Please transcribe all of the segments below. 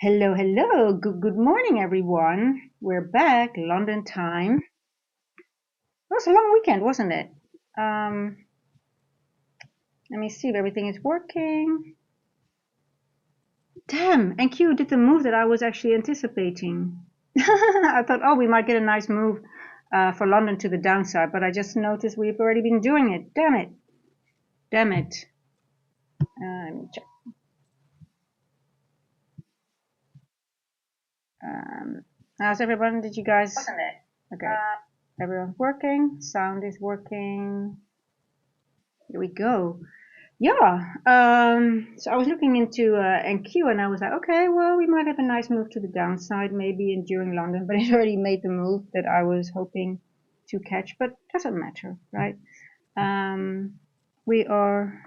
Hello, hello. Good morning, everyone. We're back, London time. It was a long weekend, wasn't it? Um, Let me see if everything is working. Damn, NQ did the move that I was actually anticipating. I thought, oh, we might get a nice move for London to the downside, but I just noticed we've already been doing it. Damn it. Damn it. Let me check. How's everyone? Did you guys? Wasn't it? Okay. Everyone's working. Sound is working. Here we go. Yeah. So I was looking into NQ and I was like, okay, well, we might have a nice move to the downside maybe in during London, but it already made the move that I was hoping to catch, but doesn't matter, right? We are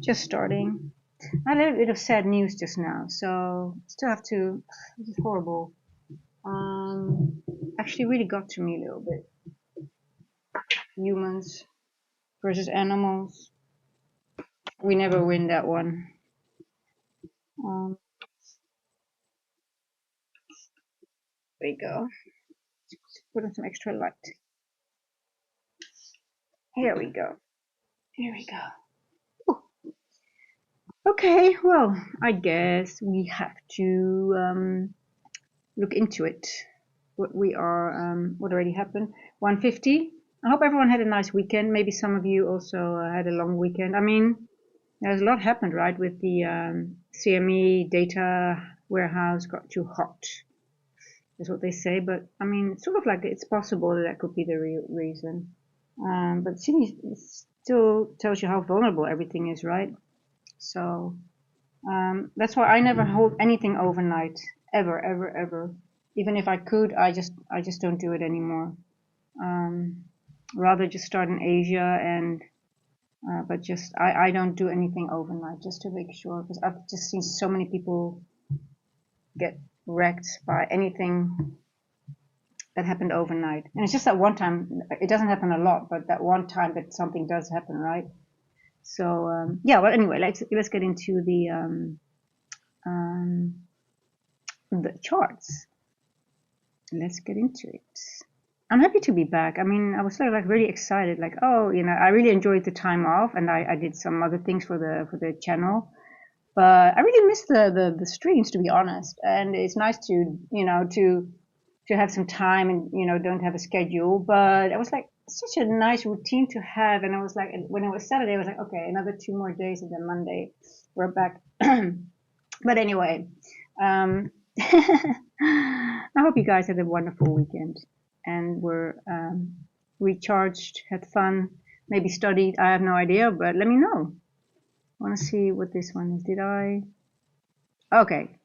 just starting. I had a little bit of sad news just now, so still have to. This is horrible. Actually, really got to me a little bit. Humans versus animals. We never win that one. Um, there we go. Put in some extra light. Here we go. Here we go. Ooh. Okay, well, I guess we have to look into it. What already happened? 150. I hope everyone had a nice weekend. Maybe some of you also had a long weekend. I mean, there's a lot happened, right? With the CME data warehouse got too hot. Is what they say, but I mean, sort of like it's possible that could be the real reason. But Sydney still tells you how vulnerable everything is, right? So that's why I never hold anything overnight, ever, ever, ever. Even if I could, I just don't do it anymore. Rather just start in Asia but just I don't do anything overnight just to make sure because I've just seen so many people get wrecked by anything that happened overnight. And it's just that one time. It doesn't happen a lot, but that one time that something does happen, right? So yeah. Well, anyway, let's get into the charts. Let's get into it. I'm happy to be back. I mean, I was sort of like really excited, like, oh, I really enjoyed the time off, and I did some other things for the channel, but I really missed the streams, to be honest. And it's nice to to have some time and don't have a schedule. But it was like such a nice routine to have, and I was like, when it was Saturday, I was like, okay, another 2 more days, and then Monday we're back. But anyway, um, I hope you guys had a wonderful weekend and were recharged, had fun, maybe studied. I have no idea, but let me know. I want to see what this one is. Did I? Okay.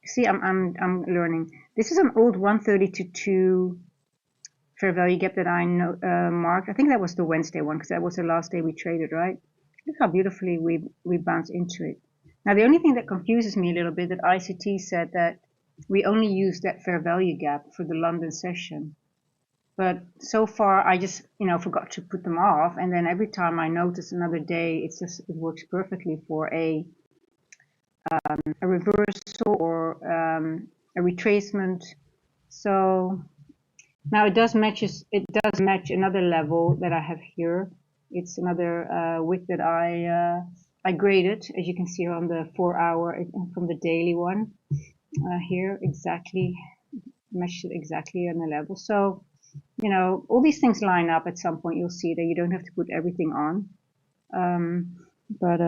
See, I'm learning. This is an old 130 to 2 fair value gap that I know marked. I think that was the Wednesday one because that was the last day we traded, right? Look how beautifully we bounced into it. Now the only thing that confuses me a little bit that ICT said that we only use that fair value gap for the London session. But so far I just forgot to put them off, and then every time I notice another day, it works perfectly for a reversal or a retracement. So now it does match another level that I have here. It's another wick that I graded, as you can see on the 4-hour from the daily one here, exactly matched it exactly on the level. So all these things line up. At some point you'll see that you don't have to put everything on. But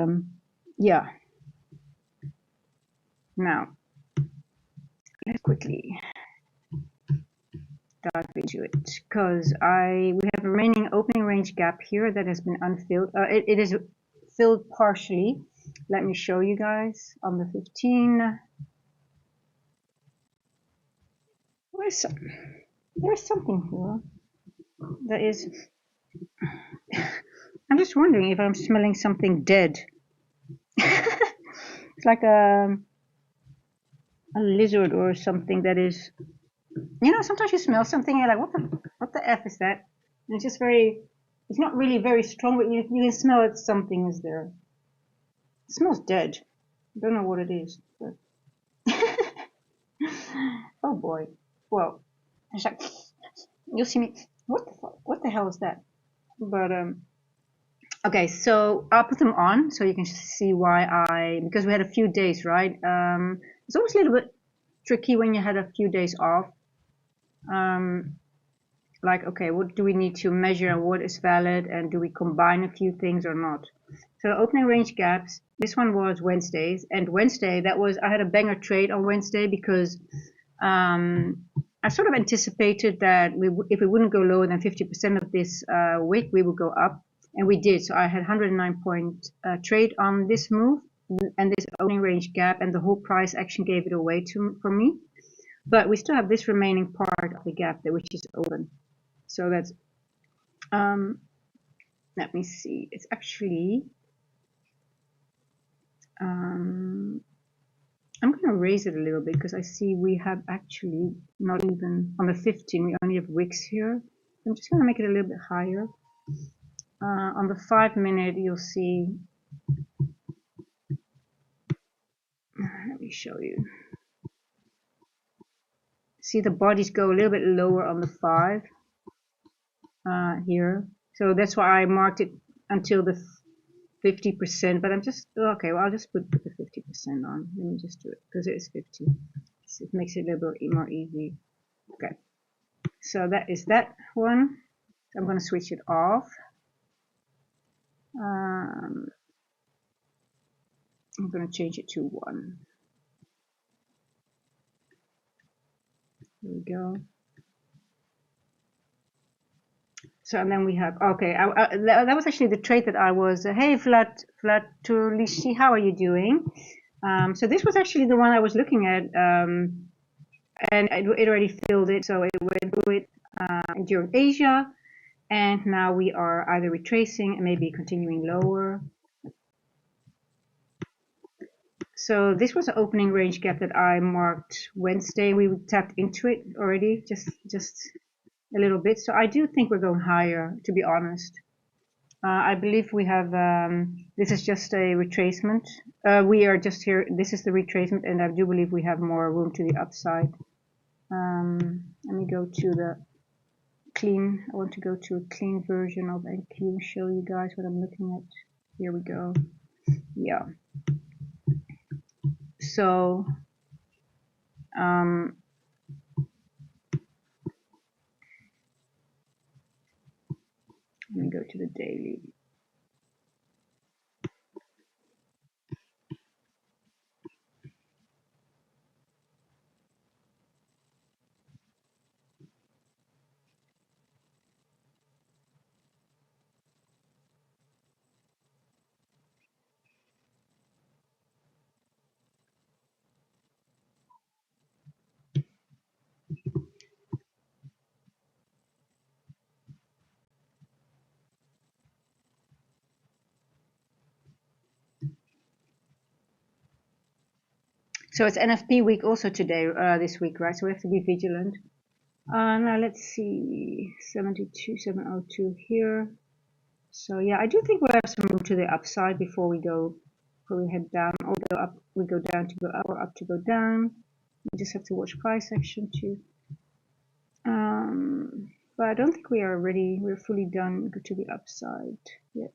yeah. Now let's quickly dive into it because we have a remaining opening range gap here that has been unfilled. It is filled partially. Let me show you guys on the 15. There's something here that is. I'm just wondering if I'm smelling something dead. It's like a lizard or something that is. Sometimes you smell something and you're like, what the F is that? And it's just it's not really very strong, but you can smell it. Something is there. It smells dead. I don't know what it is, but Oh boy. Well, it's like you'll see me. What the fuck? What the hell is that? But okay, so I'll put them on so you can see why because we had a few days, right? It's always a little bit tricky when you had a few days off. Um, like, okay, what do we need to measure and what is valid, and do we combine a few things or not? So opening range gaps, this one was Wednesdays, and Wednesday, I had a banger trade on Wednesday because I sort of anticipated that if we wouldn't go lower than 50% of this wick, we would go up, and we did. So I had 109 point trade on this move and this opening range gap, and the whole price action gave it away for me. But we still have this remaining part of the gap there, which is open. So that's, let me see, it's actually, I'm going to raise it a little bit because I see we have actually not even, on the 15, we only have wicks here. I'm just going to make it a little bit higher. On the 5-minute, you'll see, let me show you. See the bodies go a little bit lower on the 5 here. So that's why I marked it until the 50%, but I'm just, okay, well, I'll just put the 50% on. Let me just do it because it is 50. So it makes it a little bit more easy. Okay, so that is that one. I'm going to switch it off. I'm going to change it to 1. There we go. So and then we have, okay, that was actually the trade that I was, hey, Vlad Tulishi, how are you doing? So this was actually the one I was looking at, and it already filled it, so it went through it during Asia, and now we are either retracing and maybe continuing lower. So this was an opening range gap that I marked Wednesday. We tapped into it already, just a little bit. So I do think we're going higher, to be honest. I believe we have, this is just a retracement. We are just here, this is the retracement, and I do believe we have more room to the upside. Let me go to the clean, I want to go to a clean version of NQ, show you guys what I'm looking at. Here we go. Yeah. So, let me go to the daily. So it's NFP week also today, this week, right? So we have to be vigilant. Now let's see, 72,702 here. So yeah, I do think we have some room to the upside before we head down, or go up. We go down to go up, or up to go down. We just have to watch price action too. But I don't think we are ready. We're fully done to the upside yet.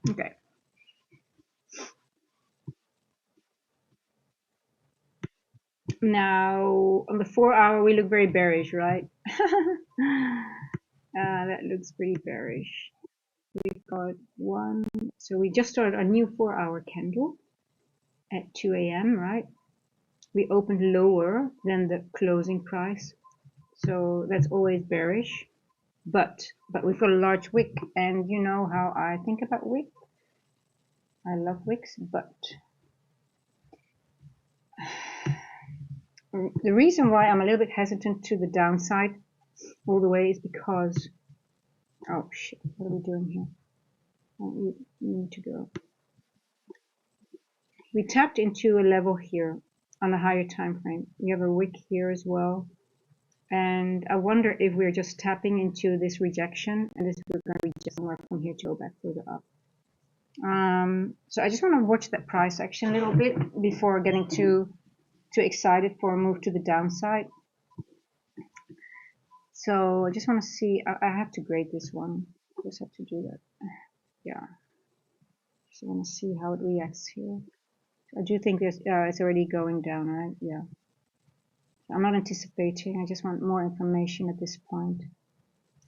Okay. Now on the 4-hour, we look very bearish, right? That looks pretty bearish. We've got one. So we just started a new 4-hour candle at 2 a.m., right? We opened lower than the closing price, so that's always bearish. But we've got a large wick, and you know how I think about wick. I love wicks, but the reason why I'm a little bit hesitant to the downside all the way is because, oh shit, what are we doing here? Oh, we need to go. We tapped into a level here on a higher time frame. We have a wick here as well. And I wonder if we're just tapping into this rejection and this we're going to reject somewhere from here to go back further up. So I just want to watch that price action a little bit before getting too excited for a move to the downside. So I just want to see. I have to grade this one. Just have to do that. Yeah. Just want to see how it reacts here. I do think it's already going down, right? Yeah. I'm not anticipating. I just want more information at this point,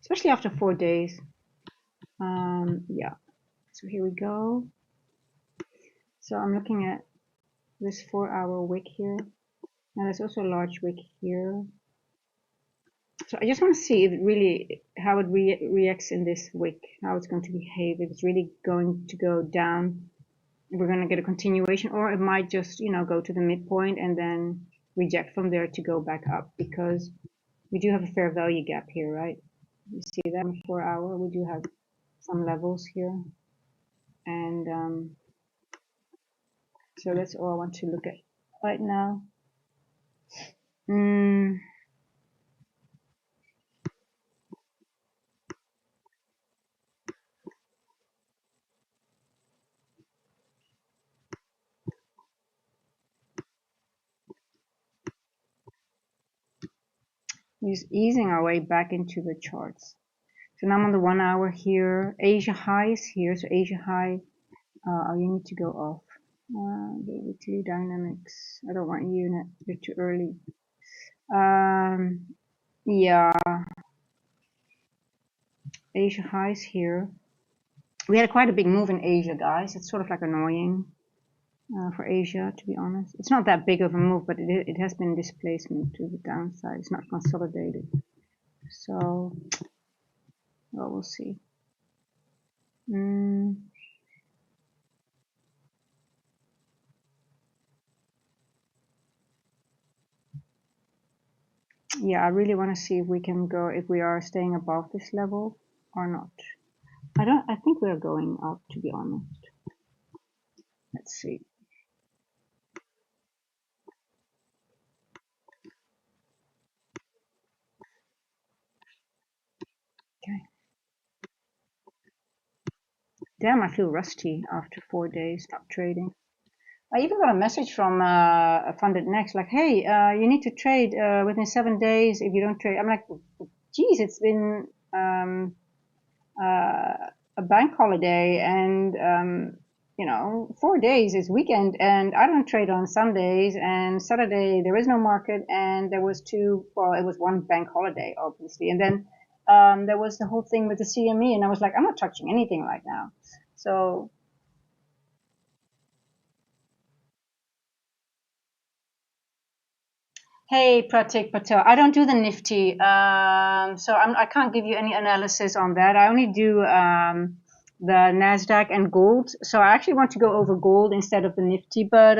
especially after 4 days. Yeah. So here we go. So I'm looking at this 4-hour wick here. Now there's also a large wick here. So I just want to see if it really how it reacts in this wick, how it's going to behave. If it's really going to go down, we're going to get a continuation, or it might just go to the midpoint and then reject from there to go back up, because we do have a fair value gap here, right? You see that on 4-hour, we do have some levels here, and so that's all I want to look at right now. Just easing our way back into the charts. So now I'm on the 1-hour here. Asia high is here, so Asia high. You need to go off. The weekly dynamics. I don't want unit. They're too early. Yeah. Asia highs here. We had quite a big move in Asia, guys. It's sort of like annoying for Asia, to be honest. It's not that big of a move, but it has been displacement to the downside. It's not consolidated. So, well, we'll see. Yeah, I really want to see if we can go, if we are staying above this level or not. I think we're going up, to be honest. Let's see. Okay. Damn, I feel rusty after 4 days not trading. I even got a message from Funded Next, like, hey, you need to trade within 7 days. If you don't trade, I'm like, geez, it's been a bank holiday, and 4 days is weekend, and I don't trade on Sundays, and Saturday there is no market, and there was it was one bank holiday, obviously, and then there was the whole thing with the CME, and I was like, I'm not touching anything right now. So hey, Pratik Patel, I don't do the Nifty, so I can't give you any analysis on that. I only do the Nasdaq and gold. So I actually want to go over gold instead of the Nifty, but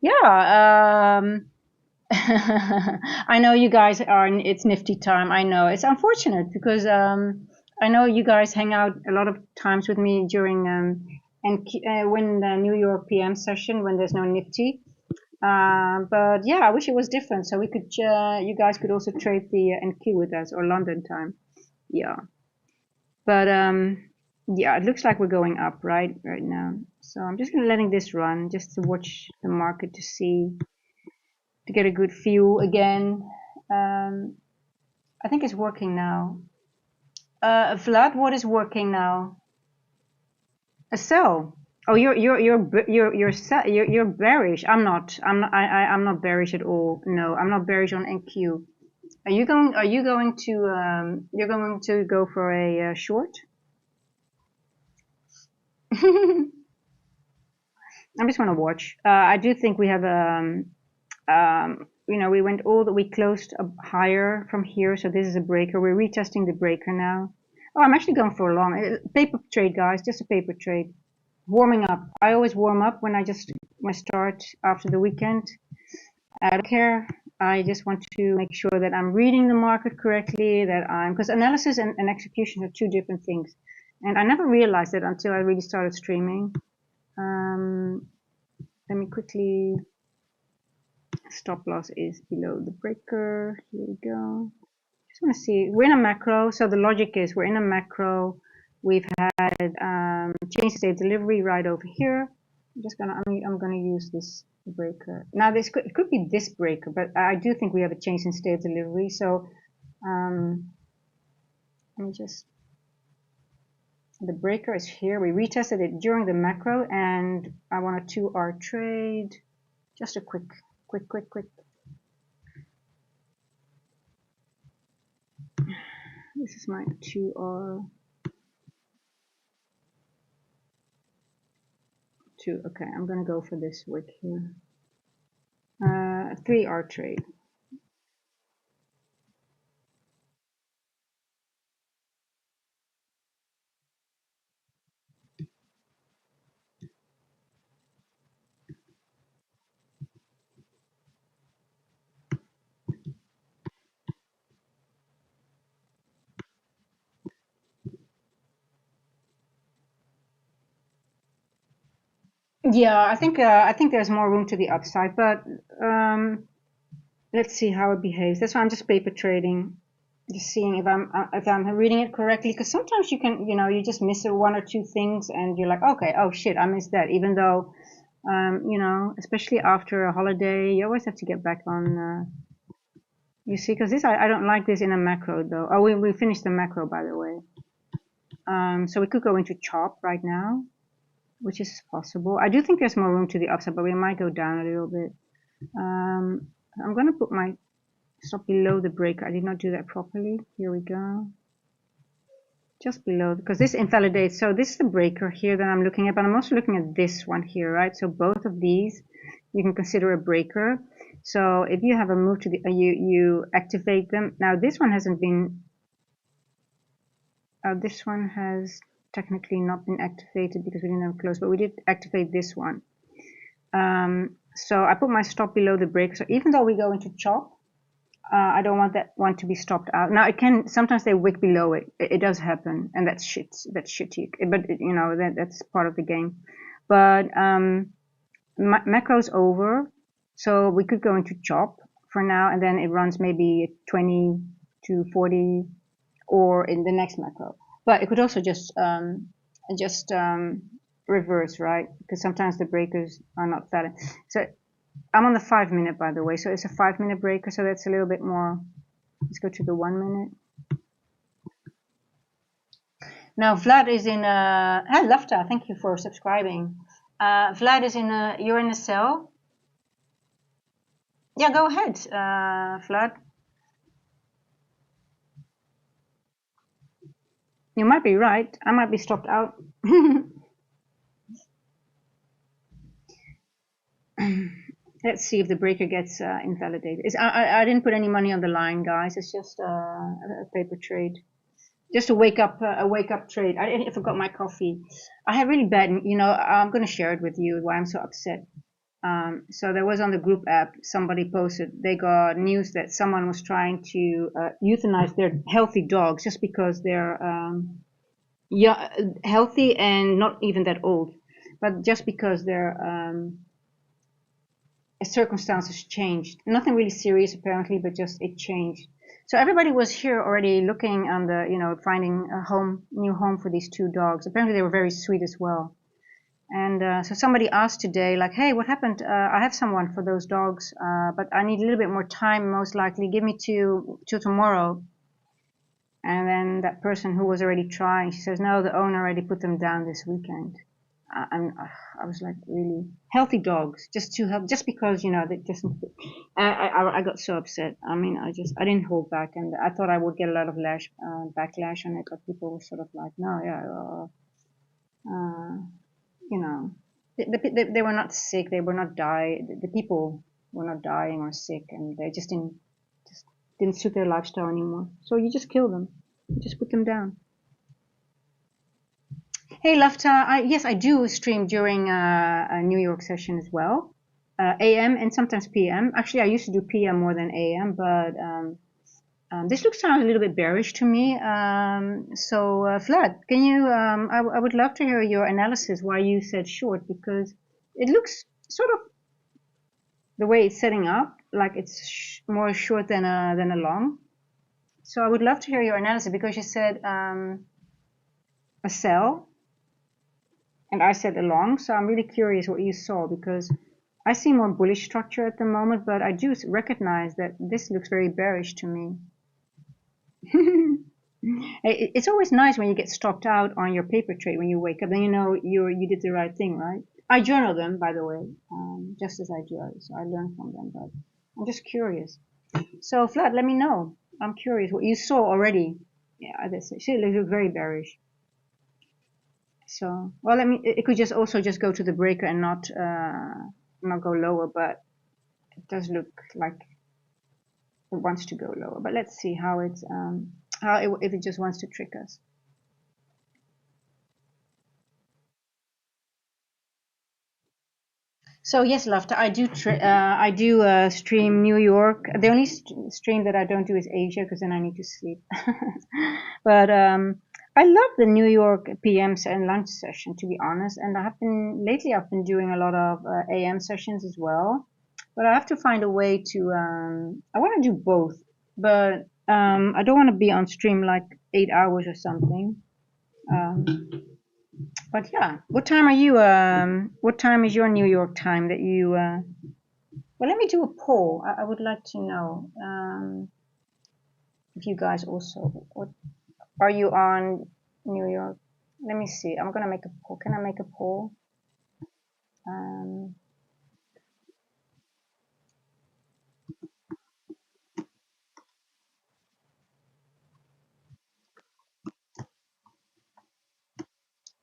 yeah. I know you guys it's Nifty time. I know it's unfortunate because I know you guys hang out a lot of times with me during when the New York PM session when there's no Nifty. But yeah, I wish it was different, so we could you guys could also trade the NQ with us, or London time. Yeah, but yeah, it looks like we're going up right now. So I'm just gonna letting this run just to watch the market to get a good feel again. I think it's working now. Vlad, what is working now? A sell. Oh, you're bearish. I'm not. I'm not bearish at all. No, I'm not bearish on NQ. Are you going to you're going to go for a short? I just want to watch. I do think we have we went we closed up higher from here, so this is a breaker. We're retesting the breaker now. Oh, I'm actually going for a long paper trade, guys. Just a paper trade. Warming up. I always warm up when I start after the weekend. I don't care. I just want to make sure that I'm reading the market correctly, because analysis and execution are two different things. And I never realized that until I really started streaming. let me quickly, stop loss is below the breaker. Here we go. Just want to see, we're in a macro, so the logic is we're in a macro. We've had change state delivery right over here. I'm gonna use this breaker. Now this it could be this breaker, but I do think we have a change in state delivery. So let me just, the breaker is here. We retested it during the macro, and I want a 2R trade. Just a quick. This is my 2R. Okay, I'm gonna go for this wick here. 3R trade. Yeah, I think there's more room to the upside, but let's see how it behaves. That's why I'm just paper trading, just seeing if I'm reading it correctly. Because sometimes you can, you just miss one or two things, and you're like, okay, oh shit, I missed that. Even though, especially after a holiday, you always have to get back on. You see, because this I don't like this in a macro though. Oh, we finished the macro, by the way. So we could go into chop right now, which is possible. I do think there's more room to the upside, but we might go down a little bit. I'm going to put my stop below the breaker. I did not do that properly. Here we go. Just below, because this invalidates. So this is the breaker here that I'm looking at, but I'm also looking at this one here, right? So both of these you can consider a breaker. So if you have a move to the, you activate them. Now this one hasn't been, this one has technically not been activated because we didn't have a close, but we did activate this one. So I put my stop below the breaker. So even though we go into chop, I don't want that one to be stopped out. Now it can, sometimes they wick below it. It does happen, and that's shit. That's shitty. But that's part of the game. But macro's over, so we could go into chop for now, and then it runs maybe 20 to 40, or in the next macro. But it could also just reverse, right? Because sometimes the breakers are not valid. So I'm on the 5 minute, by the way. So it's a 5 minute breaker. So that's a little bit more. Let's go to the 1 minute. Now Vlad is in hi Lafta, thank you for subscribing. Vlad is in you're in a cell. Yeah, go ahead, Vlad. You might be right. I might be stopped out. Let's see if the breaker gets invalidated. I didn't put any money on the line, guys. It's just a paper trade, just a wake up trade. I forgot my coffee. I have really bad. I'm going to share it with you why I'm so upset. So there was on the group app, somebody posted they got news that someone was trying to euthanize their healthy dogs just because they're healthy and not even that old, but just because their circumstances changed. Nothing really serious apparently, but just it changed. So everybody was here already looking on the, finding a new home for these two dogs. Apparently they were very sweet as well. And so somebody asked today, like, hey, what happened? I have someone for those dogs, but I need a little bit more time, most likely. Give me till tomorrow. And then that person who was already trying, she says, no, the owner already put them down this weekend. I was like, really? Healthy dogs, just to help, just because, they just, I got so upset. I mean, I didn't hold back, and I thought I would get a lot of backlash on it, but people were sort of like, no, they were not sick, they were not dying, the people were not dying or sick, and they just didn't suit their lifestyle anymore. So you just kill them, you just put them down. Hey Lafta, yes, I do stream during a New York session as well, AM and sometimes PM. Actually, I used to do PM more than AM, but this looks sounds a little bit bearish to me. So Vlad, can you? I would love to hear your analysis why you said short, because it looks sort of the way it's setting up, like it's more short than a long. So I would love to hear your analysis because you said a sell and I said a long. So I'm really curious what you saw because I see more bullish structure at the moment, but I do recognize that this looks very bearish to me. It's always nice when you get stopped out on your paper trade when you wake up. Then you know you did the right thing, right? I journal them, by the way, just as I do. So I learn from them, but I'm just curious. So Vlad, let me know. I'm curious what you saw already. Yeah, this it looks very bearish. So well, let me. It could just also just go to the breaker and not go lower, but it does look like it wants to go lower. But let's see how it's if it just wants to trick us. So yes, Laughter, I do stream New York. The only stream that I don't do is Asia because then I need to sleep. But I love the New York PM and lunch session, to be honest. And I've been doing a lot of AM sessions as well. But I have to find a way to I want to do both, but I don't want to be on stream like 8 hours or something. Um, but yeah, what time are you? What time is your New York time that you? Well, let me do a poll. I would like to know if you guys also. What are you on New York? Let me see. I'm gonna make a poll. Can I make a poll? Um,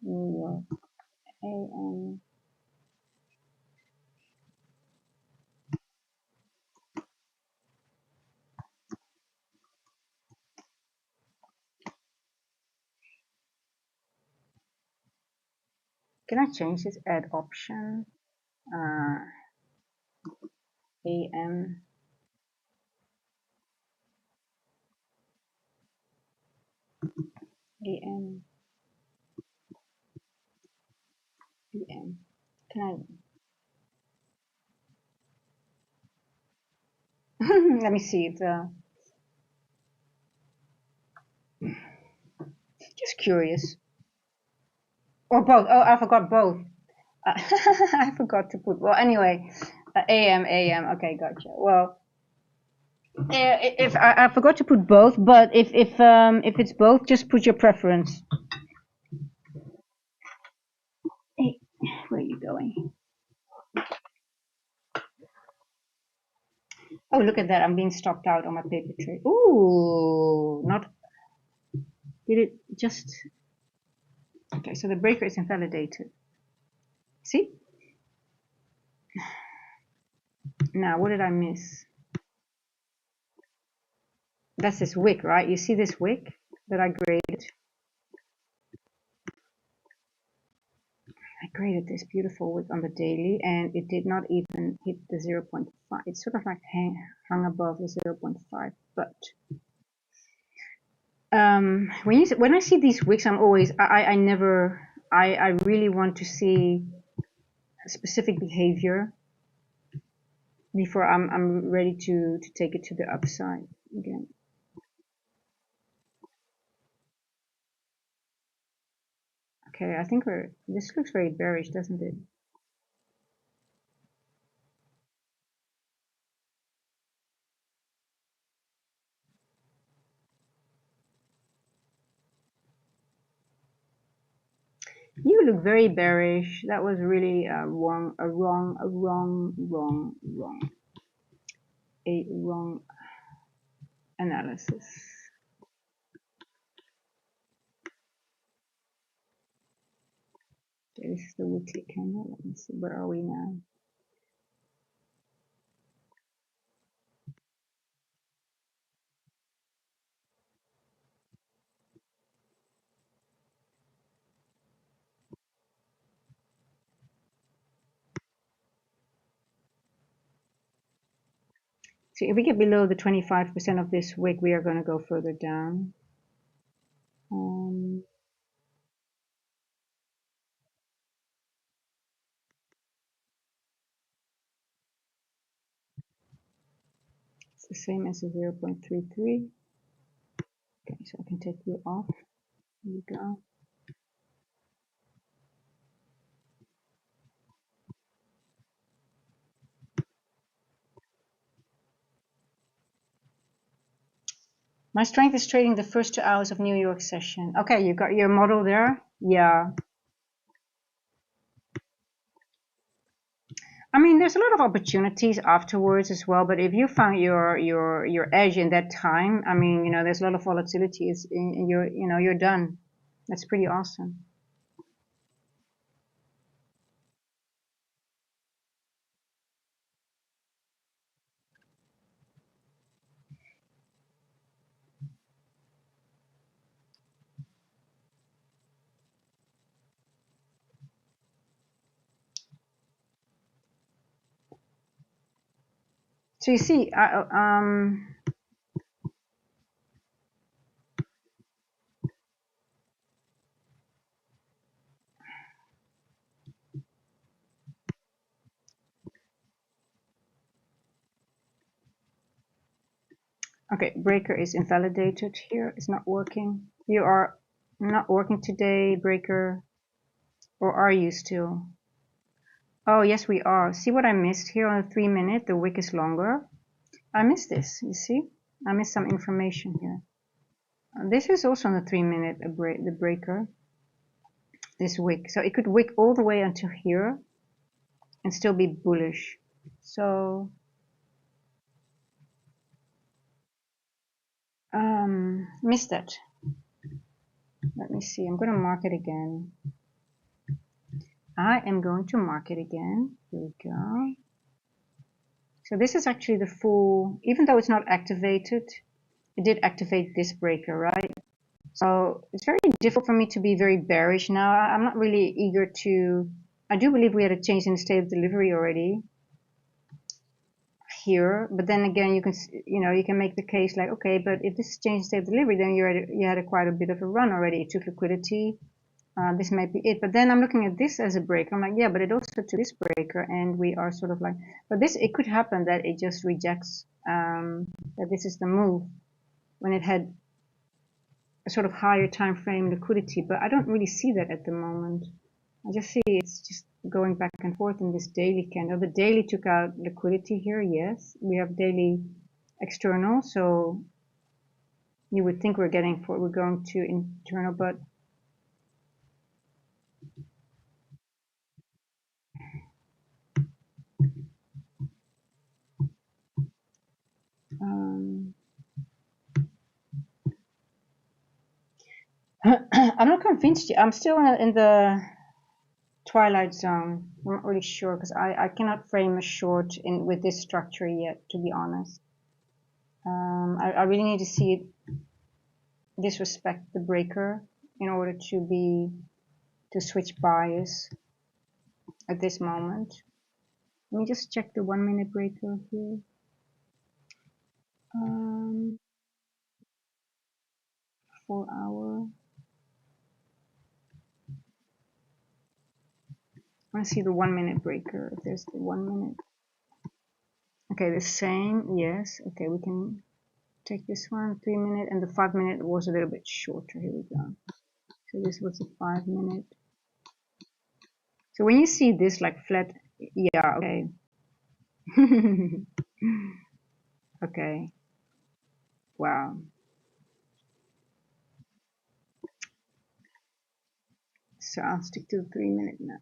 New York AM. Can I change this? Add option. Uh, AM. AM. PM. Can I? Let me see. Just curious. Or both. Oh, I forgot both. I forgot to put. Well, anyway, AM, AM. Okay, gotcha. Well, if I forgot to put both, but if it's both, just put your preference. Hey, where are you going? Oh, look at that! I'm being stopped out on my paper trade. Ooh, not. Did it just? Okay, so the breaker is invalidated. See? Now, what did I miss? That's this wick, right? You see this wick that I graded? I graded this beautiful wick on the daily, and it did not even hit the 0.5. It's sort of like hung above the 0.5. But when I see these wicks, I'm always I really want to see specific behavior before I'm ready to take it to the upside again. Okay, I think this looks very bearish, doesn't it? You look very bearish. That was really a wrong analysis. Okay, this is the weekly candle. Let me see, where are we now? So if we get below the 25% of this wick, we are going to go further down. Um, the same as a 0.33. Okay, so I can take you off. Here we go. My strength is trading the first 2 hours of New York session. Okay, you got your model there? Yeah. I mean, there's a lot of opportunities afterwards as well, but if you found your edge in that time, I mean, you know, there's a lot of volatility. It's in your, you know, you're done. That's pretty awesome. So you see, okay, breaker is invalidated here. It's not working. You are not working today, breaker, or are you still? Oh, yes, we are. See what I missed here on the 3 minute? The wick is longer. I missed this, you see? I missed some information here. This is also on the 3 minute, the breaker, this wick. So it could wick all the way until here and still be bullish. So, missed that. Let me see. I'm going to mark it again. I am going to mark it again. Here we go. So this is actually the full, even though it's not activated, it did activate this breaker, right? So it's very difficult for me to be very bearish now. I'm not really eager to, I do believe we had a change in the state of delivery already here, but then again, you can, you know, you can make the case like, okay, but if this change in state of delivery, then you had quite a bit of a run already. It took liquidity. This might be it, but then I'm looking at this as a breaker. I'm like, yeah, but it also took this breaker, and we are sort of like, but this, it could happen that it just rejects, that this is the move when it had a sort of higher time frame liquidity, but I don't really see that at the moment. I just see it's just going back and forth in this daily candle. The daily took out liquidity here, yes. We have daily external, so you would think we're going to internal, but I'm not convinced. I'm still in the twilight zone. I'm not really sure because I cannot frame a short in with this structure yet, to be honest. I really need to see it disrespect the breaker in order to switch bias at this moment. Let me just check the 1 minute breaker here. 4 hour. I want to see the 1 minute breaker. If there's the 1 minute. Okay, the same. Yes. Okay, we can take this one. 3 minute, and the 5 minute was a little bit shorter. Here we go. So this was a 5 minute. So when you see this like flat, yeah, okay. Okay. Wow. So I'll stick to the 3 minute now.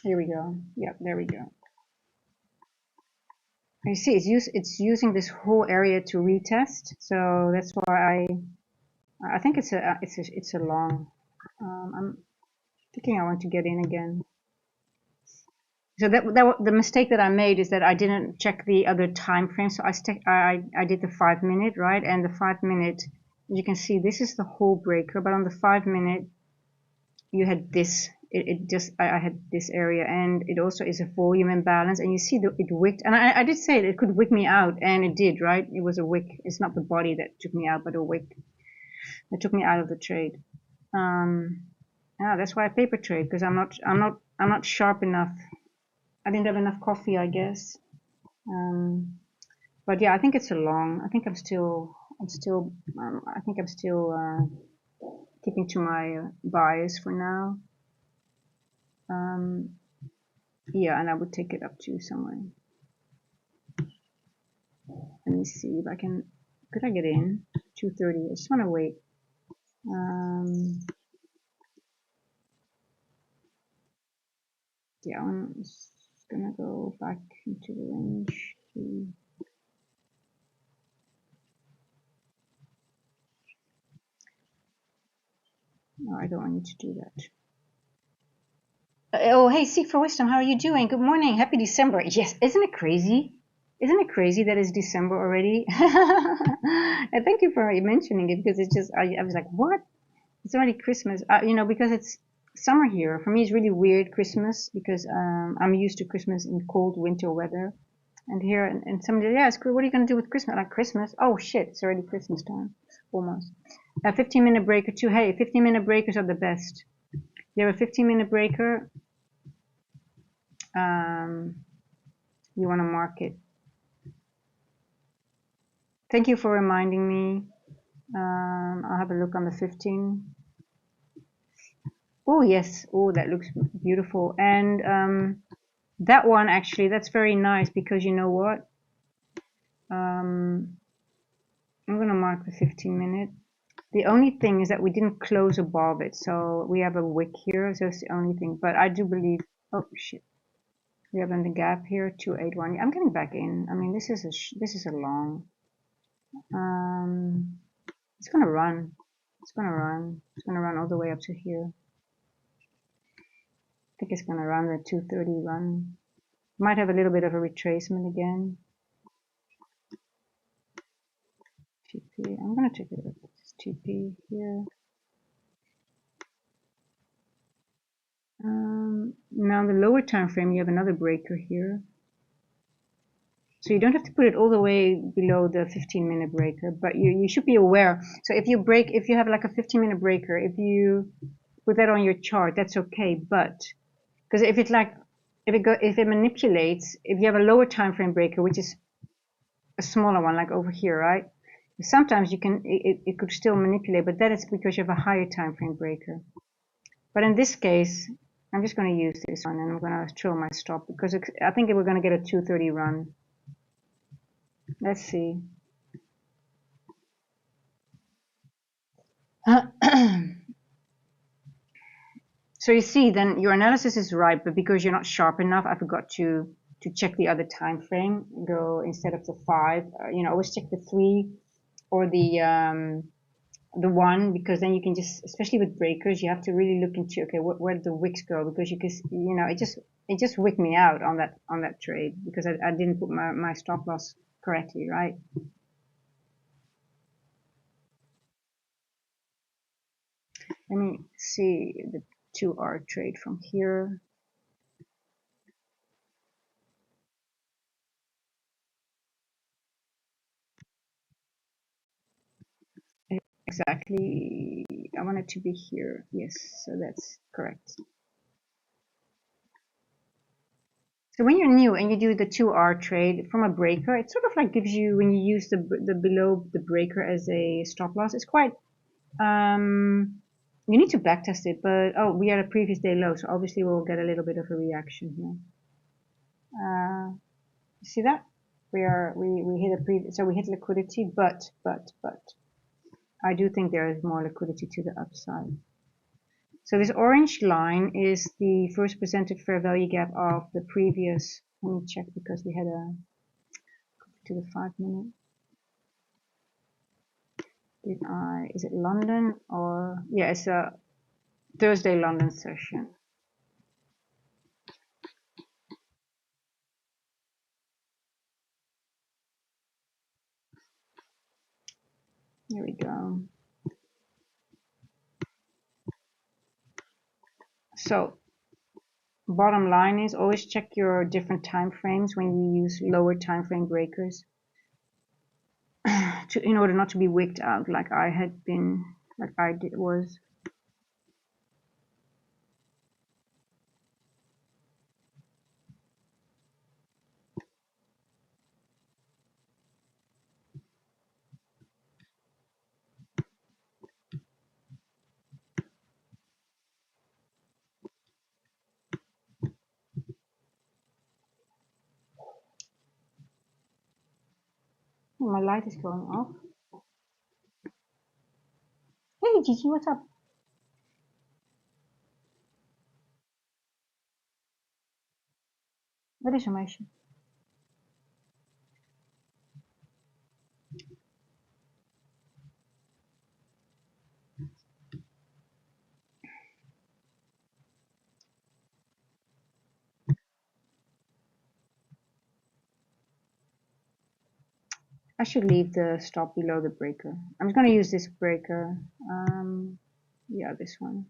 Here we go. Yep, there we go. You see, it's using this whole area to retest, so that's why I think it's a long. I'm thinking I want to get in again. So the mistake that I made is that I didn't check the other time frame. So I did the 5 minute, right, and the 5 minute. You can see this is the whole breaker, but on the 5 minute, you had this. It just I had this area, and it also is a volume imbalance, and you see it wicked. And I did say it could wick me out, and it did, right? It was a wick. It's not the body that took me out, but a wick that took me out of the trade. Yeah, that's why I paper trade, because I'm not sharp enough. I didn't have enough coffee, I guess. But yeah, I think it's a long. I think I'm still keeping to my bias for now. Yeah, and I would take it up to somewhere. Let me see if I can. Could I get in? 2:30. I just want to wait. Yeah, I'm just gonna go back into the range. No, I don't need to do that. Oh, hey, Seek for Wisdom, how are you doing? Good morning. Happy December. Yes, isn't it crazy? Isn't it crazy that it's December already? And thank you for mentioning it, because it's just, I was like, what? It's already Christmas. Because it's summer here. For me, it's really weird Christmas, because I'm used to Christmas in cold winter weather. And here, and somebody, yeah, it's cool. What are you going to do with Christmas? Like, Christmas? Oh, shit, it's already Christmas time. Almost. A 15-minute breaker, too. Hey, 15-minute breakers are the best. You have a 15-minute breaker, you want to mark it. Thank you for reminding me. I'll have a look on the 15. Oh, yes. Oh, that looks beautiful. And that one, actually, that's very nice, because you know what? I'm going to mark the 15-minute. The only thing is that we didn't close above it, so we have a wick here, so that's the only thing. But I do believe, oh shit, we have in the gap here 281. I'm getting back in. I mean, this is a long. It's gonna run. It's gonna run. It's gonna run all the way up to here. I think it's gonna run the 230 run. Might have a little bit of a retracement again. TP. I'm gonna take it up. TP here. Now the lower time frame, you have another breaker here. So you don't have to put it all the way below the 15-minute breaker, but you should be aware. So if you have like a 15-minute breaker, if you put that on your chart, that's okay. But because if it manipulates, if you have a lower time frame breaker, which is a smaller one, like over here, right? Sometimes it could still manipulate, but that is because you have a higher time frame breaker. But in this case, I'm just going to use this one, and I'm going to throw my stop, because I think we're going to get a 230 run. Let's see. So you see, then your analysis is right, but because you're not sharp enough, I forgot to check the other time frame. Go instead of the 5, always check the 3 or the 1, because then you can just, especially with breakers, you have to really look into, okay, where the wicks go, because it just wicked me out on that trade, because I didn't put my stop loss correctly, right? Let me see the 2-hour trade from here. Exactly, I want it to be here. Yes, so that's correct. So when you're new and you do the 2-hour trade from a breaker, it sort of like gives you, when you use the below the breaker as a stop loss, it's quite, you need to backtest it, but oh, we had a previous day low, so obviously we'll get a little bit of a reaction here. You see that? We hit a previous, so we hit liquidity, but I do think there is more liquidity to the upside. So this orange line is the first presented fair value gap of the previous. Let me check, because we had to the 5-minute. Is it London, or yeah, it's a Thursday London session. Here we go. So bottom line is always check your different time frames when you use lower time frame breakers in order not to be wigged out like I had been, like I did was. Oh, my light is going off. Hey Gigi, what's up? Wat is er, meisje? I should leave the stop below the breaker. I'm just going to use this breaker. Yeah, this one.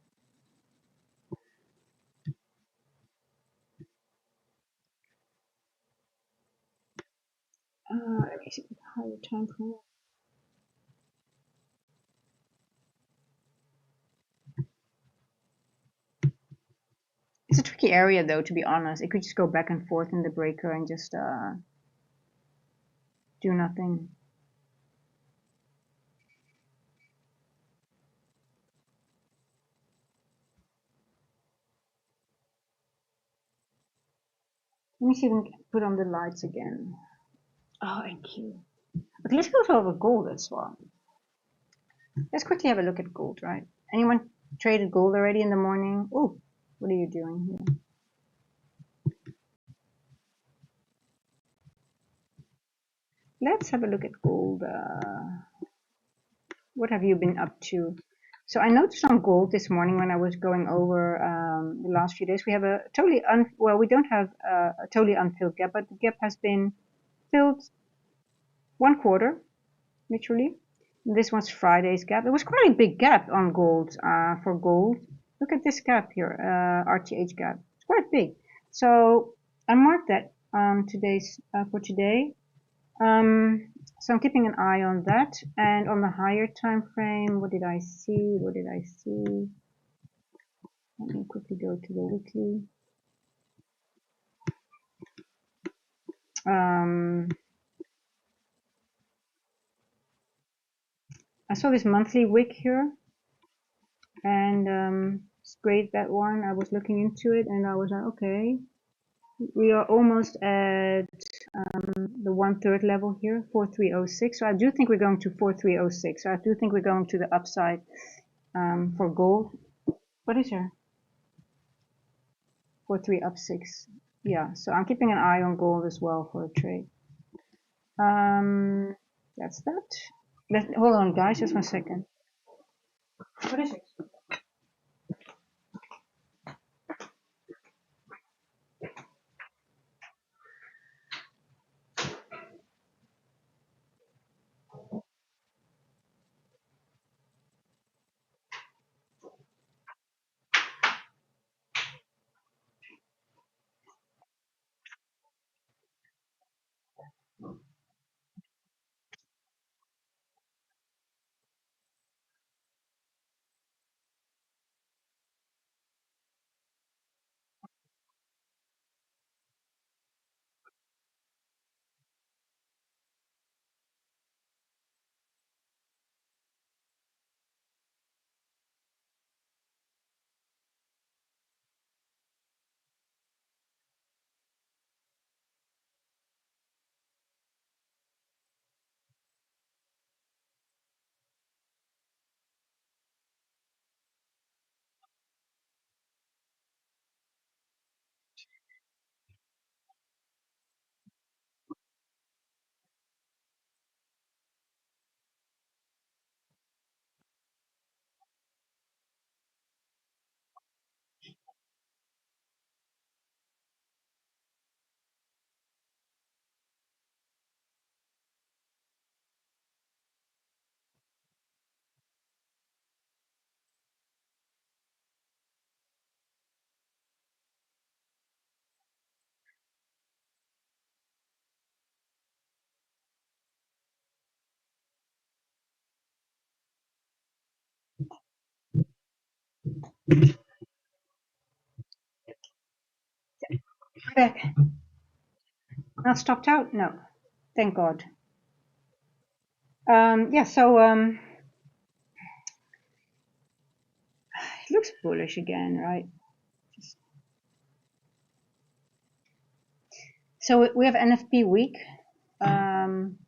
Let me see, higher time frame. It's a tricky area though, to be honest. It could just go back and forth in the breaker and just do nothing. Let me see if we can put on the lights again. Oh, thank you. Okay, let's go over gold as well. Let's quickly have a look at gold, right? Anyone traded gold already in the morning? Oh, what are you doing here? Let's have a look at gold. What have you been up to? So I noticed on gold this morning when I was going over the last few days, we have a totally well, we don't have a totally unfilled gap, but the gap has been filled 1/4, literally. This was Friday's gap. It was quite a big gap on gold for gold. Look at this gap here, RTH gap. It's quite big. So I marked that today's for today. So I'm keeping an eye on that. And on the higher time frame, what did I see? What did I see? Let me quickly go to the weekly. I saw this monthly wick here, and it's great, that one. I was looking into it, and I was like, okay, we are almost at the 1/3 level here, 4306. So I do think we're going to 4306. So I do think we're going to the upside for gold. What is there? 43 up 6. Yeah, so I'm keeping an eye on gold as well for a trade. That's that. Hold on, guys, just 1 second. What is it? Back. Not stopped out? No. Thank God. Yeah, so it looks bullish again, right? So we have NFP week. Um,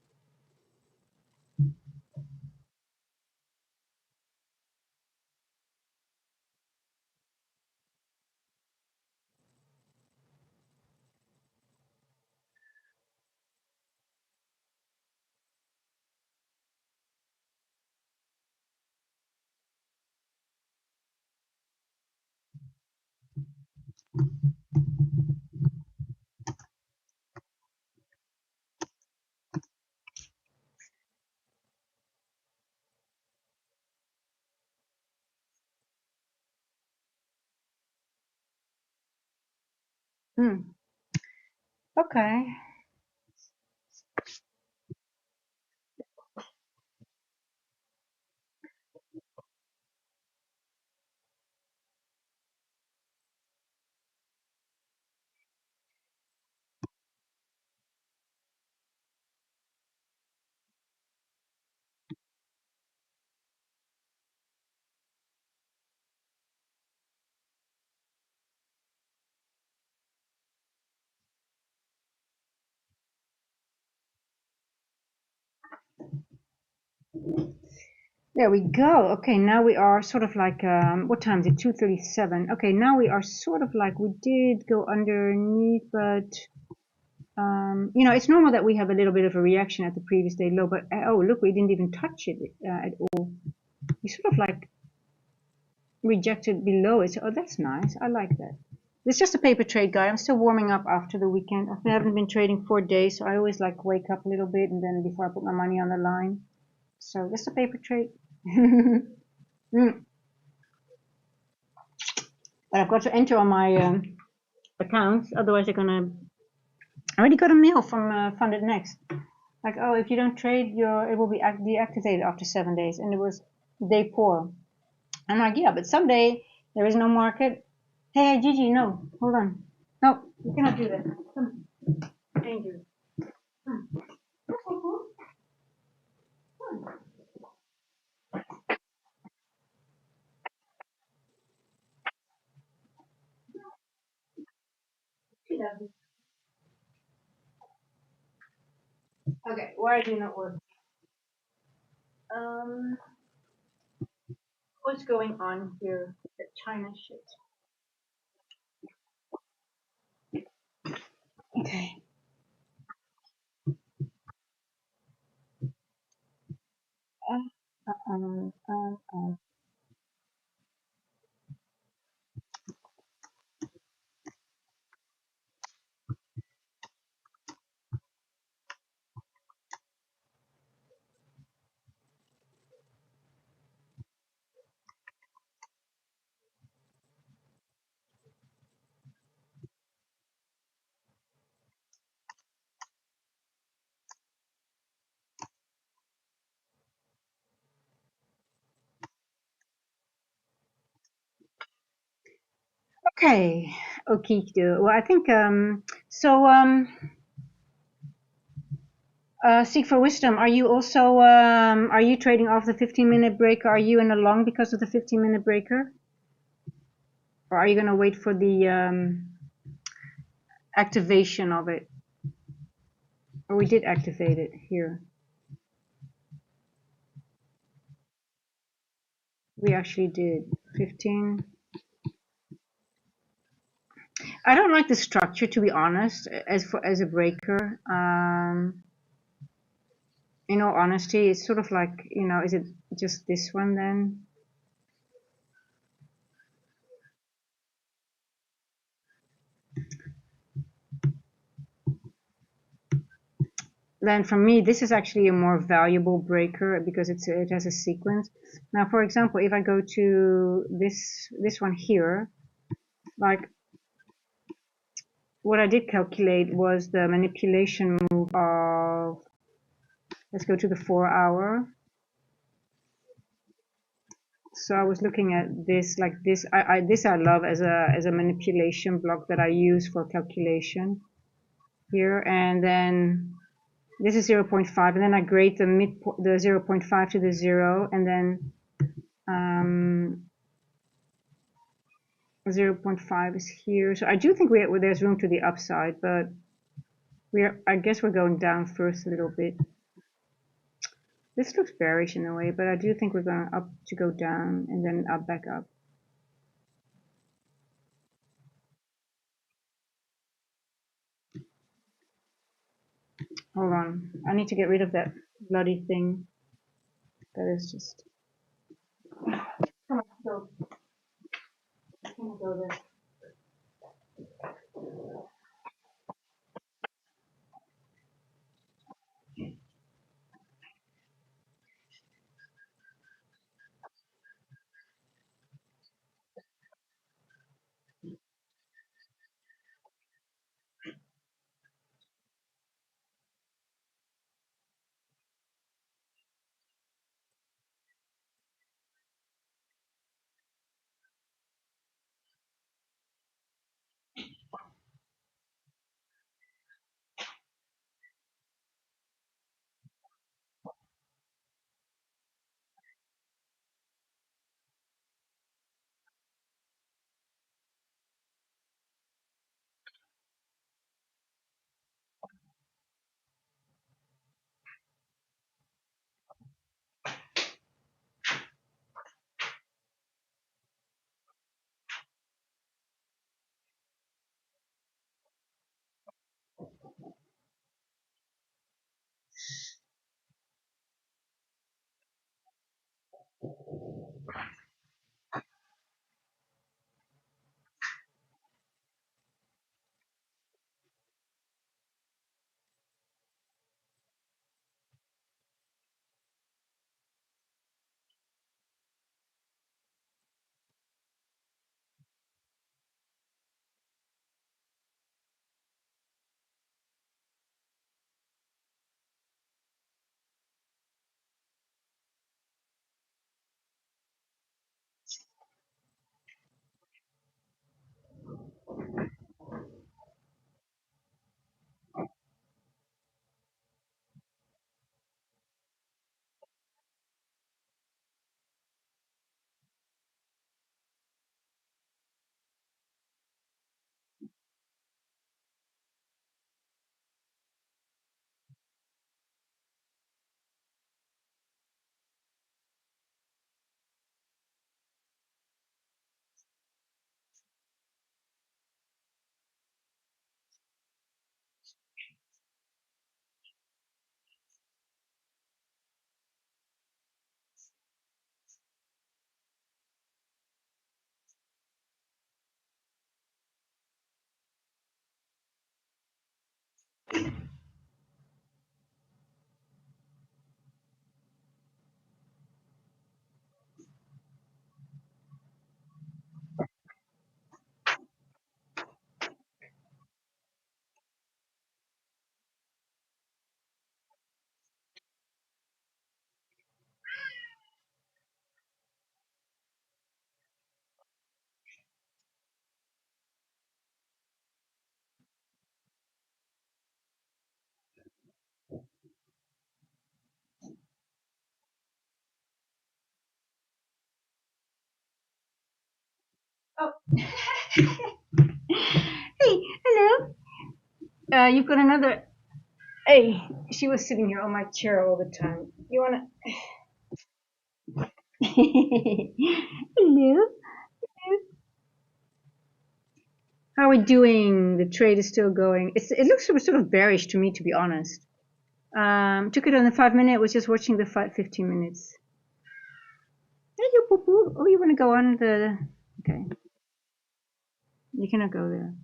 okay. There we go. Okay, now we are sort of like, what time is it? 2:37. Okay, now we are sort of like, we did go underneath, but, you know, it's normal that we have a little bit of a reaction at the previous day low, but, oh, look, we didn't even touch it at all. We sort of like rejected below it. So, oh, that's nice. I like that. It's just a paper trade, guy. I'm still warming up after the weekend. I haven't been trading 4 days, so I always like wake up a little bit and then before I put my money on the line. So just a paper trade. Mm. But I've got to enter on my accounts, otherwise they're gonna. I already got a mail from Funded Next, like, oh, if you don't trade, it will be deactivated after 7 days, and it was day 4. I'm like, yeah, but someday there is no market. Hey, Gigi, no, hold on, no, you cannot do that. Come, danger. Come. Okay, why do you not work? Um, what's going on here? The China shit. Okay. Uh, uh, um, um, um. Okay, okay. Well, I think so. Seek for wisdom. Are you also are you trading off the 15-minute breaker? Are you in a long because of the 15-minute breaker, or are you gonna wait for the activation of it? Or we did activate it here. We actually did 15. I don't like the structure, to be honest, as a breaker. In all honesty, it's sort of like, you know, is it just this one then? Then for me, this is actually a more valuable breaker because it has a sequence. Now, for example, if I go to this one here, like what I did calculate was the manipulation move of, let's go to the 4 hour. So I was looking at this like this. This I love as a manipulation block that I use for calculation here, and then this is 0.5, and then I grade the 0.5 to the 0, and then 0.5 is here. So I do think there's room to the upside, but I guess we're going down first a little bit. This looks bearish in a way, but I do think we're going up to go down and then up back up. Hold on, I need to get rid of that bloody thing. That is just. Come on, go. Come on, go there. Oh. Hey, hello. You've got another. Hey, she was sitting here on my chair all the time. You wanna? Hello. How are we doing? The trade is still going. It looks sort of bearish to me, to be honest. Took it on the 5 minute. Was just watching the 15 minutes. Hey, you poo poo. Oh, you want to go on the? Okay. You cannot go there.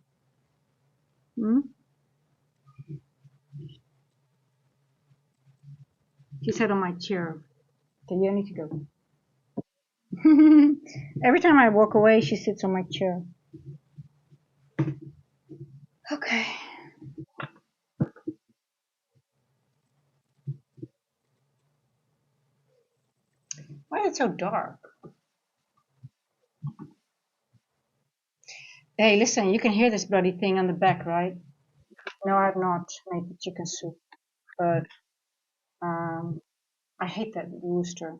Hmm? She sat on my chair. Okay, you need to go. Every time I walk away, she sits on my chair. Okay. Why is it so dark? Hey, listen, you can hear this bloody thing on the back, right? No, I've not made the chicken soup, but um, I hate that rooster.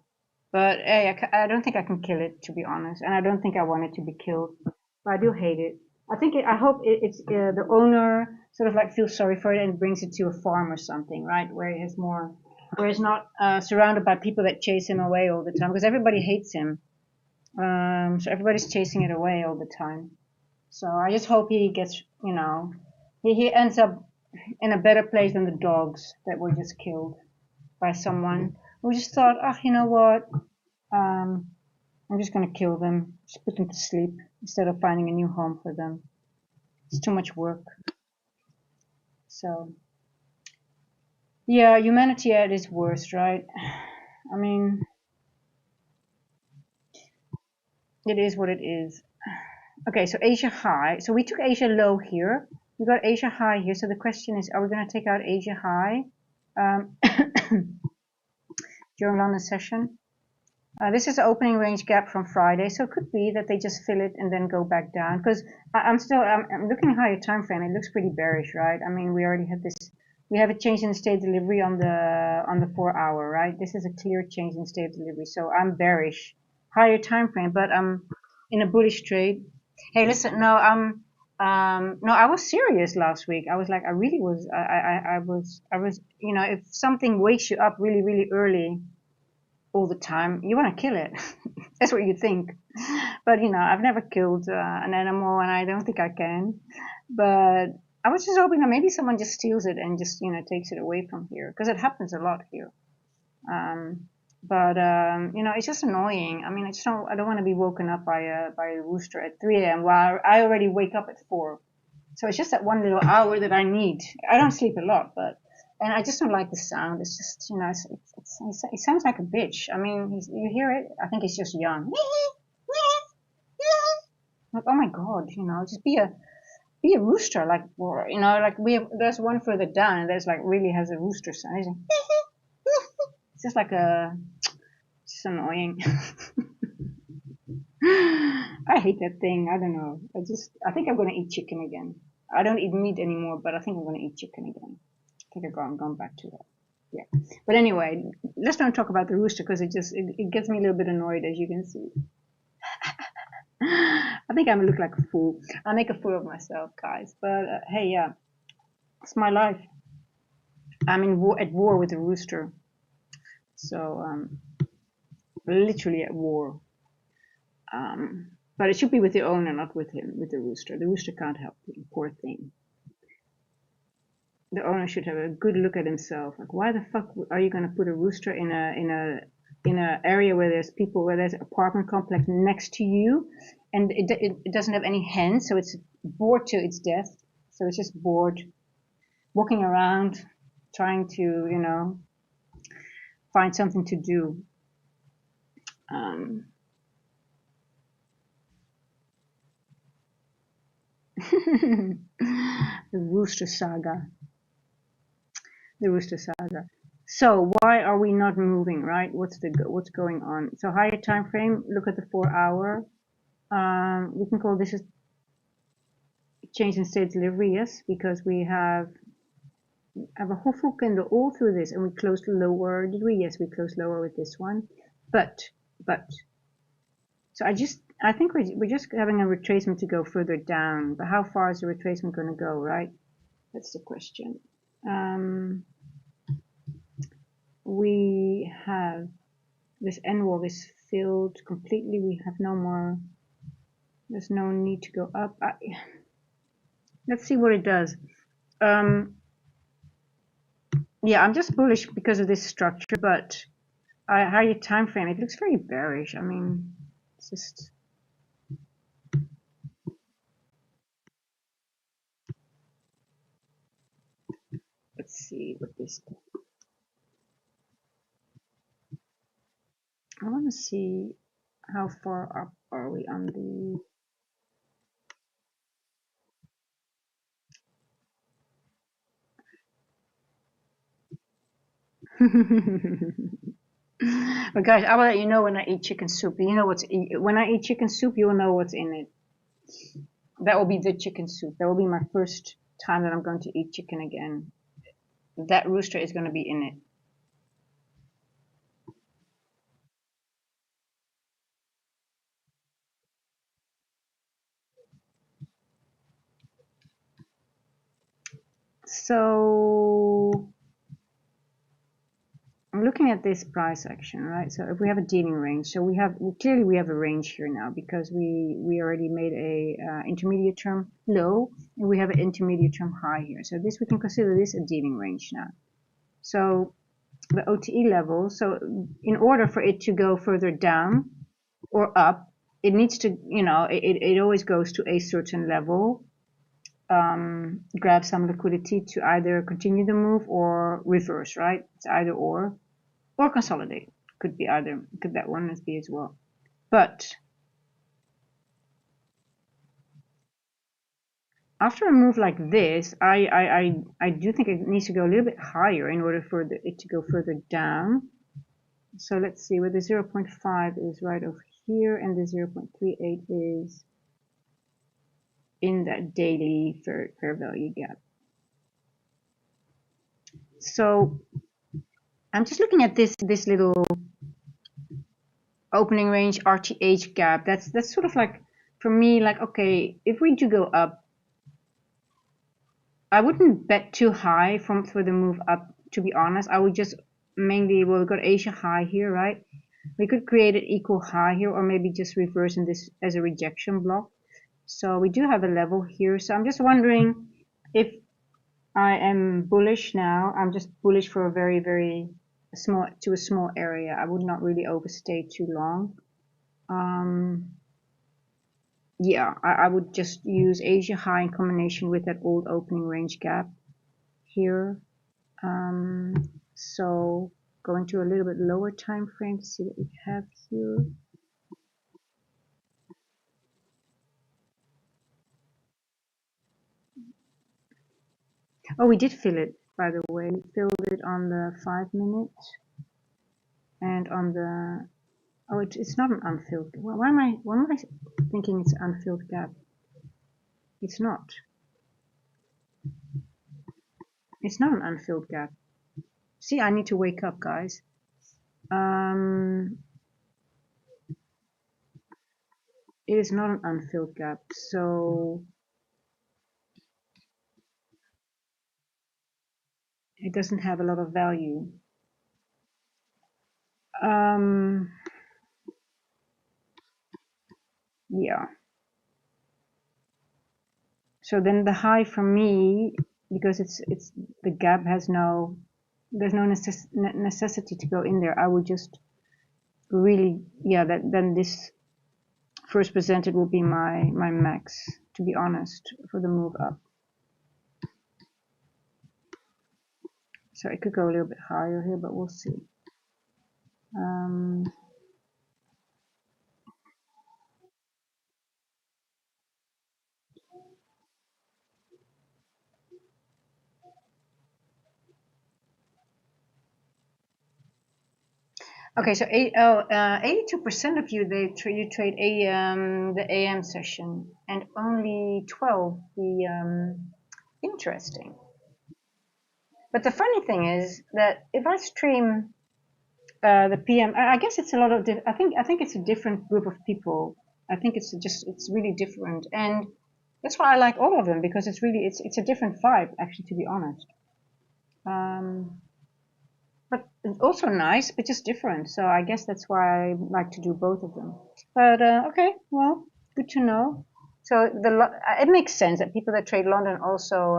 But hey, I don't think I can kill it, to be honest, and I don't think I want it to be killed. But I do hate it. I hope it's the owner sort of like feels sorry for it and brings it to a farm or something, right, where he has more, where he's not surrounded by people that chase him away all the time, because everybody hates him. So everybody's chasing it away all the time. So I just hope he gets, he ends up in a better place than the dogs that were just killed by someone who just thought, oh, you know what? Um, I'm just gonna kill them, just put them to sleep instead of finding a new home for them. It's too much work. So yeah, humanity at its worst, right? I mean, it is what it is. Okay, so Asia high. So we took Asia low here. We got Asia high here. So the question is, are we going to take out Asia high during London session? This is the opening range gap from Friday, so it could be that they just fill it and then go back down. Because I'm looking at higher time frame. It looks pretty bearish, right? I mean, we already have this. We have a change in state delivery on the 4 hour, right? This is a clear change in state delivery, so I'm bearish. Higher time frame, but I'm in a bullish trade. Hey, listen, no, I was serious last week. I was like, I really was. I was. If something wakes you up really, really early all the time, you want to kill it. That's what you think. But I've never killed an animal, and I don't think I can. But I was just hoping that maybe someone just steals it and just takes it away from here, because it happens a lot here. But it's just annoying. I mean, I don't want to be woken up by a rooster at 3 a.m. while I already wake up at 4. So it's just that one little hour that I need. I don't sleep a lot, and I just don't like the sound. It's just, it sounds like a bitch. I mean, you hear it? I think it's just young. Like, oh my God, just be a rooster. Like, like there's one further down, and there's like really has a rooster sound. It's, it's just like it's annoying. I hate that thing. I don't know. I think I'm gonna eat chicken again. I don't eat meat anymore, but I think I'm gonna eat chicken again. I think I'm going back to that. Yeah. But anyway, let's not talk about the rooster, because it gets me a little bit annoyed, as you can see. I think I look like a fool. I make a fool of myself, guys. But hey, yeah, it's my life. I'm at war with the rooster. So literally at war. But it should be with the owner, not with him, with the rooster. The rooster can't help him, poor thing. The owner should have a good look at himself. Like, why the fuck are you going to put a rooster in a area where there's people, where there's an apartment complex next to you, and it doesn't have any hens, so it's bored to its death. So it's just bored, walking around, trying to find something to do. The rooster saga. The rooster saga. So why are we not moving, right? What's going on? So higher time frame. Look at the 4 hour. We can call this a change in state delivery, yes, because we have a hopeful candle all through this, and we closed lower. Did we? Yes, we closed lower with this one. But so I think we're just having a retracement to go further down. But how far is the retracement going to go, right? That's the question. We have this end wall is filled completely. We have no more. There's no need to go up. Let's see what it does. Yeah, I'm just bullish because of this structure, but higher time frame, it looks very bearish. I mean, it's just. Let's see what this. I want to see how far up are we on the. But guys, I will let you know when I eat chicken soup. You know when I eat chicken soup, you will know what's in it. That will be the chicken soup. That will be my first time that I'm going to eat chicken again. That rooster is going to be in it. So I'm looking at this price action, right? So if we have a dealing range, so clearly we have a range here now because we already made a intermediate term low and we have an intermediate term high here. So this we can consider this a dealing range now. So the OTE level. So in order for it to go further down or up, it needs to, it always goes to a certain level, grab some liquidity to either continue the move or reverse, right? It's either or consolidate. Could be either, could that one be as well. But after a move like this, I do think it needs to go a little bit higher in order for it to go further down. So let's see where the 0.5 is right over here and the 0.38 is in that daily fair value gap. So I'm just looking at this little opening range RTH gap. That's sort of like, for me, like, okay, if we do go up, I wouldn't bet too high for the move up, to be honest. I would just mainly, well, we've got Asia high here, right? We could create an equal high here or maybe just reverse in this as a rejection block. So we do have a level here. So I'm just wondering if I am bullish now. I'm just bullish for a very, very small area. I would not really overstay too long. Yeah, I would just use Asia high in combination with that old opening range gap here. So going to a little bit lower time frame to see what we have here. Oh, we did fill it, by the way. We filled it on the 5 minute and on the, oh, it's not an unfilled. Why am I thinking it's an unfilled gap? It's not. It's not an unfilled gap. See, I need to wake up, guys. It is not an unfilled gap, so it doesn't have a lot of value. Yeah. So then the high for me, because it's the gap has there's no necessity to go in there. I would just really, yeah, then this first presented will be my max, to be honest, for the move up. So it could go a little bit higher here, but we'll see. Okay, so 82% of you you trade the AM session, and only 12 the interesting. But the funny thing is that if I stream the PM, I guess it's a lot of. I think it's a different group of people. I think it's really different, and that's why I like all of them, because it's a different vibe, actually, to be honest. But it's also nice, but just different. So I guess that's why I like to do both of them. But okay, well, good to know. So it makes sense that people that trade London also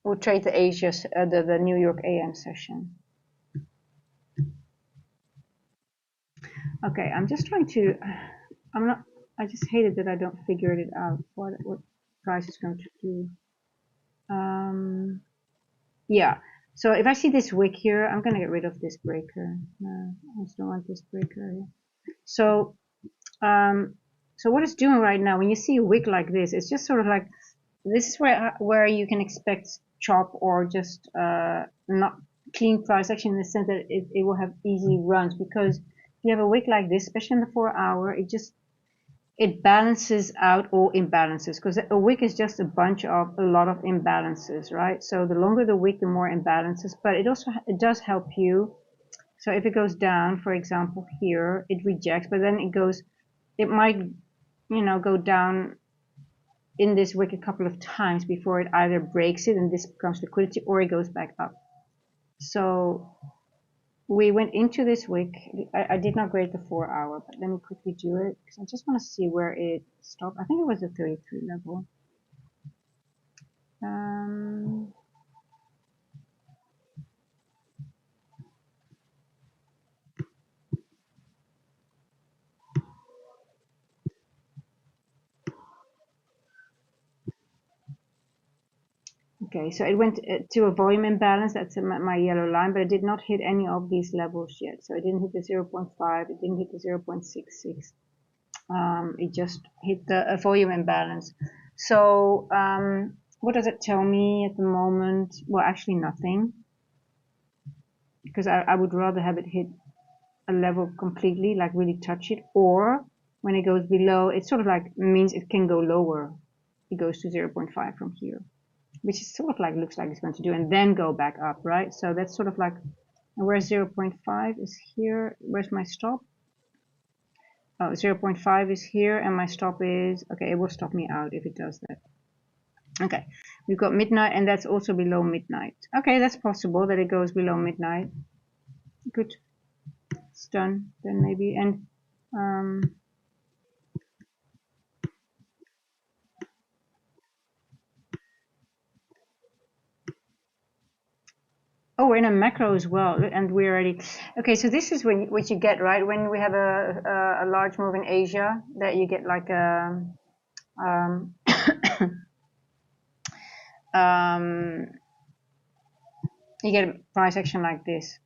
will trade the Asia, the New York AM session. Okay, I'm just trying to. I'm not. I just hated that I don't figure it out. What price is going to do? Yeah. So if I see this wick here, I'm gonna get rid of this breaker. No, I just don't want this breaker here. So, so what it's doing right now, when you see a wick like this, it's just sort of like, this is where you can expect chop or just not clean price action, in the sense that it will have easy runs, because you have a wick like this, especially in the 4 hour, it balances out all imbalances, because a wick is just a bunch of a lot of imbalances, right? So the longer the wick, the more imbalances, but it does help you. So if it goes down, for example, here, it rejects, but then it might, go down in this wick a couple of times before it either breaks it and this becomes liquidity, or it goes back up. So we went into this wick. I did not grade the 4 hour, but let me quickly do it because I just want to see where it stopped. I think it was the 33 level. Okay, so it went to a volume imbalance. That's my yellow line, but it did not hit any of these levels yet. So it didn't hit the 0.5. It didn't hit the 0.66. It just hit the volume imbalance. So what does it tell me at the moment? Well, actually nothing, because I would rather have it hit a level completely, like really touch it, or when it goes below, it sort of like means it can go lower. It goes to 0.5 from here, which is sort of like looks like it's going to do, and then go back up, right? So that's sort of like, where 0.5 is here. Where's my stop? Oh, 0.5 is here, and my stop is, okay, it will stop me out if it does that. Okay, we've got midnight, and that's also below midnight. Okay, that's possible that it goes below midnight. Good, it's done then maybe. And oh, we're in a macro as well, and we're already, okay, so this is what you get, right? When we have a large move in Asia, that you get like a, you get a price action like this.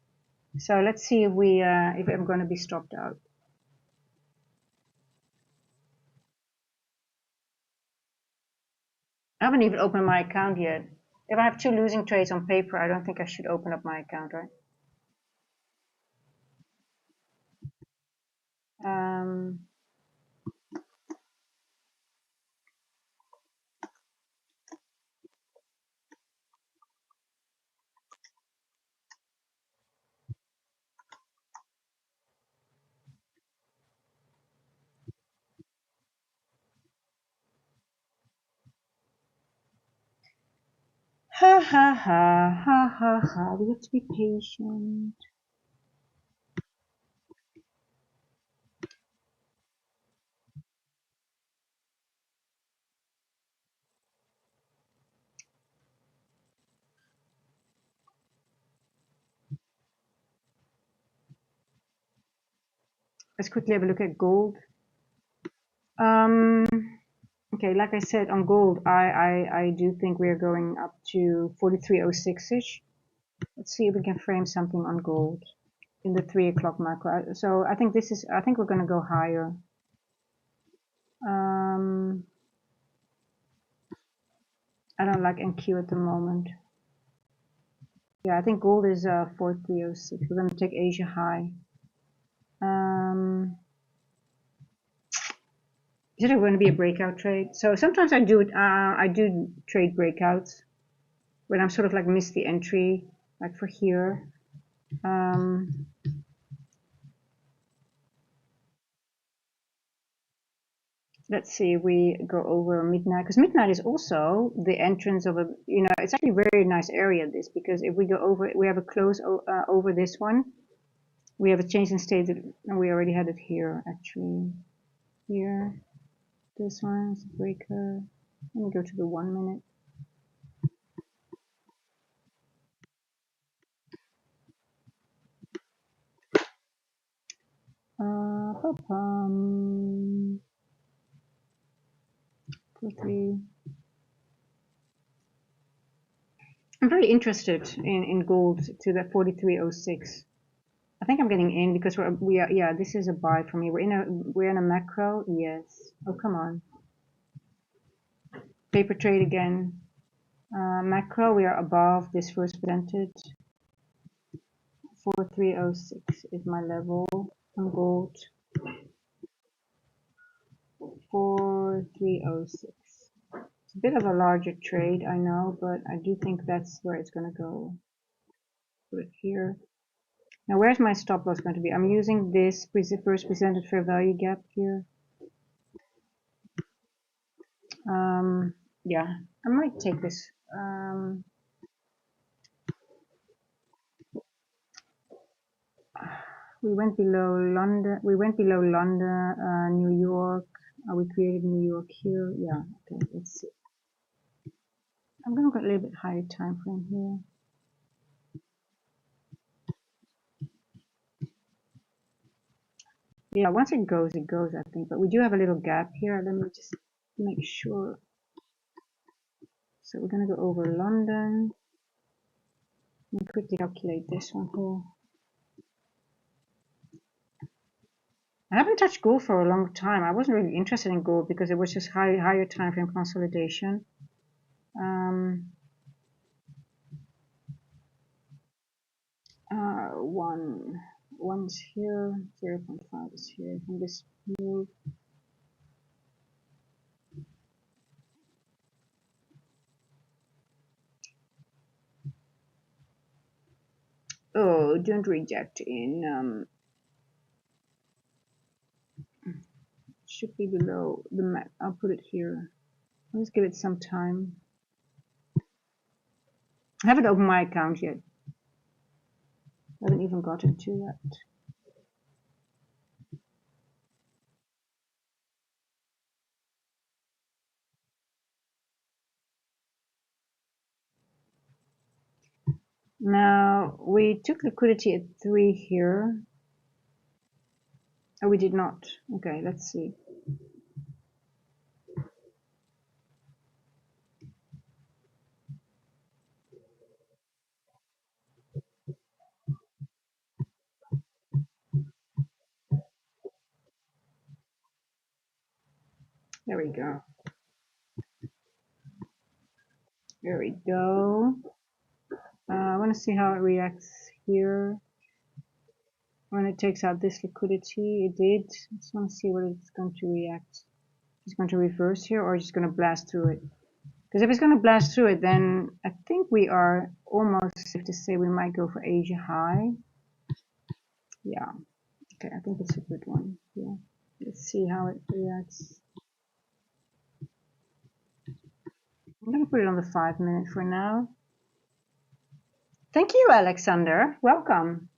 So let's see if I'm going to be stopped out. I haven't even opened my account yet. If I have 2 losing trades on paper, I don't think I should open up my account, right? Ha ha ha ha ha ha. We have to be patient. Let's quickly have a look at gold. Okay, like I said, on gold, I do think we're going up to 43.06-ish. Let's see if we can frame something on gold in the 3 o'clock macro. So I think we're going to go higher. I don't like NQ at the moment. Yeah, I think gold is 4306. We're going to take Asia high. Is it going to be a breakout trade? So sometimes I do trade breakouts when I'm sort of like miss the entry, like for here. Let's see if we go over midnight, because midnight is also the entrance of a, it's actually a very nice area, this, because if we go over, we have a close over this one. We have a change in state, and we already had it here, actually. Here, this one is a breaker. Let me go to the 1 minute. Quickly. I'm very interested in gold to that 4306. I think I'm getting in because yeah, this is a buy for me. We're in a macro, yes. Oh, come on. Paper trade again. Macro, we are above this first presented. 4306 is my level. on gold. 4306. It's a bit of a larger trade, I know, but I do think that's where it's going to go. Put it here. Now, where's my stop loss going to be? I'm using this first presented fair value gap here. Yeah, I might take this. We went below London. We went below London, New York. We created New York here. Yeah. Okay. Let's see. I'm gonna go a little bit higher time frame here. Yeah. Once it goes, I think. But we do have a little gap here. Let me just make sure. So we're gonna go over London. Let me quickly calculate this one here. I haven't touched gold for a long time. I wasn't really interested in gold because it was just higher time frame consolidation. One's here, 0.5 is here. From this move. Oh, don't reject in. Should be below the map. I'll put it here. Let's give it some time. I haven't opened my account yet. I haven't even got into that. Now, we took liquidity at 3 here. Oh, we did not. Okay, let's see. There we go. There we go. I want to see how it reacts here. When it takes out this liquidity, it did. I just want to see what it's going to react. It's going to reverse here or just going to blast through it. Because if it's going to blast through it, then I think we are almost safe to say we might go for Asia high. Yeah. Okay, I think it's a good one. Yeah. Let's see how it reacts. I'm going to put it on the 5-minute for now. Thank you, Alexander. Welcome.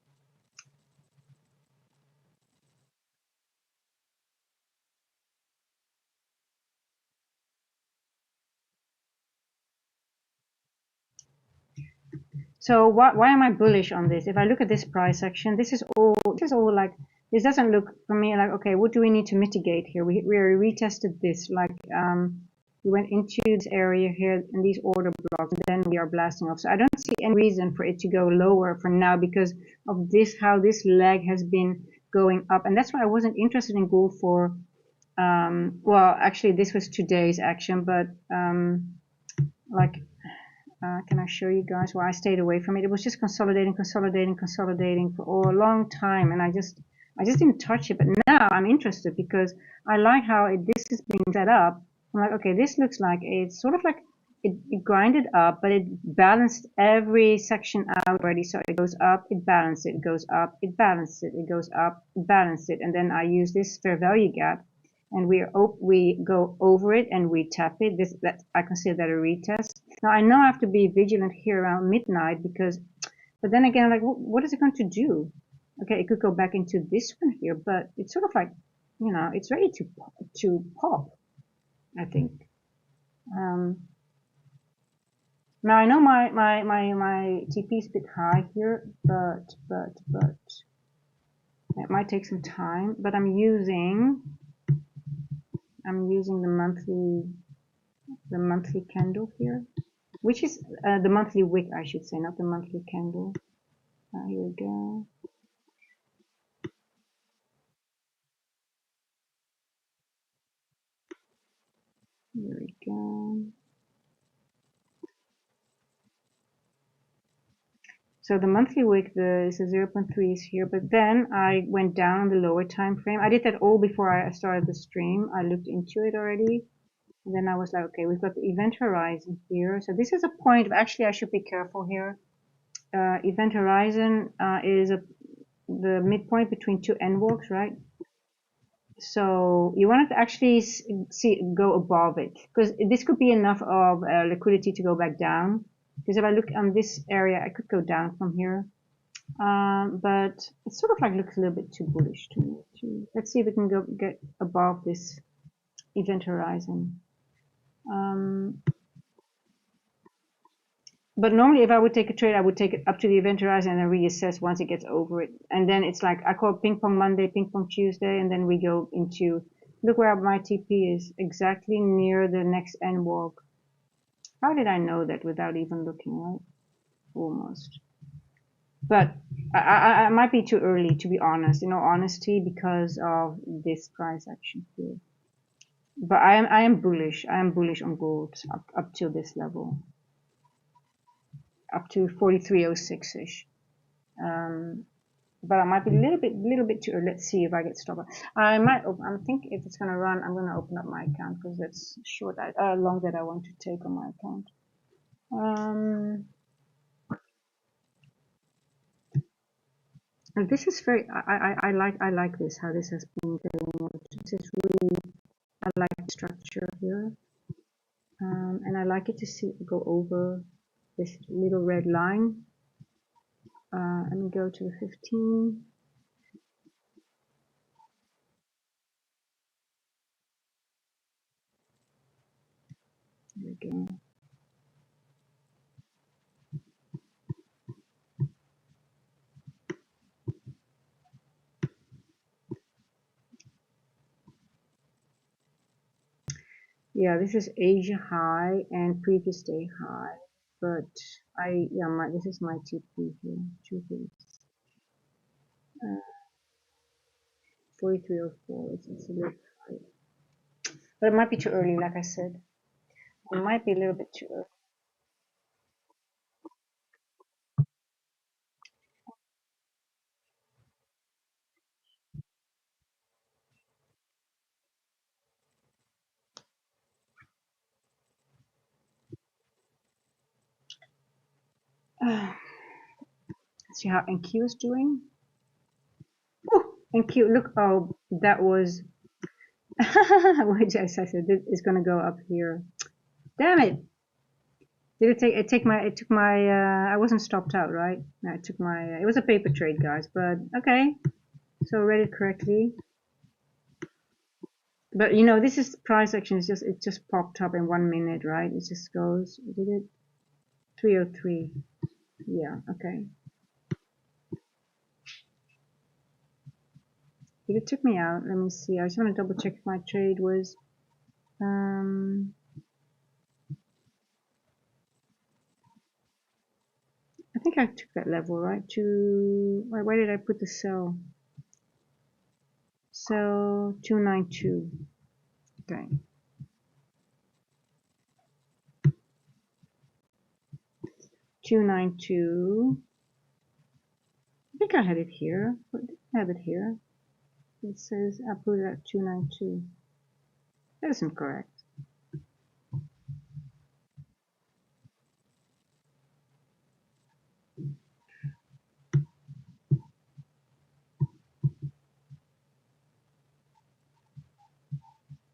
So why am I bullish on this? If I look at this price action, this is all like, this doesn't look for me like, okay, what do we need to mitigate here? We retested this, like we went into this area here in these order blocks, and then we are blasting off. So I don't see any reason for it to go lower for now because of this, how this leg has been going up. And that's why I wasn't interested in gold for, well, actually this was today's action, but like, can I show you guys why I stayed away from it? It was just consolidating for a long time, and I just didn't touch it. But now I'm interested because I like how this is being set up. I'm like, okay, this looks like it's sort of like it grinded up, but it balanced every section out already. So it goes up, it balanced it, it goes up, it balanced it, it goes up, it balanced it, and then I use this fair value gap, and we go over it and we tap it. That I consider that a retest. Now I know I have to be vigilant here around midnight because, but then again, like, what is it going to do? Okay, it could go back into this one here, but it's sort of like, you know, it's ready to pop, I think. Now I know my TP is a bit high here, but it might take some time. But I'm using the monthly candle here, which is the monthly wick, I should say, not the monthly candle. Here we go. Here we go. So the monthly wick, is a 0.3 is here, but then I went down on the lower time frame. I did that all before I started the stream. I looked into it already. And then I was like, okay, we've got the event horizon here. So this is a point of, actually I should be careful here. Event horizon is the midpoint between two end walks, right? So you want to actually go above it, because this could be enough of liquidity to go back down. Because if I look on this area, I could go down from here. But it sort of like looks a little bit too bullish to me. Let's see if we can get above this event horizon. But normally if I would take a trade, I would take it up to the event horizon and then reassess once it gets over it. And then it's like, I call it ping pong Monday, ping pong Tuesday, and then we go into, look where my TP is, exactly near the next end walk. How did I know that without even looking, right? Almost. But I might be too early, to be honest, in all honesty, because of this price action here. But I am bullish. I am bullish on gold up till this level, up to 43.06ish. But I might be a little bit too early. Let's see if I get stopped. I think if it's gonna run, I'm gonna open up my account because that's long that I want to take on my account. And this is very. I like this, how this has been going. This is really. I like the structure here, and I like it to go over this little red line. Let me go to the 15. There we go. Yeah, this is Asia high and previous day high, but this is my TP here. 4304. It's a little high, but it might be too early. Like I said, it might be a little bit too early. Let's see how NQ is doing. Oh, NQ, look! Oh, that was. Wait, I said it's gonna go up here. Damn it! Did it take? It took my. I wasn't stopped out, right? No, it took my. It was a paper trade, guys. But okay. So read it correctly. But you know, this is price action. It just popped up in 1 minute, right? It just goes. Did it? 303. Yeah. Okay. But it took me out. Let me see. I just want to double check if my trade was. I think I took that level, right? Where did I put the sell? Sell 292. Okay. 292. I think I had it here. I have it here. It says I put it at 292. That isn't correct.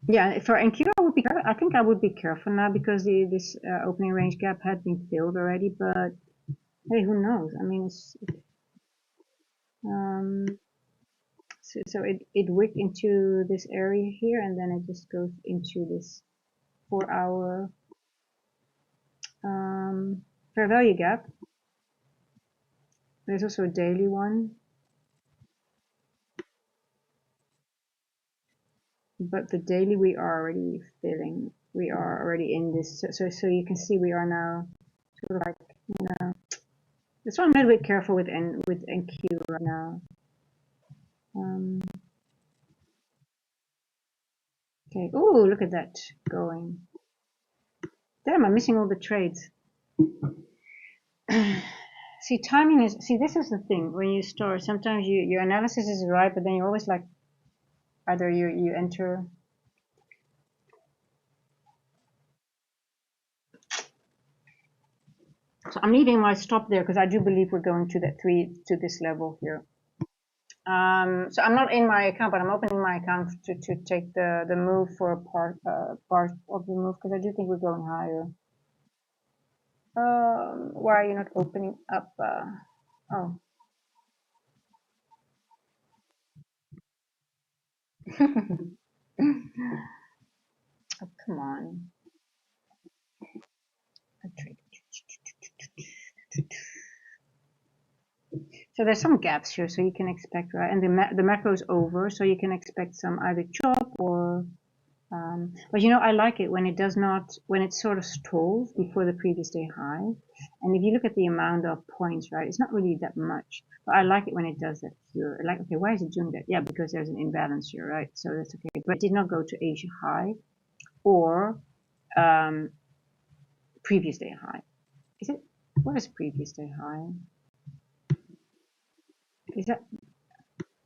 Yeah, for NQ, I think I would be careful now because this opening range gap had been filled already. But hey, who knows? I mean, so it wicked into this area here, and then it just goes into this 4-hour fair value gap. There's also a daily one, but the daily we are already filling. We are already in this, so you can see we are now sort of like, you know. That's why I'm a little bit careful with NQ right now. Okay. Oh, look at that going. Damn, I'm missing all the trades. See, See, timing is, see, this is the thing. When you start, sometimes your analysis is right, but then you're always like, either you enter. So I'm leaving my stop there because I do believe we're going to this level here. So I'm not in my account, but I'm opening my account to take the move for a part of the move because I do think we're going higher. Why are you not opening up? Oh, oh, come on. So there's some gaps here, so you can expect, right? And the macro is over, so you can expect some either chop or. But you know, I like it when it does not, when it sort of stalls before the previous day high. And if you look at the amount of points, right, it's not really that much. But I like it when it does that here. Like, okay, why is it doing that? Yeah, because there's an imbalance here, right? So that's okay. But it did not go to Asia high or um, previous day high. Is it? What is previous day high? Is that?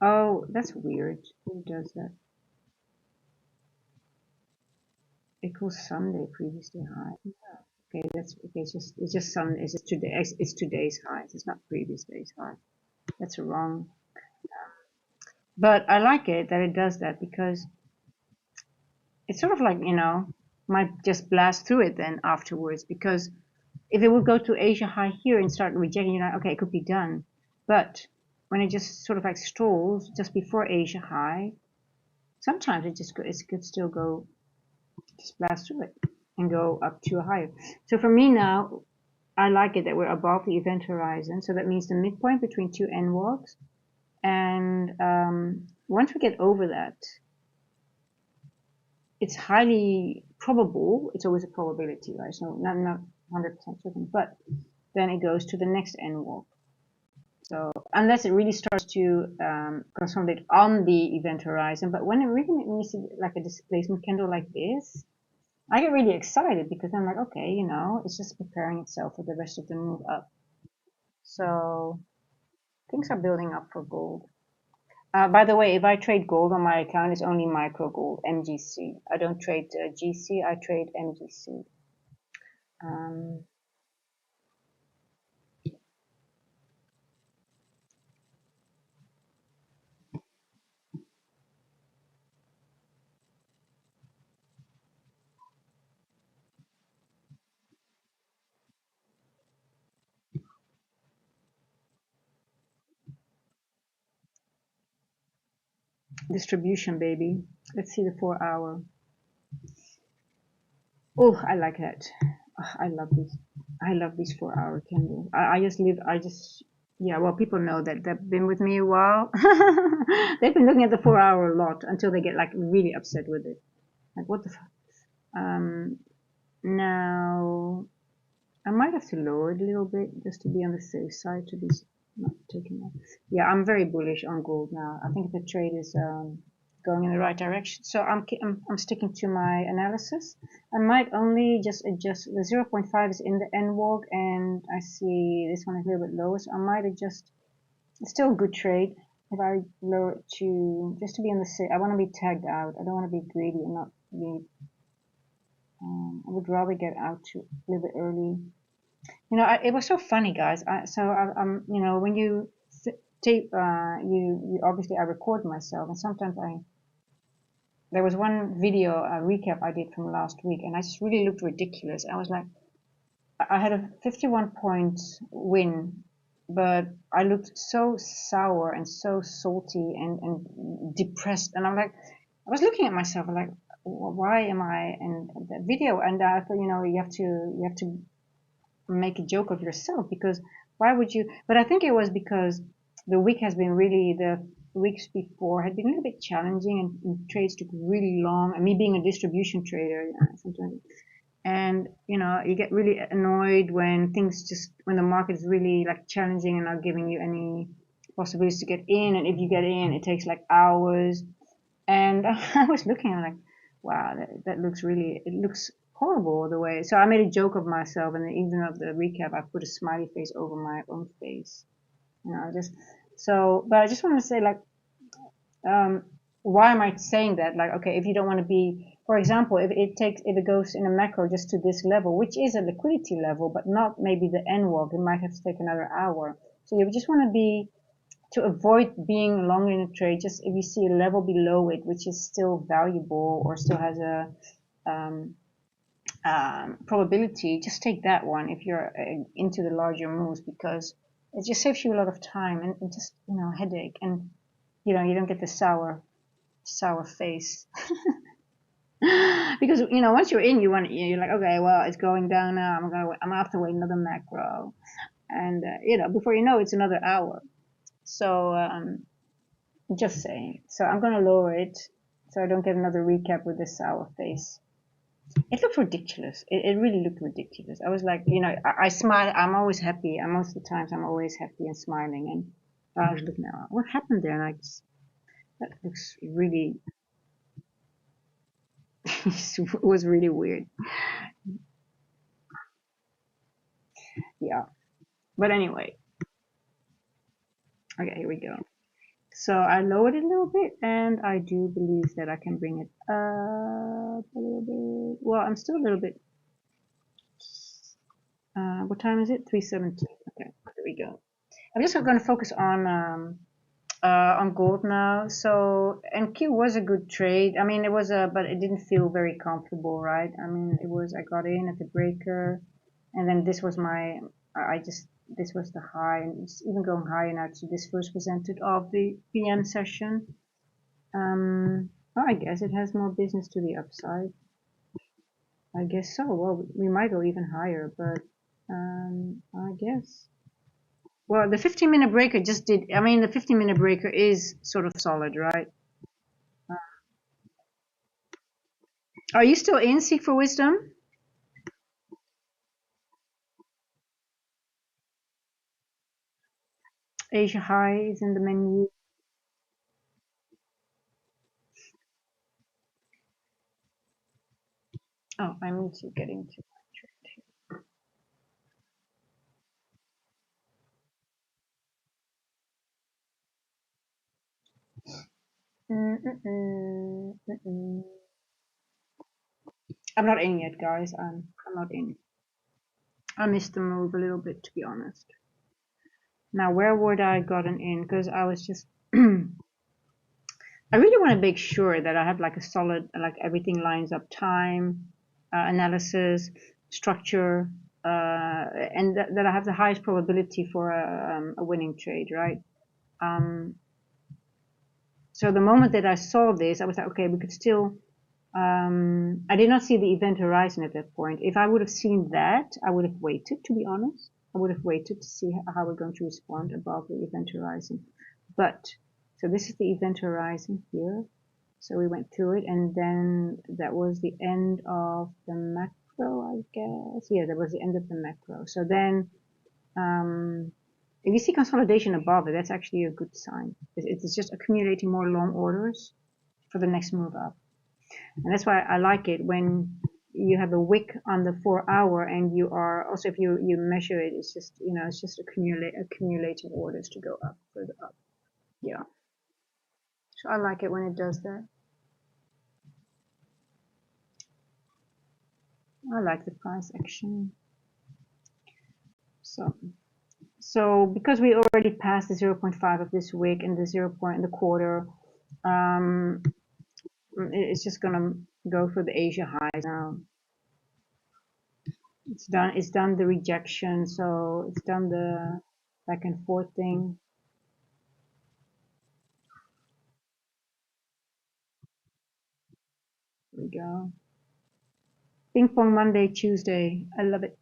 Oh, that's weird. Who does that? Equals Sunday previous day high. Okay, that's okay. It's just Sunday. It's just today. It's today's high. It's not previous day's high. That's wrong. But I like it that it does that because it's sort of like, might just blast through it then afterwards. Because if it would go to Asia high here and start rejecting, you're like, okay, it could be done. But when it just sort of like stalls just before Asia high, sometimes it could still go, just blast through it and go up to a higher. So for me now, I like it that we're above the event horizon. So that means the midpoint between two N walks. And once we get over that, it's highly probable. It's always a probability, right? So not 100% certain, but then it goes to the next N walk. So unless it really starts to consolidate on the event horizon, but when it really needs to, like a displacement candle like this, I get really excited because I'm like, okay, it's just preparing itself for the rest of the move up. So things are building up for gold. By the way, if I trade gold on my account, it's only micro gold, MGC. I don't trade GC, I trade MGC. Um, Distribution, baby. Let's see the 4 hour. Oh, I like that. I love these. I love these 4 hour candles. Yeah, well, people know that they've been with me a while. They've been looking at the 4 hour a lot until they get like really upset with it. Like, what the fuck? Now, I might have to lower it a little bit just to be on the safe side to be not taking that. Yeah, I'm very bullish on gold now. I think the trade is going in the right direction. So I'm sticking to my analysis. I might only just adjust. The 0.5 is in the N walk, and I see this one is a little bit lower. So I might adjust. It's still a good trade. If I lower it to just to be on the safe, I want to be tagged out. I don't want to be greedy and not be. I would rather get out to a little bit early. It was so funny, guys. When you tape, you obviously I record myself, and sometimes there was one video a recap I did from last week, and I just really looked ridiculous. I was like, I had a 51 point win, but I looked so sour and so salty and depressed, and I'm like, I was looking at myself, like, why am I in the video? And I thought, you have to make a joke of yourself because why would you? But I think it was because the week has been really the weeks before had been a little bit challenging and trades took really long. And me being a distribution trader, sometimes, and you get really annoyed when when the market is really like challenging and not giving you any possibilities to get in. And if you get in, it takes like hours. And I was looking, I'm like, wow, that looks really, it looks horrible the way. So I made a joke of myself, and even of the recap, I put a smiley face over my own face. You know, just so. But I just want to say, like, um, why am I saying that? Like, okay, if you don't want to be, for example, if it goes in a macro just to this level, which is a liquidity level, but not maybe the end walk, it might have to take another hour. So you just want to be, to avoid being long in a trade, just if you see a level below it, which is still valuable or still has a um, probability, just take that one if you're into the larger moves, because it just saves you a lot of time and just, you know, headache, and you know, you don't get the sour face. Because, you know, once you're in, you're like, okay, well, it's going down now, I'm gonna have to wait another macro, and you know, before you know, it's another hour. So just saying. So I'm gonna lower it so I don't get another recap with this sour face. It looked ridiculous. It really looked ridiculous. I was like, you know, I smile. I'm always happy. And most of the times I'm always happy and smiling. And I was looking at what happened there. And that looks really, it was really weird. Yeah. But anyway, okay, here we go. So I lowered it a little bit, and I do believe that I can bring it up a little bit. Well, I'm still a little bit. What time is it? 3:17. Okay, there we go. I'm just going to focus on gold now. So NQ was a good trade. I mean, it was but it didn't feel very comfortable, right? I mean, it was, I got in at the breaker, and then this was my, this was the high, and it's even going higher now to this first presented of the PM session. Well, I guess it has more business to the upside. I guess so. Well, we might go even higher, but I guess. Well, the 15-minute breaker just did. I mean, the 15-minute breaker is sort of solid, right? Are you still in Seek for Wisdom? Asia High is in the menu. Oh, I need to get into my trade. I'm not in yet, guys. I'm not in. I missed the move a little bit, to be honest. Now, where would I gotten in? Because I was just. I really want to make sure that I have like a solid, like everything lines up, time, analysis, structure, and that I have the highest probability for a winning trade, right? Um, so the moment that I saw this, I was like, okay, we could still. I did not see the event horizon at that point. If I would have seen that, I would have waited, to be honest. I would have waited to see how we're going to respond above the event horizon. But, so this is the event horizon here. So we went through it, and then that was the end of the macro, I guess. Yeah, that was the end of the macro. So then, if you see consolidation above it, that's actually a good sign. It's just accumulating more long orders for the next move up. And that's why I like it when you have a wick on the 4 hour, and you are also, if you measure it, it's just, you know, it's just accumulating orders to go up, further up. Yeah. So I like it when it does that. I like the price action. So because we already passed the 0.5 of this wick and the 0 point in the quarter, um, it's just gonna go for the Asia highs now. It's done the rejection, so it's done the back and forth thing. There we go. Ping pong Monday, Tuesday. I love it.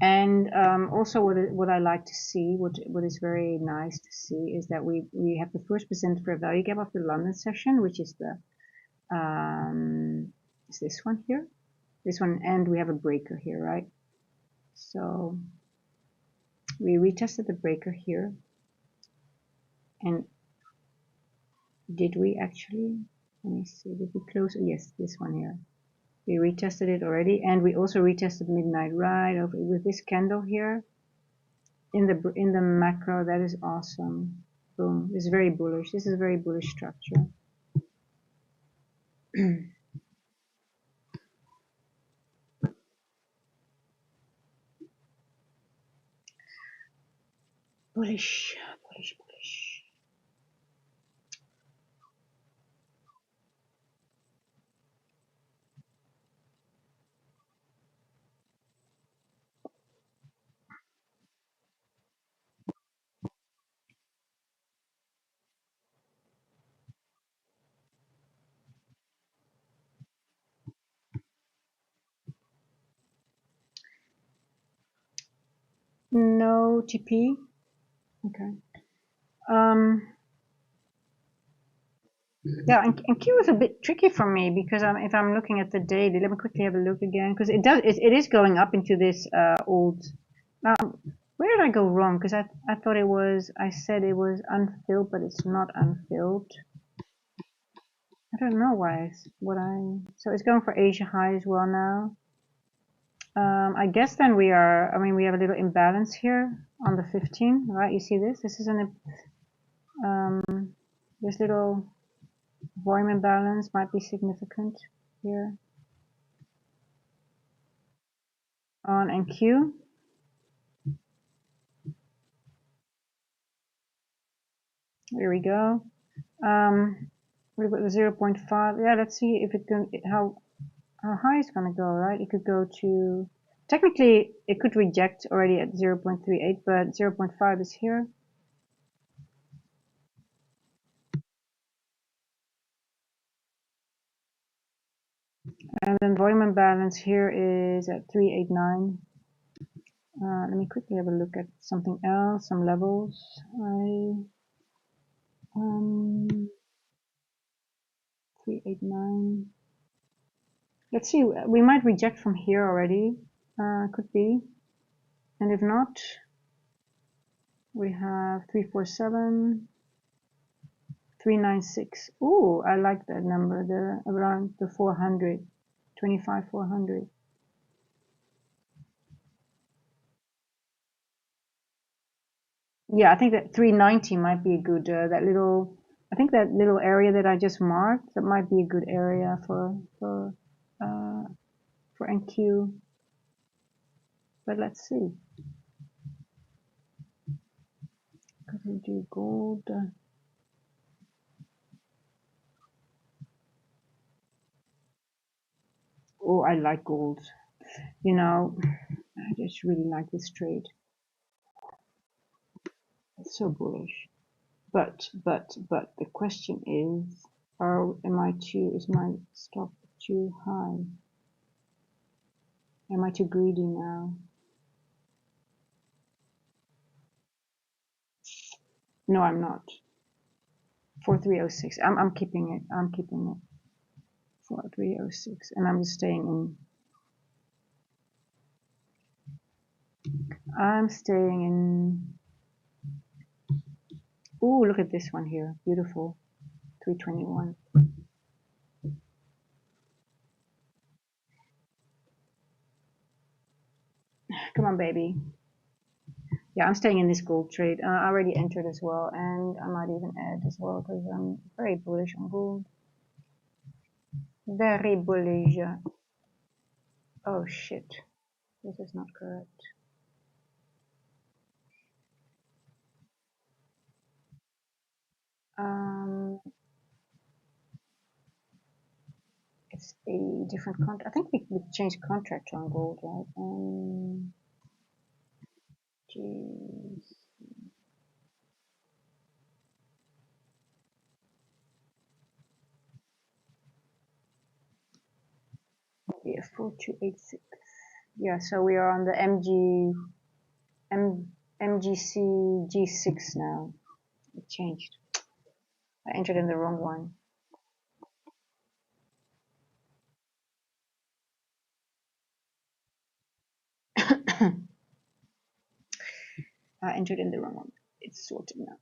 And also, what I like to see, what is very nice to see, is that we have the first percent fair value gap of the London session, which is the is this one here. This one, and we have a breaker here, right? So we retested the breaker here, and did we actually, let me see, did we close? Yes, this one here. We retested it already, and we also retested midnight right over with this candle here in the macro. That is awesome. Boom. This is very bullish. This is a very bullish structure. Bullish, bullish, bullish. No TP. Okay. Yeah, and Q is a bit tricky for me because if I'm looking at the daily, let me quickly have a look again because it is going up into this old. Where did I go wrong? Because I thought I said it was unfilled, but it's not unfilled. I don't know why. So it's going for Asia high as well now. I guess then we have a little imbalance here on the 15, right? You see this? This is this little volume imbalance might be significant here on NQ. There we go. We've got the 0.5. Yeah, let's see if it can how high it's gonna go, right? It could go to technically it could reject already at 0.38, but 0.5 is here. And then volume imbalance here is at 389. Let me quickly have a look at something else, some levels. 389. Let's see, we might reject from here already. Could be. And if not, we have 347, 396. Ooh, I like that number, around the 400, 25, 400. Yeah, I think that 390 might be a good, I think that little area that I just marked, that might be a good area for NQ. But let's see. Could we do gold? Oh, I like gold. You know, I just really like this trade. It's so bullish. But the question is, is my stop too high? Am I too greedy now? No, I'm not. 4306. I'm keeping it. I'm keeping it. 4306, and I'm just staying in. I'm staying in. Ooh, look at this one here. Beautiful. 321. Come on, baby. Yeah, I'm staying in this gold trade. I already entered as well, and I might even add as well because I'm very bullish on gold. Very bullish. Oh shit, this is not correct. It's a different contract. I think we changed contract on gold, right? Geez. Yeah, 4286. Yeah, so we are on the MGC G6 now. It changed. I entered in the wrong one. I entered in the wrong one. It's sorted now.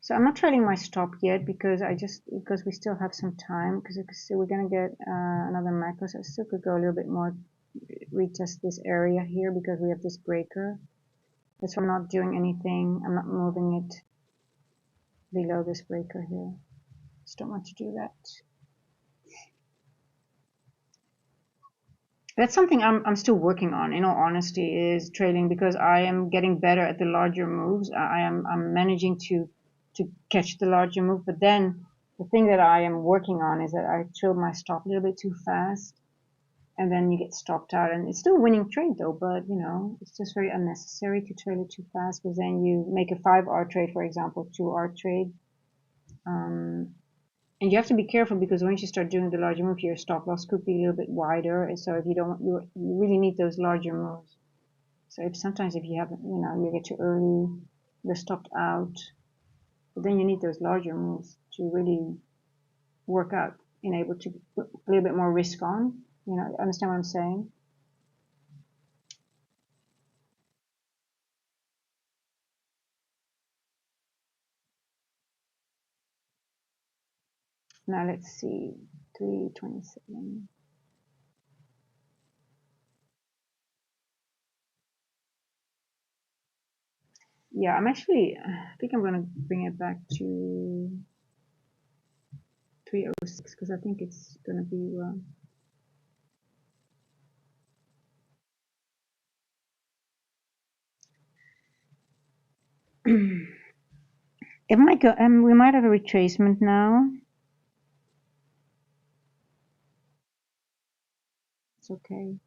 So I'm not trading my stop yet because because we still have some time because we're gonna get another macro. So I still could go a little bit more, retest this area here because we have this breaker. That's why I'm not doing anything. I'm not moving it below this breaker here. Just don't want to do that. That's something I'm still working on, in all honesty, is trading because I am getting better at the larger moves. I'm managing to catch the larger move, but then the thing that I am working on is that I trade my stop a little bit too fast, and then you get stopped out, and it's still a winning trade though, but you know, it's just very unnecessary to trade it too fast because then you make a 5R trade, for example, 2R trade. And you have to be careful because once you start doing the larger move, your stop loss could be a little bit wider. And so if you don't, you really need those larger moves. So if sometimes if you haven't, you know, you get too early, you're stopped out, but then you need those larger moves to really work out and able to put a little bit more risk on. You know, understand what I'm saying? Now let's see, 327. Yeah, I think I'm going to bring it back to 306 because I think it's going to be, it might go, we might have a retracement now. It's okay.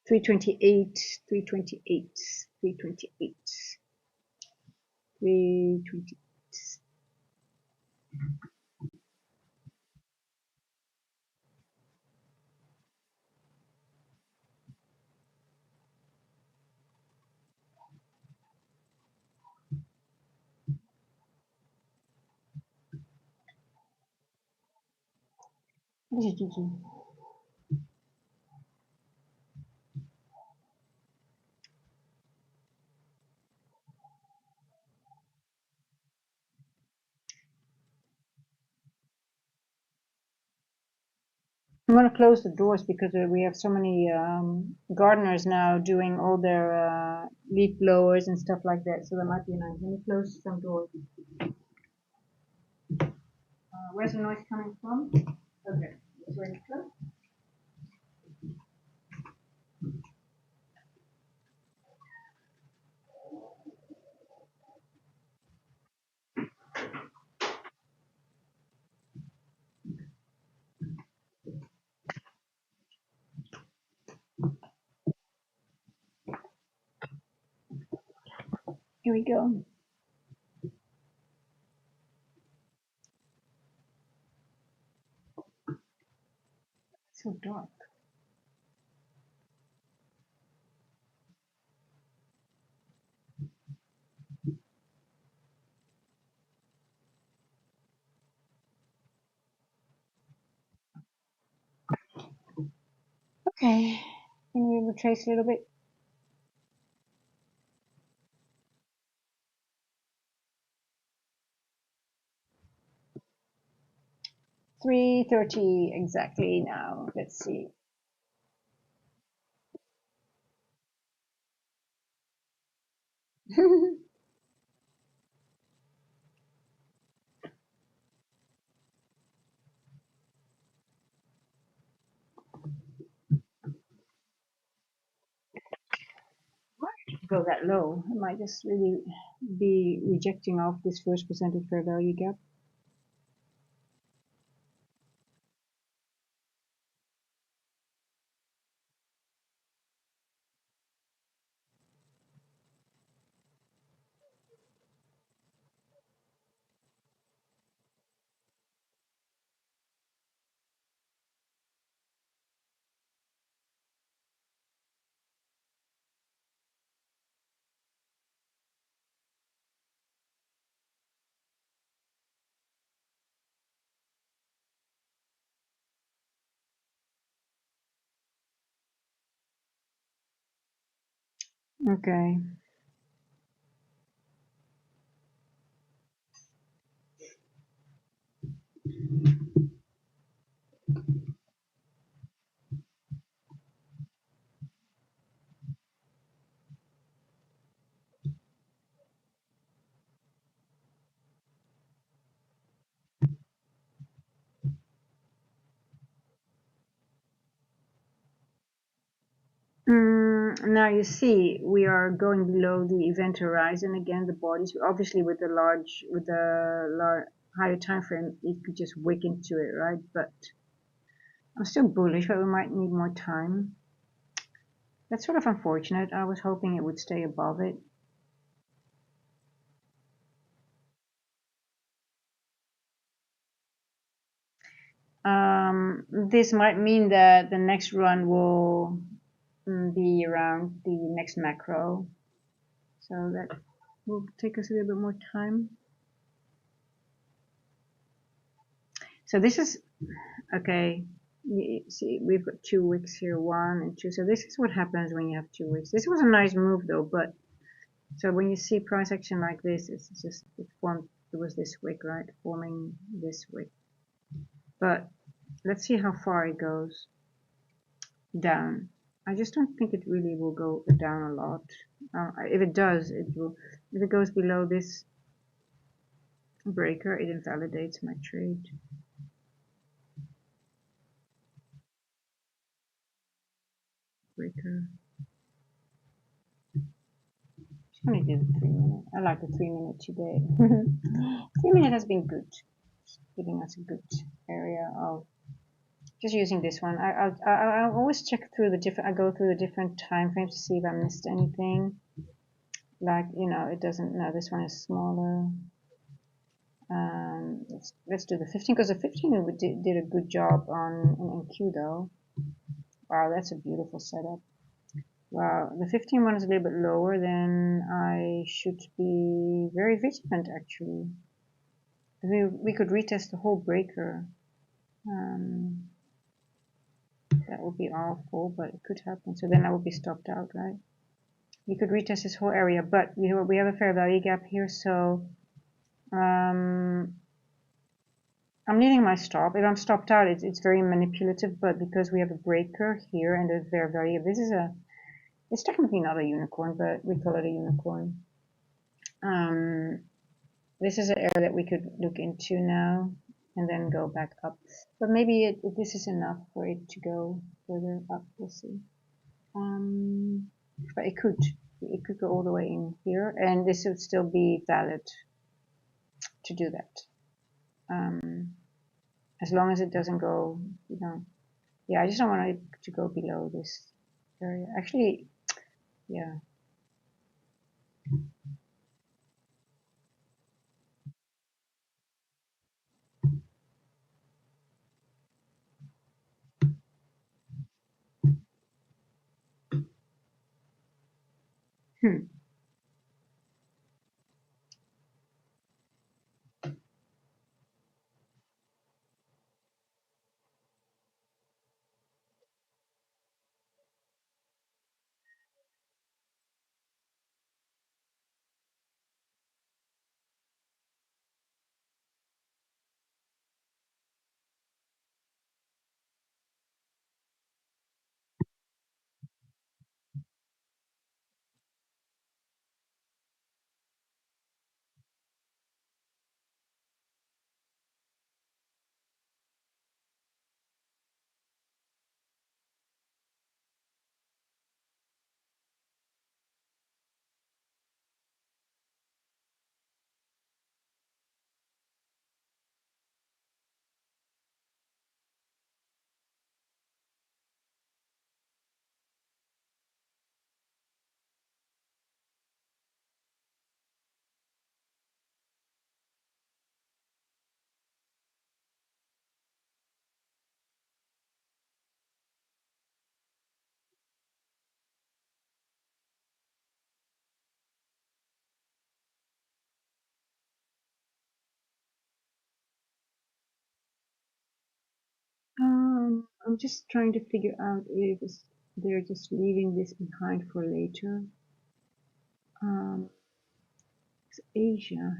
Three 328, 328, 328. What did you do? I'm going to close the doors because we have so many gardeners now doing all their leaf blowers and stuff like that. So that might be nice. Let me close some doors. Where's the noise coming from? Okay, it's ready to close. Here we go. It's so dark. Okay, can we retrace a little bit? 3:30 exactly now. Let's see. Go that low. It might just really be rejecting off this first percentage fair value gap. Okay. Now you see, we are going below the event horizon again. The bodies, obviously, with the higher time frame, it could just wick into it, right? But I'm still bullish, but we might need more time. That's sort of unfortunate. I was hoping it would stay above it. This might mean that the next run will be around the next macro, so that will take us a little bit more time. So this is okay. You see, we've got 2 weeks here, 1 and 2. So this is what happens when you have 2 weeks. This was a nice move though, but so when you see price action like this, it's just it was this wick, right? Forming this wick. But let's see how far it goes down. I just don't think it really will go down a lot. If it does, it will. If it goes below this breaker, it invalidates my trade. Breaker. Just gonna do the 3 minute. I like the 3 minute today. 3 minute has been good, giving us a good area of just using this one. I always check through the different. I go through the different time frames to see if I missed anything. Like it doesn't. No, this one is smaller. Let's do the 15 because the 15 did a good job on in Q though. Wow, that's a beautiful setup. Wow, the 15 one is a little bit lower, then I should be very vigilant actually. We could retest the whole breaker. Um, that would be awful, but it could happen. So then I would be stopped out, right? We could retest this whole area, but we have a fair value gap here, so um, I'm needing my stop. If I'm stopped out, it's very manipulative, but because we have a breaker here and a fair value, it's technically not a unicorn, but we call it a unicorn. Um, this is an area that we could look into now and then go back up. But maybe this is enough for it to go further up. We'll see. But it could go all the way in here, and this would still be valid to do that. As long as it doesn't go, yeah, I just don't want it to go below this area. Actually, yeah. Hmm. I'm just trying to figure out if they're just leaving this behind for later. Um, Asia,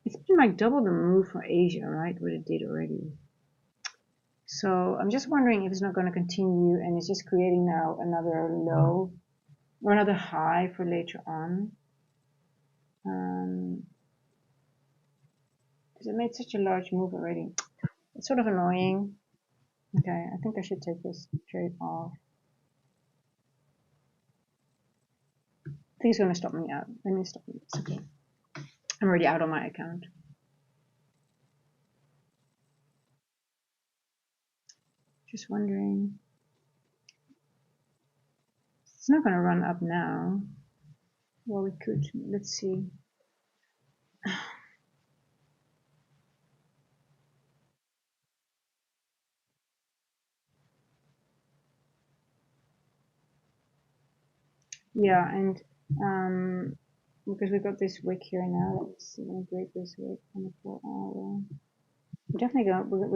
it's been like double the move for Asia, right? What it did already. So I'm just wondering if it's not going to continue and it's just creating now another low or another high for later on. Because it made such a large move already. It's sort of annoying. Okay, I think I should take this trade off. I think it's going to stop me out. Let me stop me. It's okay. I'm already out on my account. Just wondering. It's not going to run up now. Well, we could. Let's see. Yeah, and because we've got this wick here now, let's see. Let me break this wick on the 4 hour. We're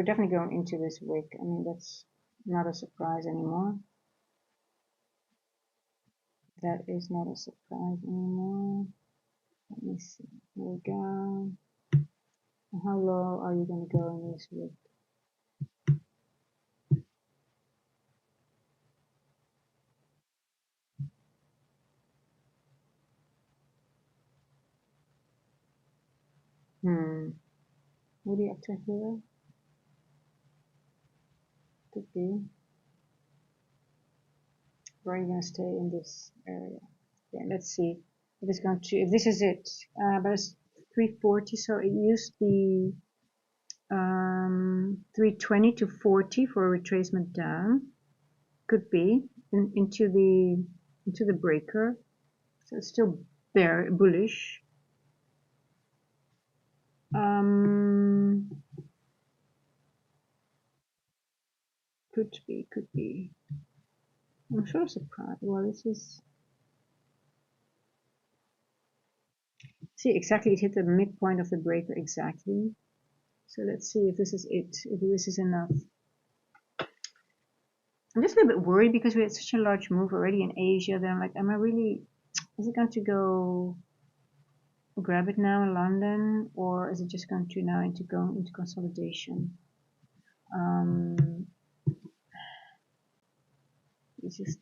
definitely going into this wick. I mean, that's not a surprise anymore. That is not a surprise anymore. Let me see. Here we go. How low are you going to go in this wick? Maybe up to here? Could be. Or are you going to stay in this area? Yeah, let's see. If it's going to, if this is it, but it's 340, so it used the 320 to 40 for a retracement down. Could be into the breaker. So it's still bear bullish. Could be. I'm sort of surprised. Well, this is. See, exactly, it hit the midpoint of the breaker exactly. So let's see if this is it, if this is enough. I'm just a little bit worried because we had such a large move already in Asia that I'm like, am I really, is it going to go grab it now in London, or is it just going to now go into consolidation? It's just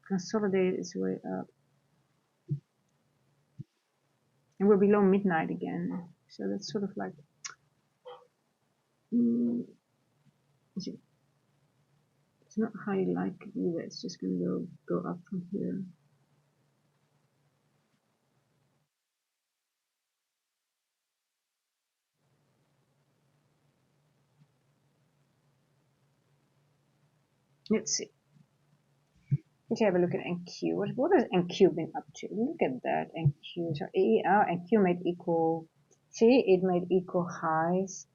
consolidate its way up. And we're below midnight again. So that's sort of like, it's not highly likely that it's just going to go up from here. Let's see. Let's have a look at NQ. What has NQ been up to? Look at that, NQ. So NQ made equal. See, it made equal highs.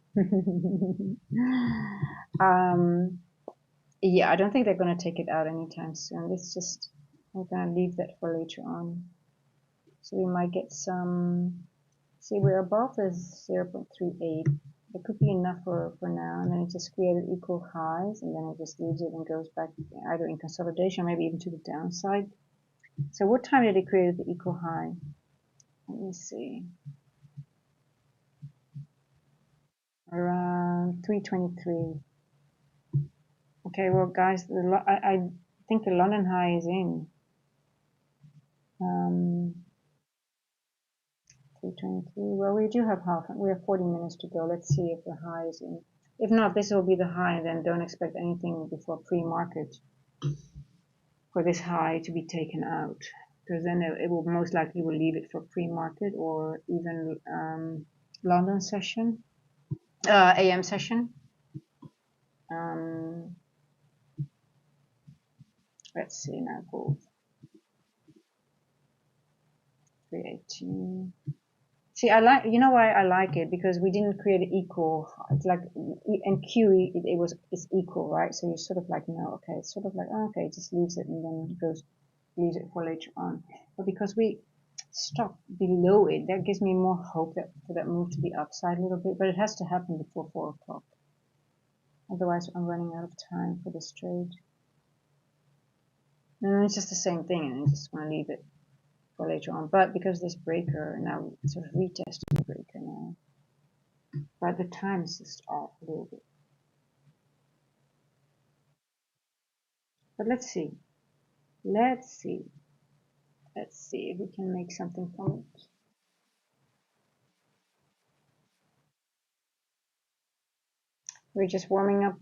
Yeah, I don't think they're going to take it out anytime soon. We're going to leave that for later on. So we might get some. See, we're above the 0.38. It could be enough for now, and then it just created equal highs, and then it just leaves it and goes back either in consolidation, maybe even to the downside. So what time did it create the equal high? Let me see. Around 323. Okay, well, guys, I think the London high is in. 323. Well, we do have we have 40 minutes to go. Let's see if the high is in. If not, this will be the high, then don't expect anything before pre-market for this high to be taken out, because then it will most likely will leave it for pre-market or even London session, AM session. Let's see now, gold 318. See, I like, you know why I like it? Because we didn't create an equal. It's like in Q, it's equal, right? So you're sort of like, no, okay, it's sort of like, oh, okay, it just leaves it and then leaves it for later on. But because we stopped below it, that gives me more hope that for that move to the upside a little bit. But it has to happen before 4 o'clock. Otherwise, I'm running out of time for this trade. And it's just the same thing, and I just want to leave it for later on. But because this breaker, now sort of retesting the breaker now, but the time is just off a little bit. But let's see. Let's see. Let's see if we can make something from it. We're just warming up.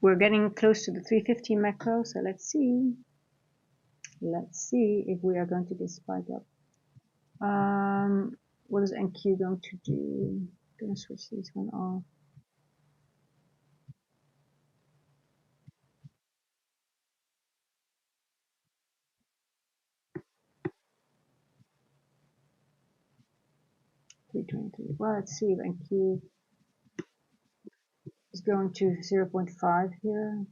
We're getting close to the 350 macro, so let's see. Let's see if we are going to get spike up. What is NQ going to do? I'm gonna switch this one off. $323. Well, let's see if NQ is going to 0.5 here.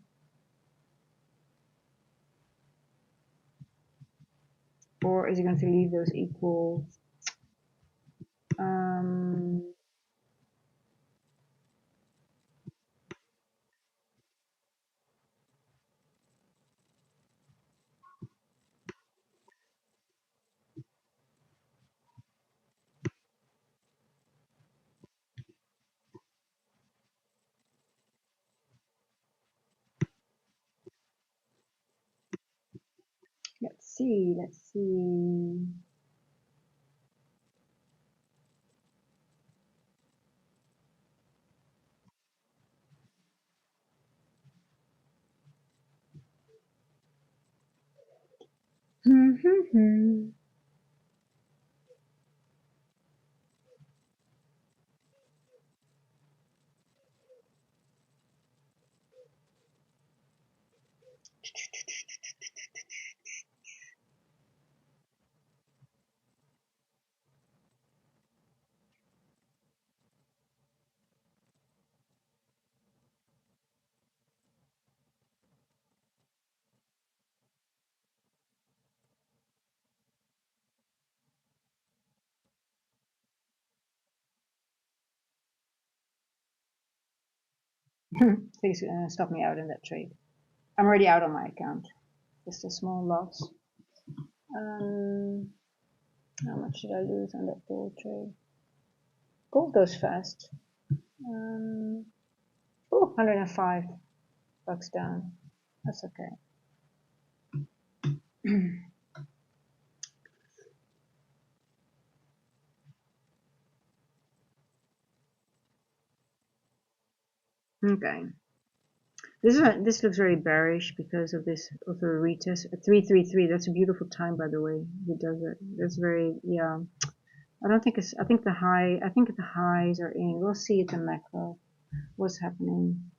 Or is it going to leave those equal? Let's see, let's see. Please stop me out in that trade. I'm already out on my account. Just a small loss. How much did I lose on that gold trade? Gold goes fast. Oh, 105 bucks down. That's okay. Okay. This looks very bearish because of this of the retest. 333. That's a beautiful time, by the way. He does it. That's very, yeah. I don't think it's. I think the highs are in. We'll see at the macro what's happening.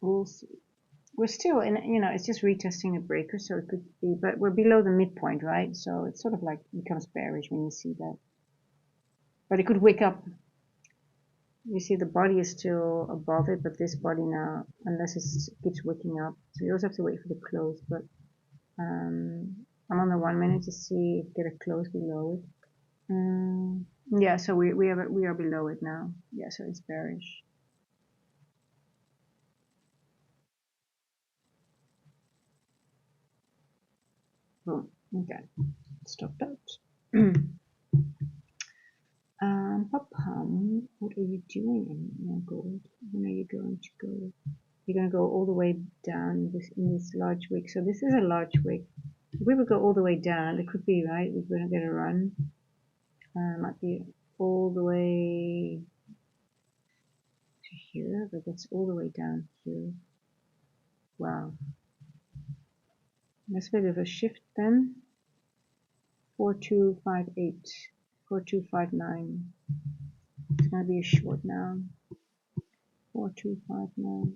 We'll see. We're still in. It's just retesting a breaker, so it could be. But we're below the midpoint, right? So it's sort of like becomes bearish when you see that. But it could wake up. You see the body is still above it, but this body now, unless it keeps waking up, so you also have to wait for the close. But I'm on the 1 minute to see if get a close below it. Yeah, so we are below it now. Yeah, so it's bearish. Boom. Okay, stop that. Papam, what are you doing in your gold? When are you going to go? You're going to go all the way down in this large wick. So this is a large wick. If we would go all the way down, it could be, right? We're going to run. Might be all the way to here, but that's all the way down here. Wow. That's a bit of a shift then. 4258, 4259. It's going to be a short now. 4259.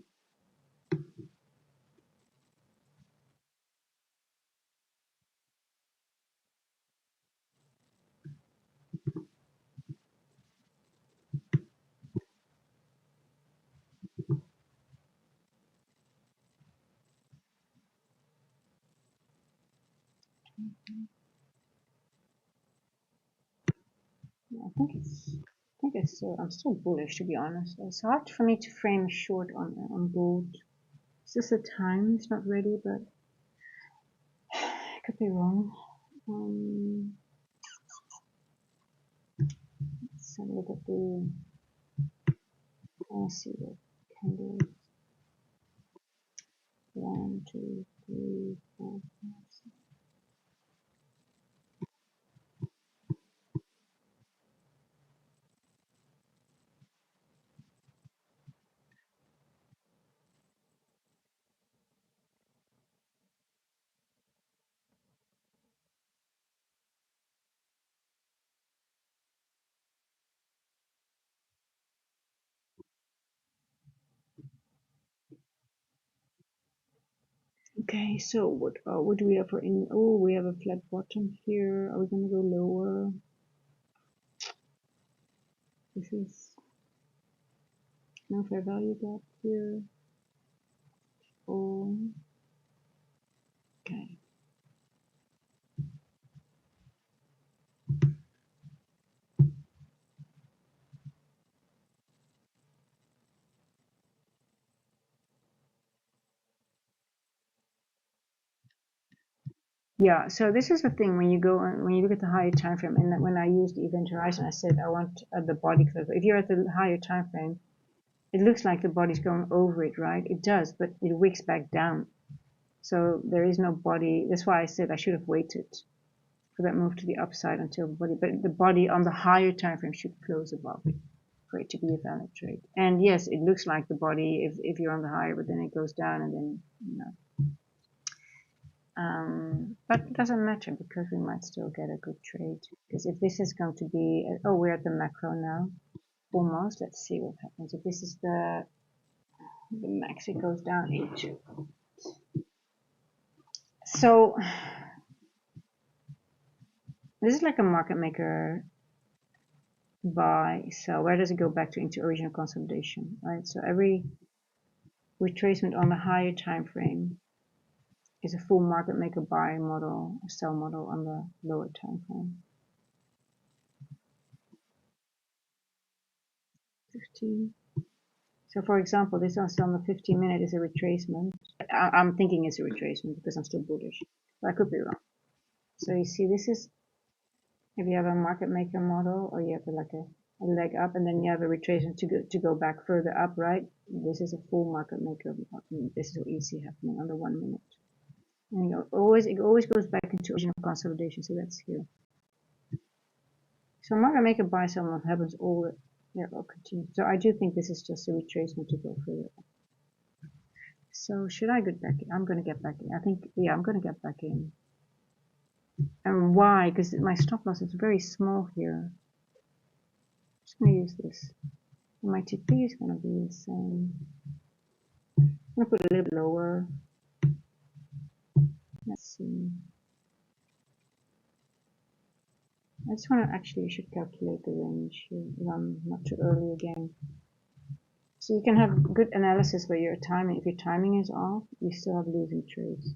I think it's I'm still bullish, to be honest. It's hard for me to frame short on gold. It's just the time is not ready, but I could be wrong. Let's have a look at the. Let's see the candles. 1, 2, 3, 4, 5, 6. Okay, so what do we have for in? Oh, we have a flat bottom here. Are we gonna go lower? This is no fair value gap here. Oh, okay. Yeah, so this is the thing when you go on, when you look at the higher time frame, and when I used the event horizon, I said I want the body close. If you're at the higher time frame, it looks like the body's going over it, right? It does, but it wicks back down. So there is no body. That's why I said I should have waited for that move to the upside until the body, but the body on the higher time frame should close above it for it to be a valid trade. And yes, it looks like the body if you're on the higher, but then it goes down and then, you know. But it doesn't matter because we might still get a good trade. Because if this is going to be, oh, we're at the macro now, almost. Let's see what happens. If this is the max, it goes down into. So this is like a market maker buy, sell. Where does it go back to into original consolidation, right? So every retracement on the higher time frame is a full market maker buy model, a sell model on the lower time frame. 15. So for example, this on the 15-minute is a retracement. I'm thinking it's a retracement because I'm still bullish, but I could be wrong. So you see, this is if you have a market maker model, or you have like a leg up, and then you have a retracement to go back further up, right? This is a full market maker. This is what you see happening on the 1 minute. And it always goes back into original consolidation. So that's here. So market maker buy sell happens all the yeah, will continue. So I do think this is just a retracement to go further up. So should I get back in? I'm going to get back in. I think, yeah, I'm going to get back in. And why? Because my stop loss is very small here. I'm just going to use this. And my TP is going to be the same. I'm going to put it a little bit lower. Let's see. I just want to actually, should calculate the range here if I'm not too early again. So you can have good analysis where your timing, if your timing is off, you still have losing trades.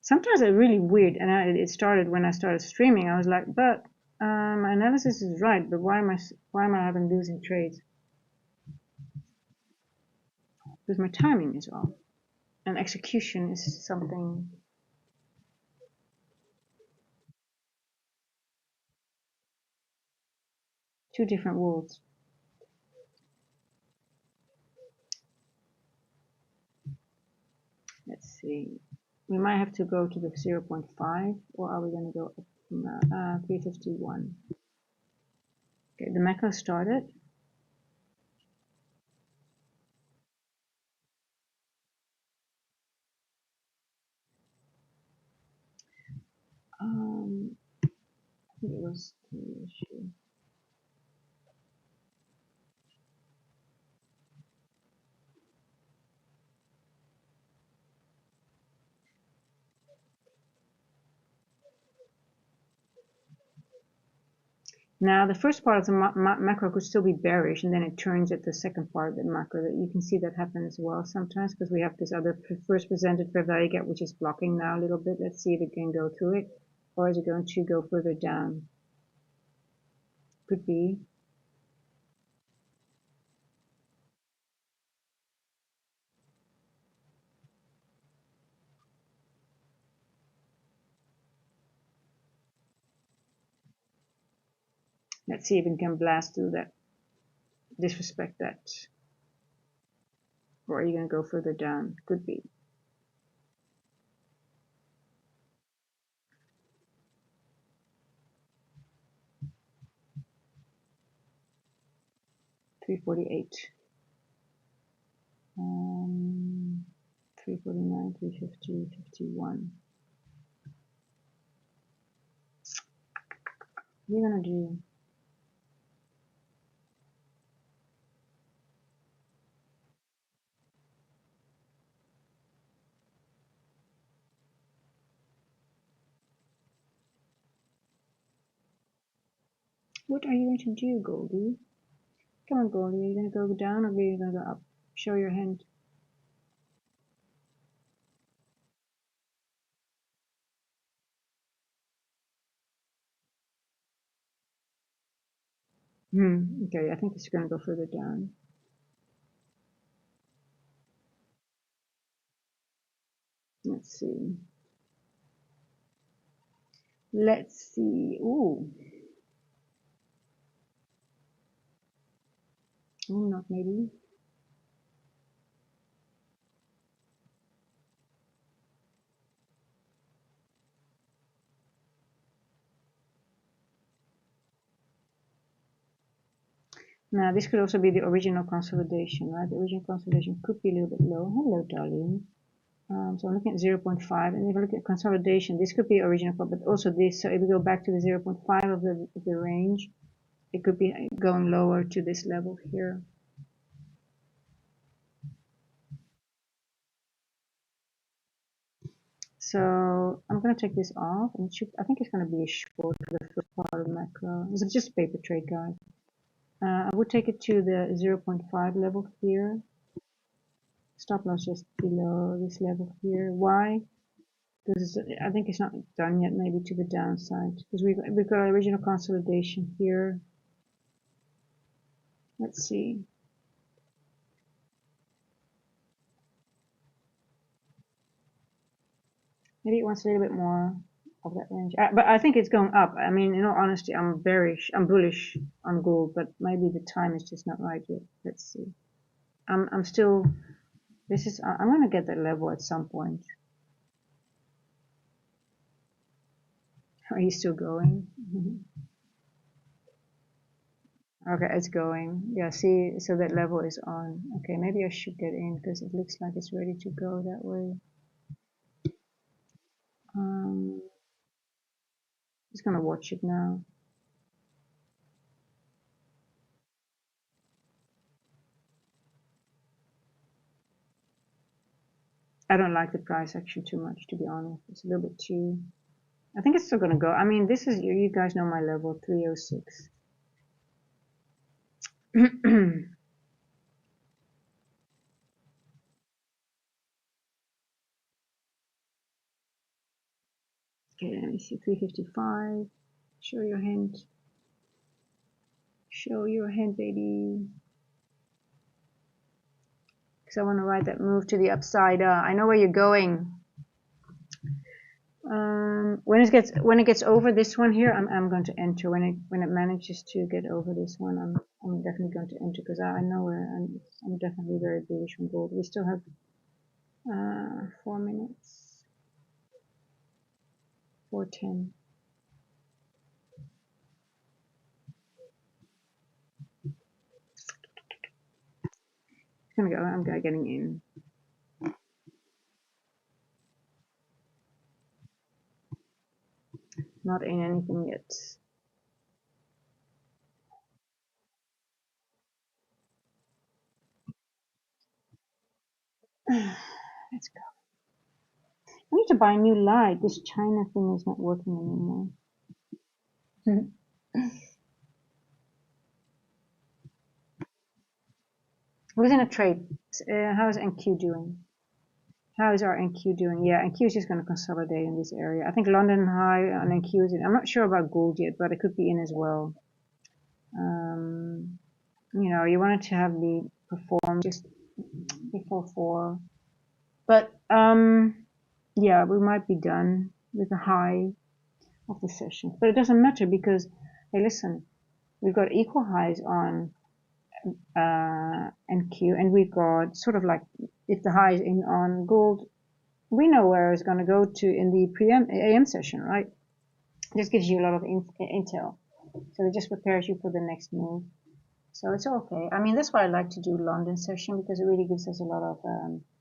Sometimes it's really weird, and it started when I started streaming. I was like, but my analysis is right, but why am I having losing trades? Because my timing is off, and execution is something. Two different worlds. Let's see. We might have to go to the 0.5, or are we going to go up from 351? Okay, the macro started. I think it was the issue. Now, the first part of the macro could still be bearish, and then it turns at the second part of the macro. That you can see that happen as well sometimes, because we have this other first presented fair value gap, which is blocking now a little bit. Let's see if it can go through it, or is it going to go further down? Could be. Let's see if it can blast through that, disrespect that. Or are you going to go further down? Could be. $348. 349, 350, 51. What are you going to do? What are you going to do, Goldie? Come on, Goldie. Are you going to go down or are you going to go up? Show your hand. Okay, I think it's going to go further down. Let's see. Let's see. Ooh. Oh, not maybe. Now, this could also be the original consolidation, right? The original consolidation could be a little bit low. Hello, darling. So I'm looking at 0.5, and if I look at consolidation, this could be original, but also this. So if we go back to the 0.5 of the range, it could be going lower to this level here. So I'm going to take this off, and I think it's going to be a short for the first part of macro. It's just a paper trade, guys. I would take it to the 0.5 level here. Stop loss just below this level here. Why? Because I think it's not done yet, maybe to the downside. Because we've got original consolidation here. Let's see. Maybe it wants a little bit more of that range. But I think it's going up. I mean, in all honesty, I'm bullish on gold, but maybe the time is just not right yet. Let's see. I'm still, I'm going to get that level at some point. Are you still going? Okay, it's going. Yeah, see, so that level is on. Okay, maybe I should get in because it looks like it's ready to go that way. Just gonna watch it now. I don't like the price action too much, to be honest. It's a little bit too. I think it's still gonna go. I mean, this is, you guys know my level, 306. Okay, let me see, 355. Show your hand. Show your hand, baby. Because I want to ride that move to the upside. I know where you're going. When it gets over this one here, I'm going to enter. When it manages to get over this one, I'm definitely going to enter because I know where I'm definitely very bullish on gold. We still have 4 minutes, 4:10. It's gonna go. I'm getting in. Not in anything yet. Let's go. I need to buy a new light. This China thing is not working anymore. Who's in a trade? How is NQ doing? How is our NQ doing? Yeah, NQ is just going to consolidate in this area. I think London high on NQ is in. I'm not sure about gold yet, but it could be in as well. You wanted to have the perform just before 4. But yeah, we might be done with the high of the session. But it doesn't matter because, hey, listen, we've got equal highs on NQ, and we've got sort of like, if the high is in on gold, we know where it's going to go to in the AM session, right? This gives you a lot of intel. So it just prepares you for the next move. So it's okay. I mean, that's why I like to do London session because it really gives us a lot of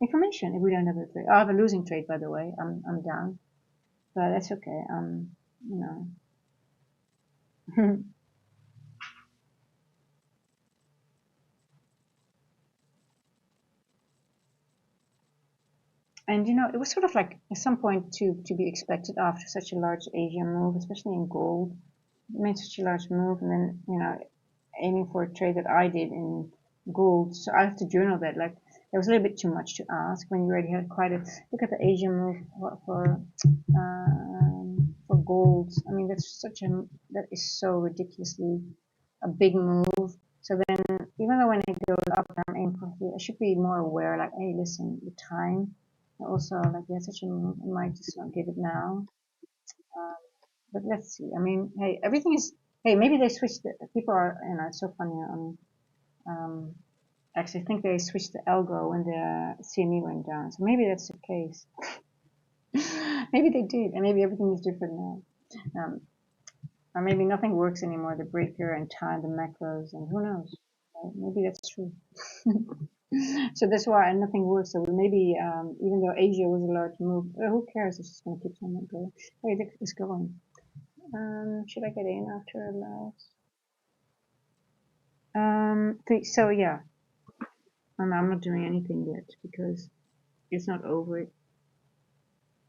information if we don't have a trade. I have a losing trade, by the way. I'm down, but that's okay. You know. And it was sort of like at some point to be expected after such a large Asian move, especially in gold. It made such a large move, and then aiming for a trade that I did in gold. So I have to journal that. Like there was a little bit too much to ask when you already had quite a look at the Asian move for gold. I mean that is so ridiculously a big move. So then even though when it goes up, I'm aiming for here. I should be more aware. Like, hey, listen, the time. Also, like we had such a move, I might just not get it now. But let's see. I mean, hey, everything is. Hey, maybe they switched. People are, it's so funny. Um, actually, I think they switched the algo when the CME went down. So maybe that's the case. Maybe they did, and maybe everything is different now. Or maybe nothing works anymore. The breaker and time, the macros, and who knows? Right? Maybe that's true. So that's why nothing works. So maybe even though Asia was a large move, who cares? It's just going to keep on going. Wait, it's going. Should I get in after a last? So yeah, I'm not doing anything yet because it's not over.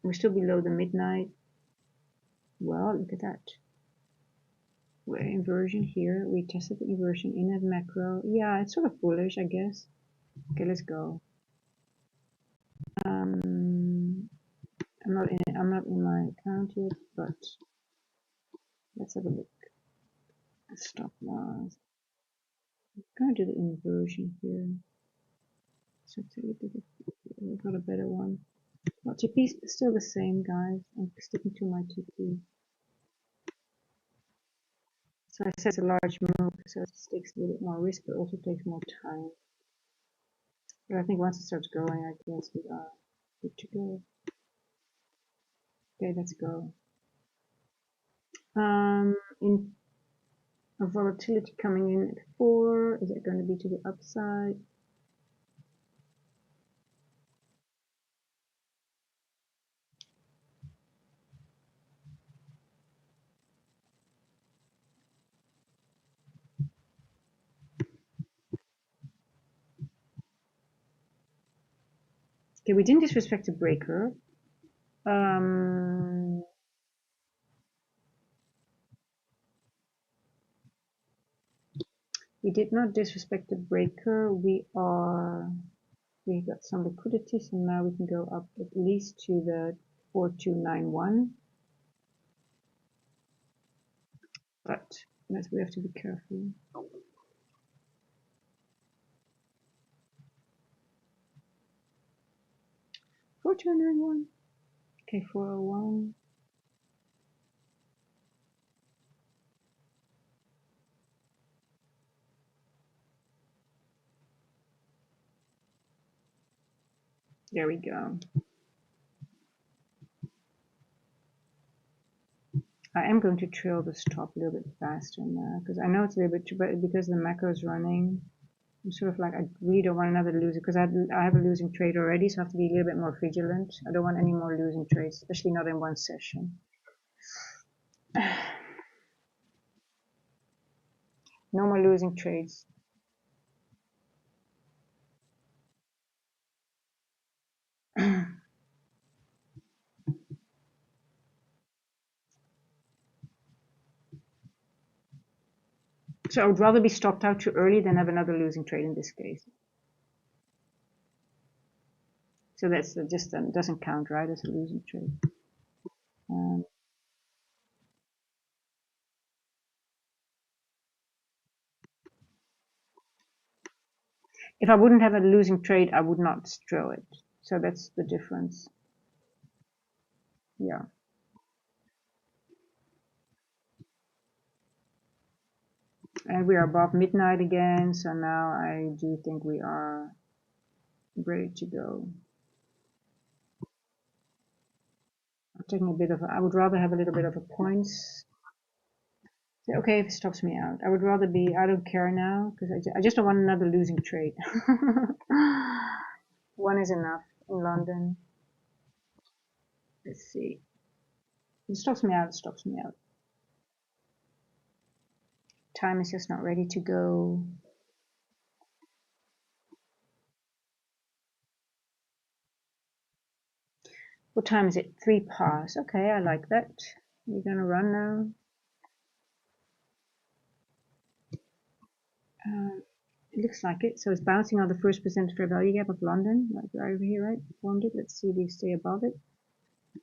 We're still below the midnight. Well, look at that. We're inversion here. We tested the inversion in that macro. Yeah, it's sort of bullish, I guess. Okay, let's go. I'm not in my account yet, but let's have a look. Stop loss. I'm gonna do the inversion here. So we've got a better one. Well, TP is still the same, guys. I'm sticking to my TP. So I said it's a large move, so it takes a little bit more risk, but also takes more time. But I think once it starts going, I guess we are good to go. Okay, let's go. In a volatility coming in at 4, is it going to be to the upside? Okay, we didn't disrespect the breaker. We did not disrespect the breaker. We got some liquidity, so now we can go up at least to the 4291. But we have to be careful. 4291. Okay, 401. There we go. I am going to trail the stop a little bit faster now because I know it's a little bit, but because the macro is running, I'm sort of like, I really don't want another loser because I have a losing trade already, so I have to be a little bit more vigilant. I don't want any more losing trades, especially not in one session. No more losing trades. So I would rather be stopped out too early than have another losing trade in this case. So that's just doesn't count, right, as a losing trade. If I wouldn't have a losing trade, I would not drill it. So that's the difference. Yeah. And we are above midnight again, so now I do think we are ready to go. I'm taking a bit of I would rather have a little bit of a points. Okay, if it stops me out. I would rather be, I don't care now, because I just don't want another losing trade. One is enough in London. Let's see. If it stops me out, it stops me out. Time is just not ready to go. What time is it? 3 past. Okay, I like that. You're gonna run now. It looks like it. So it's bouncing on the first percent fair value gap of London. Like over here, right? Formed it. Let's see if we stay above it.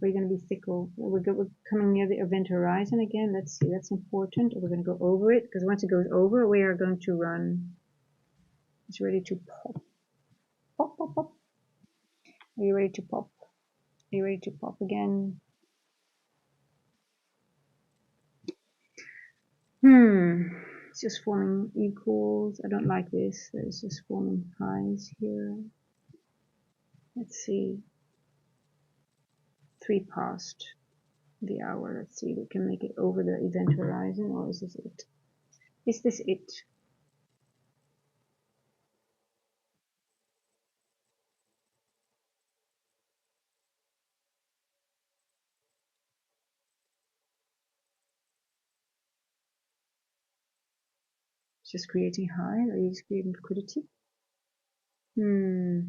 We're going to be fickle. We're coming near the event horizon again. Let's see. That's important. We're going to go over it because once it goes over, we are going to run. It's ready to pop. Pop, pop, pop. Are you ready to pop? Are you ready to pop again? It's just forming equals. I don't like this. It's just forming highs here. Let's see. 3 past the hour. Let's see if we can make it over the event horizon, or is this it? Is this it? It's just creating high, or is creating liquidity? There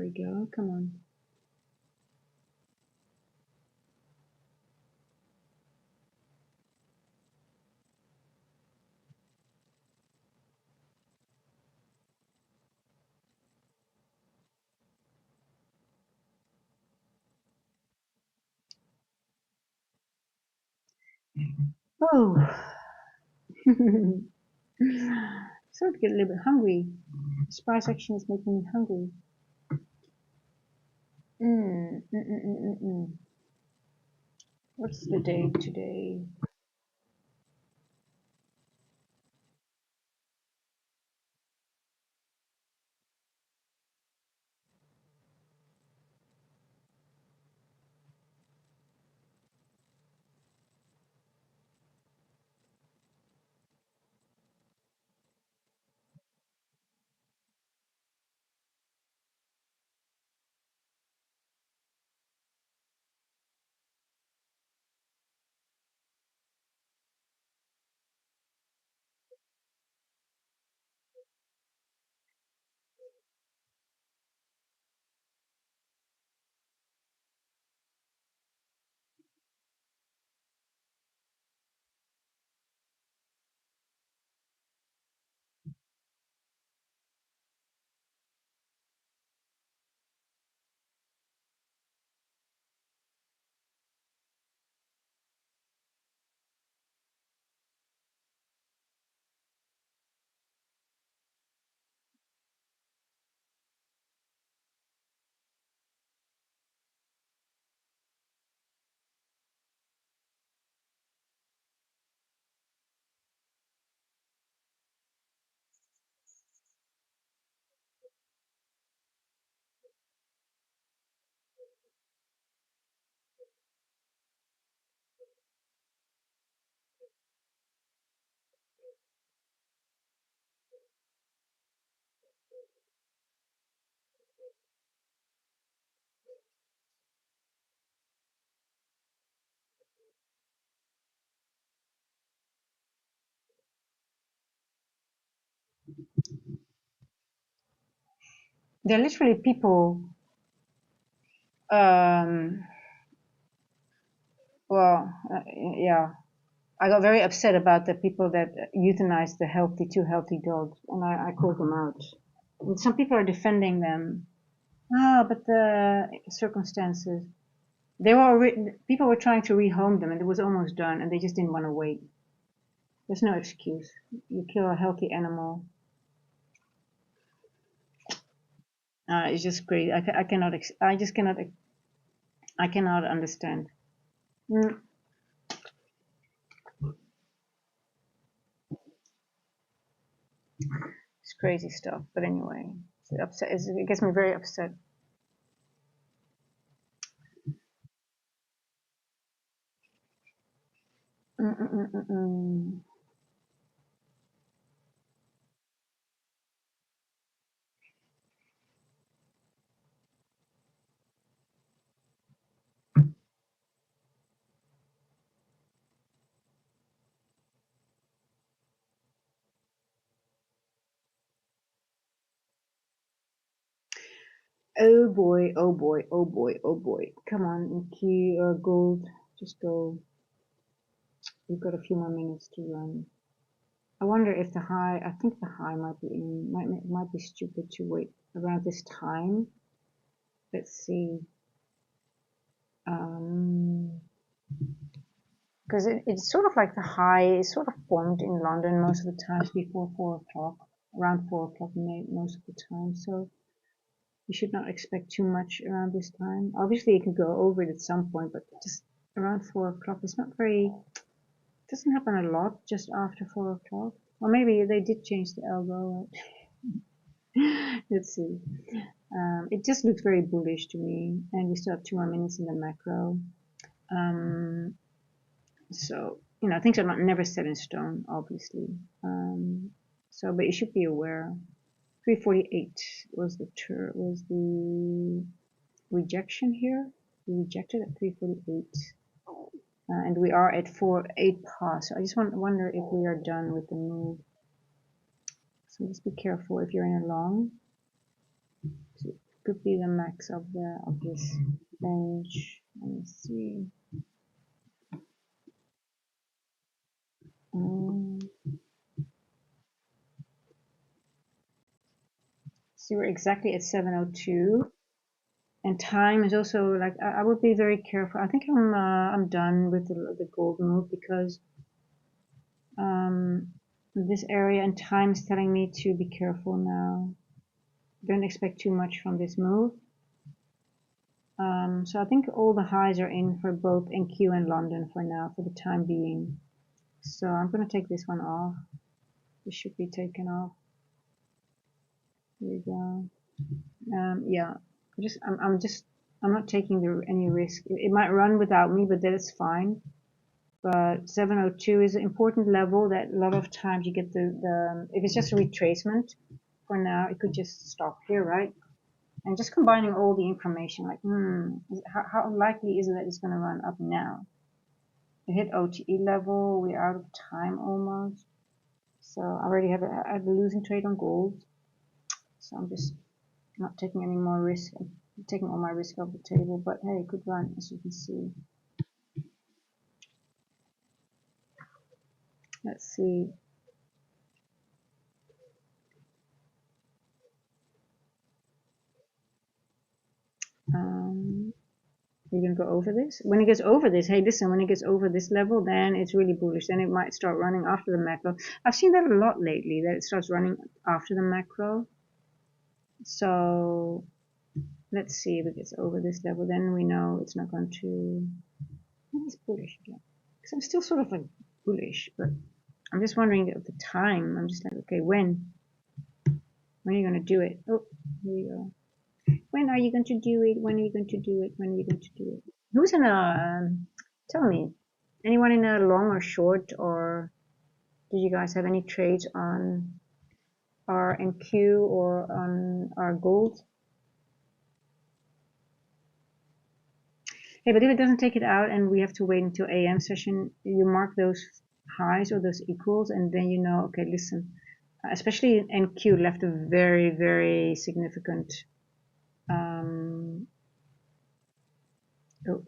we go. Come on. Oh. Sort of get a little bit hungry. This price action is making me hungry. What's the date today? There are literally people, um, well, yeah, I got very upset about the people that euthanize the too healthy dogs, and I called them out. And some people are defending them. Ah, but the circumstances. People were trying to rehome them, and it was almost done, and they just didn't want to wait. There's no excuse. You kill a healthy animal. It's just great. I cannot. I just cannot. I cannot understand. Mm, it's crazy stuff. But anyway, it gets me very upset. Mm, mm, mm, mm, mm. Oh boy, oh boy, oh boy, oh boy. Come on, key gold. Just go. We've got a few more minutes to run. I wonder if the high, I think the high might be might be stupid to wait around this time. Let's see. Because it's sort of like the high is sort of formed in London most of the times before 4 o'clock, around 4 o'clock most of the time. So you should not expect too much around this time. Obviously, you can go over it at some point, but just around 4 o'clock, it's not very. Doesn't happen a lot just after 4 o'clock. Or maybe they did change the elbow. Let's see. It just looks very bullish to me, and we still have 2 more minutes in the macro. So things are not never set in stone, obviously. But you should be aware. 348 was the rejection here. We rejected at 348. And we are at 8 past. So I just wonder if we are done with the move. So just be careful if you're in a long. So it could be the max of this range. Let me see. So we're exactly at 7:02, and time is also like I would be very careful. I think I'm done with the gold move because this area and time is telling me to be careful now. Don't expect too much from this move. So I think all the highs are in for both NQ and London for now, for the time being. So I'm going to take this one off. This should be taken off. Here we go. Yeah, I'm not taking any risk. It might run without me, but that's fine. But 702 is an important level that a lot of times you get if it's just a retracement for now, it could just stop here, right? And just combining all the information, like, how likely is it that it's going to run up now? It hit OTE level, we're out of time almost. So I already have a losing trade on gold. So I'm just not taking any more risk. I'm taking all my risk off the table, but hey, it could run, as you can see. Let's see. You're gonna go over this. When it gets over this, hey, listen, when it gets over this level, then it's really bullish. Then it might start running after the macro. I've seen that a lot lately, that it starts running after the macro. So let's see if it gets over this level. Then we know it's not going to. It's bullish again. Because I'm still sort of like bullish, but I'm just wondering at the time. I'm just like, okay, when are you gonna do it? Oh, here we go. When are you going to do it? When are you going to do it? When are you going to do it? Who's in tell me, anyone in a long or short, or did you guys have any trades on our NQ or on our gold? Hey, but if it doesn't take it out and we have to wait until AM session, you mark those highs or those equals, and then you know, okay, listen, especially NQ left a very, very significant um, oh,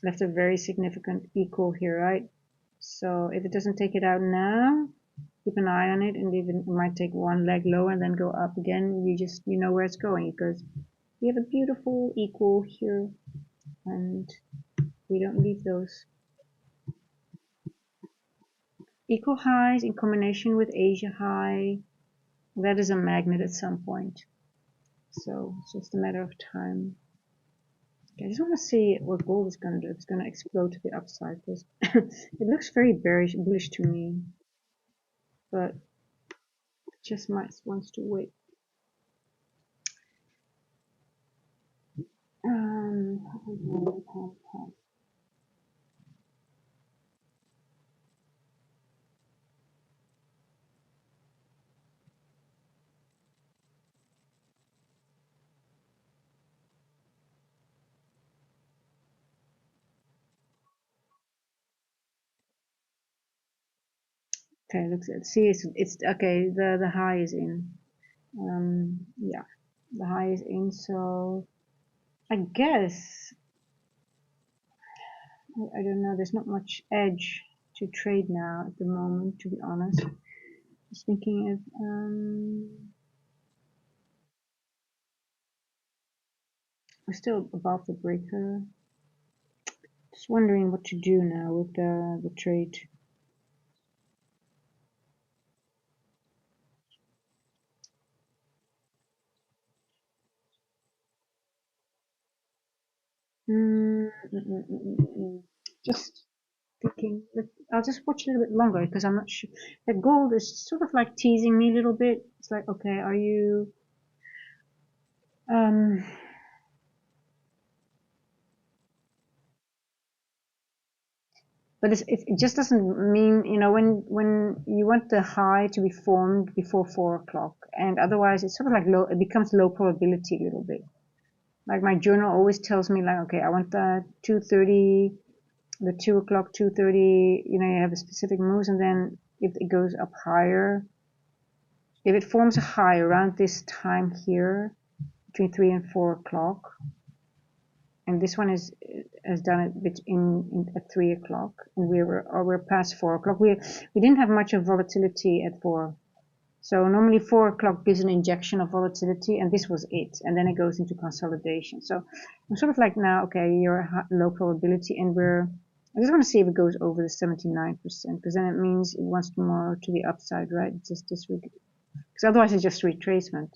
left a very significant equal here, right? So if it doesn't take it out now, keep an eye on it, and even it might take one leg lower and then go up again. You know where it's going, because we have a beautiful equal here, and we don't leave those equal highs in combination with Asia high. That is a magnet at some point, so it's just a matter of time. Okay, I just want to see what gold is going to do. It's going to explode to the upside, because it looks very bearish, bullish to me, but just might wants to wait. Um, okay, looks at see it's okay. The high is in. Yeah, the high is in. So I guess I don't know. There's not much edge to trade now at the moment, to be honest. Just thinking of we're still above the breaker. Just wondering what to do now with the trade. Just thinking that I'll just watch a little bit longer, because I'm not sure. The gold is sort of like teasing me a little bit. It's like, okay, are you but it just doesn't mean, when you want the high to be formed before 4 o'clock, and otherwise it's sort of like low, it becomes low probability a little bit. Like my journal always tells me, like, okay, I want the 2:30, the 2 o'clock, 2:30, you have a specific moves, and then if it goes up higher, if it forms a high around this time here, between 3 and 4 o'clock, and this one has done it at 3 o'clock, and we're past 4 o'clock. We didn't have much of volatility at 4, so normally 4 o'clock gives an injection of volatility, and this was it, and then it goes into consolidation. So I'm sort of like, now, okay, you're low probability, and I just want to see if it goes over the 79%, because then it means it wants more to the upside, right? It's just this week, because otherwise it's just retracement.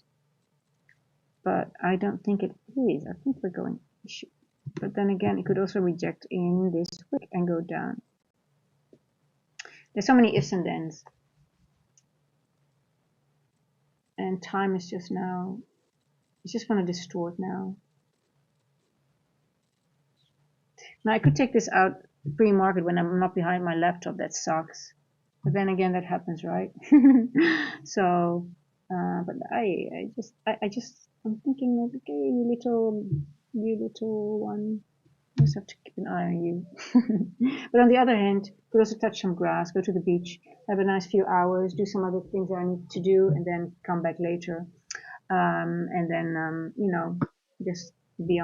But I don't think it is. I think we're going. But then again, it could also reject in this wick and go down. There's so many ifs and thens. And time is just now, it's just going to distort now. Now I could take this out pre-market when I'm not behind my laptop. That sucks. But then again, that happens, right? So, but I'm thinking, okay, you little one. I just have to keep an eye on you. But on the other hand, could also touch some grass, go to the beach, have a nice few hours, do some other things that I need to do, and then come back later. And then, just be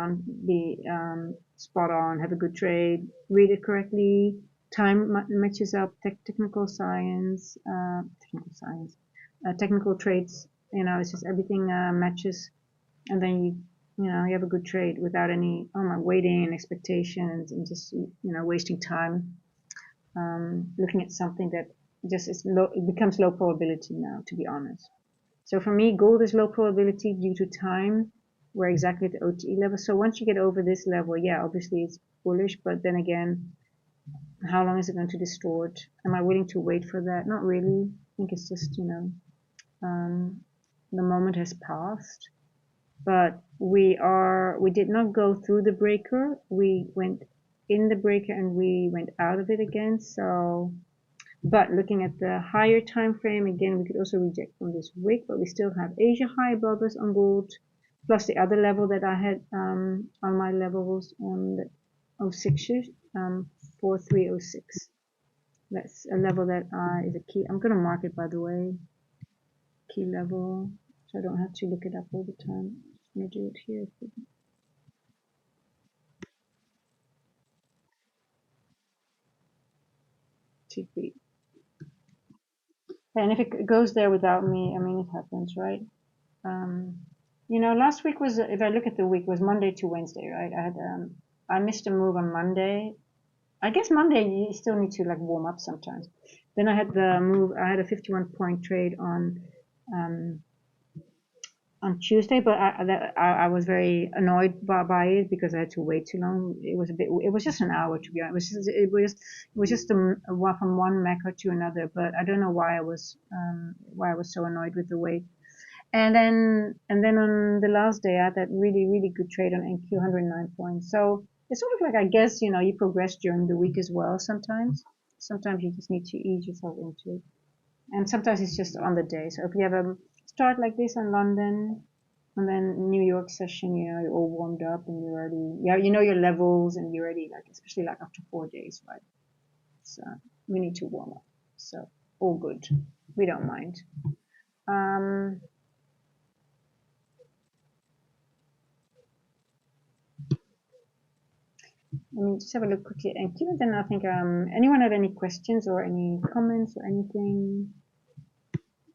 spot on, have a good trade, read it correctly, time matches up, technical trades, it's just everything matches, and then you have a good trade without any waiting and expectations, and just wasting time looking at something that just is low. It becomes low probability now, to be honest. So for me, gold is low probability due to time. We're exactly at the OTE level. So once you get over this level, yeah, obviously it's bullish, but then again, how long is it going to distort? Am I willing to wait for that? Not really. I think it's just, the moment has passed. But we did not go through the breaker. We went in the breaker and we went out of it again. So, but looking at the higher time frame, again, we could also reject from this wick, but we still have Asia high above us on gold, plus the other level that I had on my levels, that 06, 4306. That's a level that is a key. I'm gonna mark it, by the way, key level, so I don't have to look it up all the time. I'm gonna do it here. TP. And if it goes there without me, I mean, it happens, right? Um, last week was, if I look at the week, was Monday to Wednesday, right? I missed a move on Monday. I guess Monday you still need to like warm up sometimes. Then I had the move. I had a 51 point trade um, on Tuesday, but I was very annoyed by it because I had to wait too long. It was a bit. It was just an hour to be honest. It was just from one macro to another. But I don't know why I was so annoyed with the wait. And then on the last day, I had that really really good trade on NQ 109 points. So it's sort of like, I guess, you progress during the week as well. Sometimes you just need to ease yourself into it, and sometimes it's just on the day. So if you have a start like this in London, and then New York session, you're all warmed up and you're already, yeah, you know your levels, and you're ready, like especially like after 4 days, right? So we need to warm up. So all good. We don't mind. Um, Let me just have a look quickly and keep it. Then I think anyone have any questions or any comments or anything?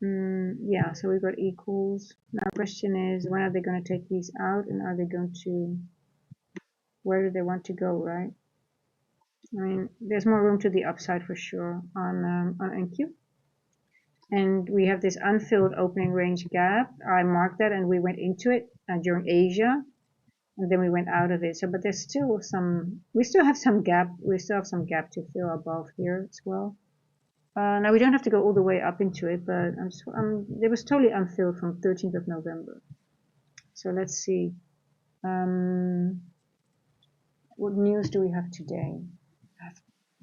Yeah, so we've got equals. Now the question is, when are they going to take these out, and are they going to, where do they want to go, right? I mean, there's more room to the upside for sure on NQ. And we have this unfilled opening range gap. I marked that and we went into it during Asia, and then we went out of it. So, but there's still we still have some gap. We still have some gap to fill above here as well. Now we don't have to go all the way up into it, but it was totally unfilled from 13th of November. So let's see. What news do we have today?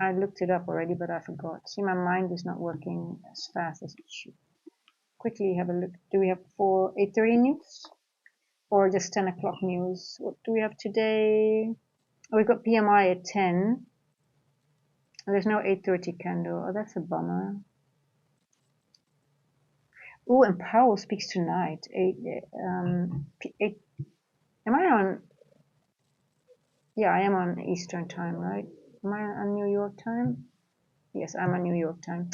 I looked it up already, but I forgot. See, my mind is not working as fast as it should. Quickly have a look. Do we have for 8:30 news or just 10 o'clock news? What do we have today? Oh, we've got PMI at 10. There's no 8:30 candle. Oh, that's a bummer. Oh, and Powell speaks tonight. 8. Am I on? Yeah, I am on Eastern time, right? Am I on New York time? Yes, I'm on New York time.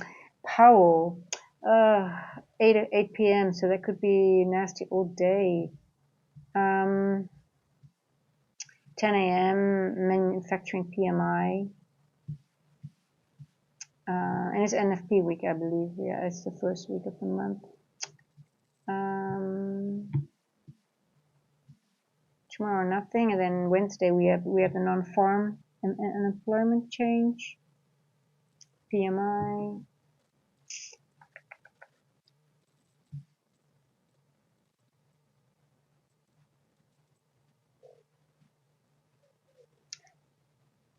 Powell, 8 p.m. So that could be nasty all day. 10 a.m. manufacturing PMI. And it's NFP week, I believe. Yeah, it's the first week of the month. Tomorrow nothing, and then Wednesday we have the non-farm and unemployment change, PMI.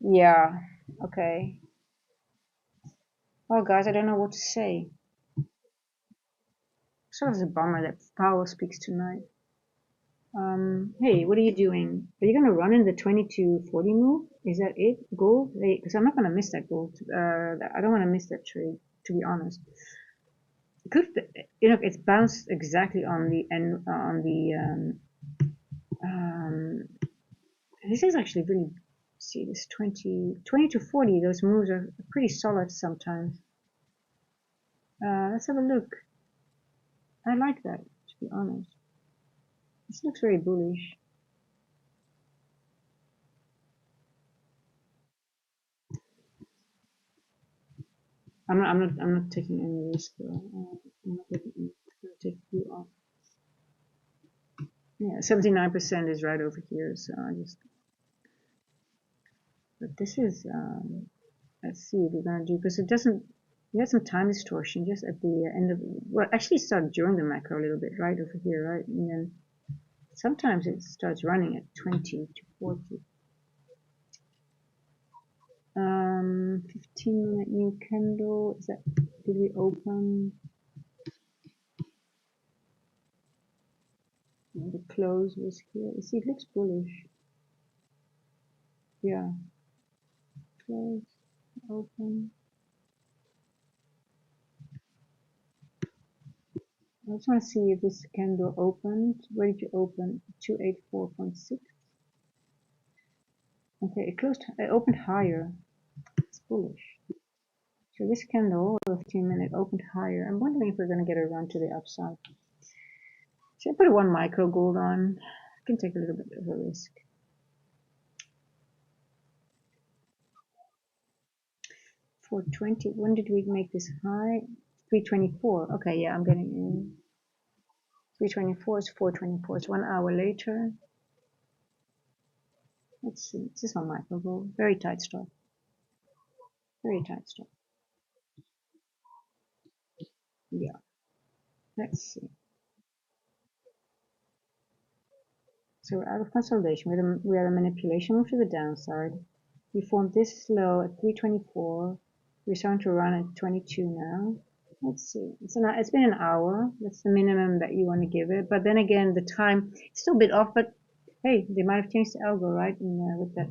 Yeah, okay. Oh, guys, I don't know what to say. Sort of a bummer that Powell speaks tonight. Hey, what are you doing? Are you gonna run in the 20 to 40 move? Is that it? Gold? Hey, because I'm not gonna miss that gold. I don't want to miss that trade, to be honest. Good, it's bounced exactly on the end on the. This is actually really. See, this 20 to 40. Those moves are pretty solid sometimes. Let's have a look. I like that, to be honest. This looks very bullish. I'm not taking any risk though. I'm not taking any, I'm gonna take you off. Yeah, 79% is right over here, so I just. But this is let's see what we're gonna do, because it doesn't. We had some time distortion just at the end of. Well, actually started during the macro a little bit, right over here, right, and then sometimes it starts running at 20 to 40. 15-minute new candle. Is that, did we open? The close was here. You see, it looks bullish. Yeah. Close, open. I just want to see if this candle opened. Where did you open? 284.6. Okay, it opened higher. It's bullish. So this candle, the 15-minute, opened higher. I'm wondering if we're going to get a run to the upside. Should I put one micro gold on? I can take a little bit of a risk. 420. When did we make this high? 324. Okay, yeah, I'm getting in. 324 is 424. It's 1 hour later. Let's see. This is on micro gold. Very tight stop. Very tight stop. Yeah. Let's see. So we're out of consolidation. We had a manipulation move to the downside. We formed this low at 324. We're starting to run at 22 now. Let's see. It's been an hour. That's the minimum that you want to give it. But then again, the time it's still a bit off. But hey, they might have changed the algo, right? With that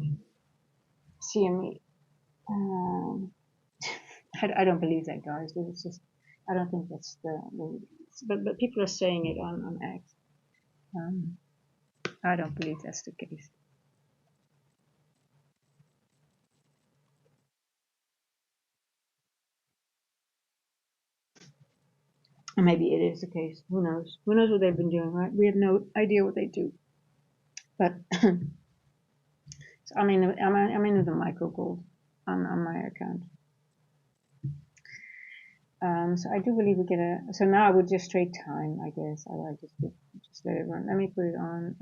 CME. I don't believe that, guys. It's just I don't think that's but people are saying it on X. I don't believe that's the case. And maybe it is the case. Who knows? Who knows what they've been doing, right? We have no idea what they do. But so I'm in the micro gold on my account. So I do believe we get so now I would just trade time, I guess. I just let it run. Let me put it on.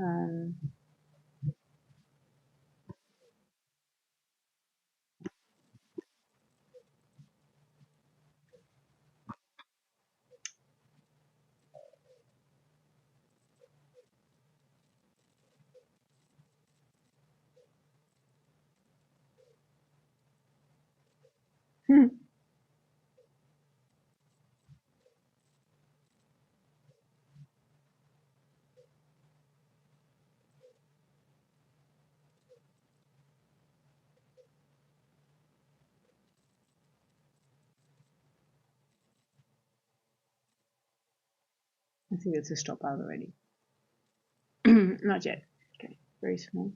I think it's a stop out already. Not yet. Okay, very small.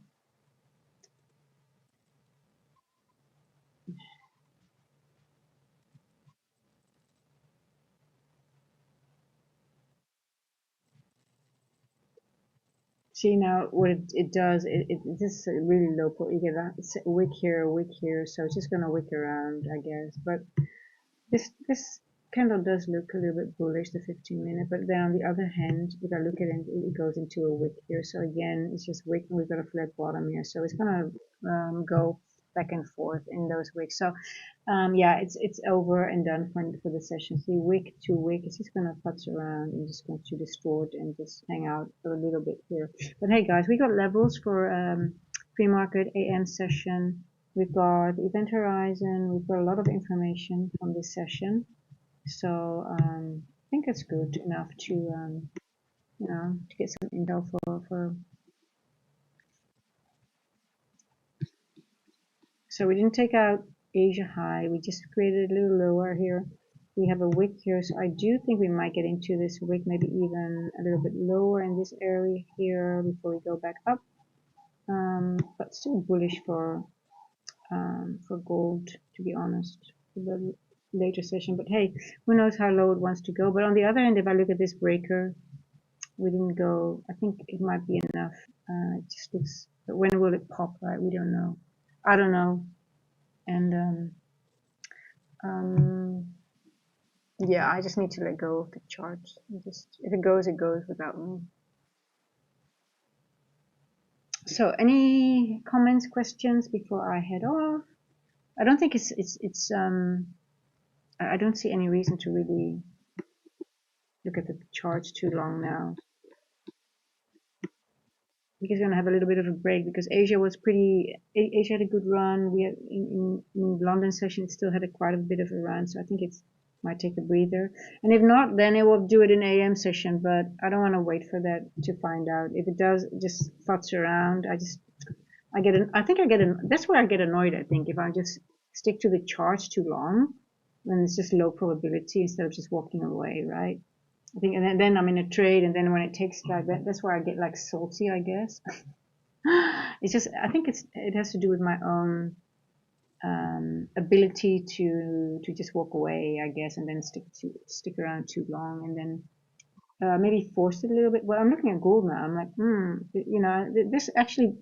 See now what it does. This is a really low point. You get a wick here, so it's just gonna wick around, I guess. But this candle does look a little bit bullish, the 15-minute. But then on the other hand, if I look at it, it goes into a wick here. So again, it's just wick, and we've got a flat bottom here. So it's gonna go back and forth in those wicks. So yeah, it's over and done for the session. See, wick to wick, it's just gonna futz around and just going to distort and just hang out for a little bit here. But hey, guys, we got levels for pre-market AM session. We've got event horizon. We've got a lot of information from this session. So I think it's good enough to to get some intel for. So we didn't take out Asia high. We just created a little lower here. We have a wick here, so I do think we might get into this wick, maybe even a little bit lower in this area here before we go back up. But still bullish for gold, to be honest, for the later session. But hey, who knows how low it wants to go. But on the other hand, if I look at this breaker, we didn't go. I think it might be enough. It just looks. But when will it pop? Right? We don't know. I don't know. And yeah, I just need to let go of the chart. Just if it goes, it goes without me. So, any comments, questions before I head off? I don't think it's I don't see any reason to really look at the charts too long now. Because we're gonna have a little bit of a break because Asia had a good run. We had in London session it still had quite a bit of a run, so I think it's might take a breather. And if not, then it will do it in AM session. But I don't want to wait for that to find out. If it does, just futz around. That's where I get annoyed. I think if I just stick to the charts too long, then it's just low probability instead of just walking away, right? I think, and then I'm in a trade, and then when it takes like that, that's where I get like salty, I guess. It's just, I think it has to do with my own ability to just walk away, I guess, and then stick around too long, and then maybe force it a little bit. Well, I'm looking at gold now. I'm like, this actually,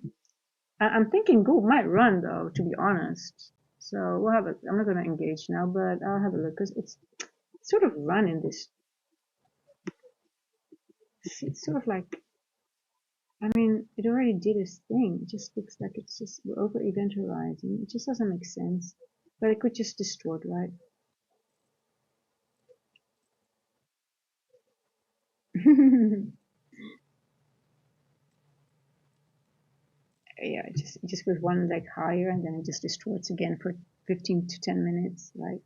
I'm thinking gold might run though, to be honest. So we'll have a, I'm not going to engage now, but I'll have a look because it's sort of run in this. It's sort of like, I mean, it already did its thing. It just looks like it's just over event horizon. It just doesn't make sense. But it could just distort, right? Yeah, it just goes one leg higher and then it just distorts again for 15 to 10 minutes, right?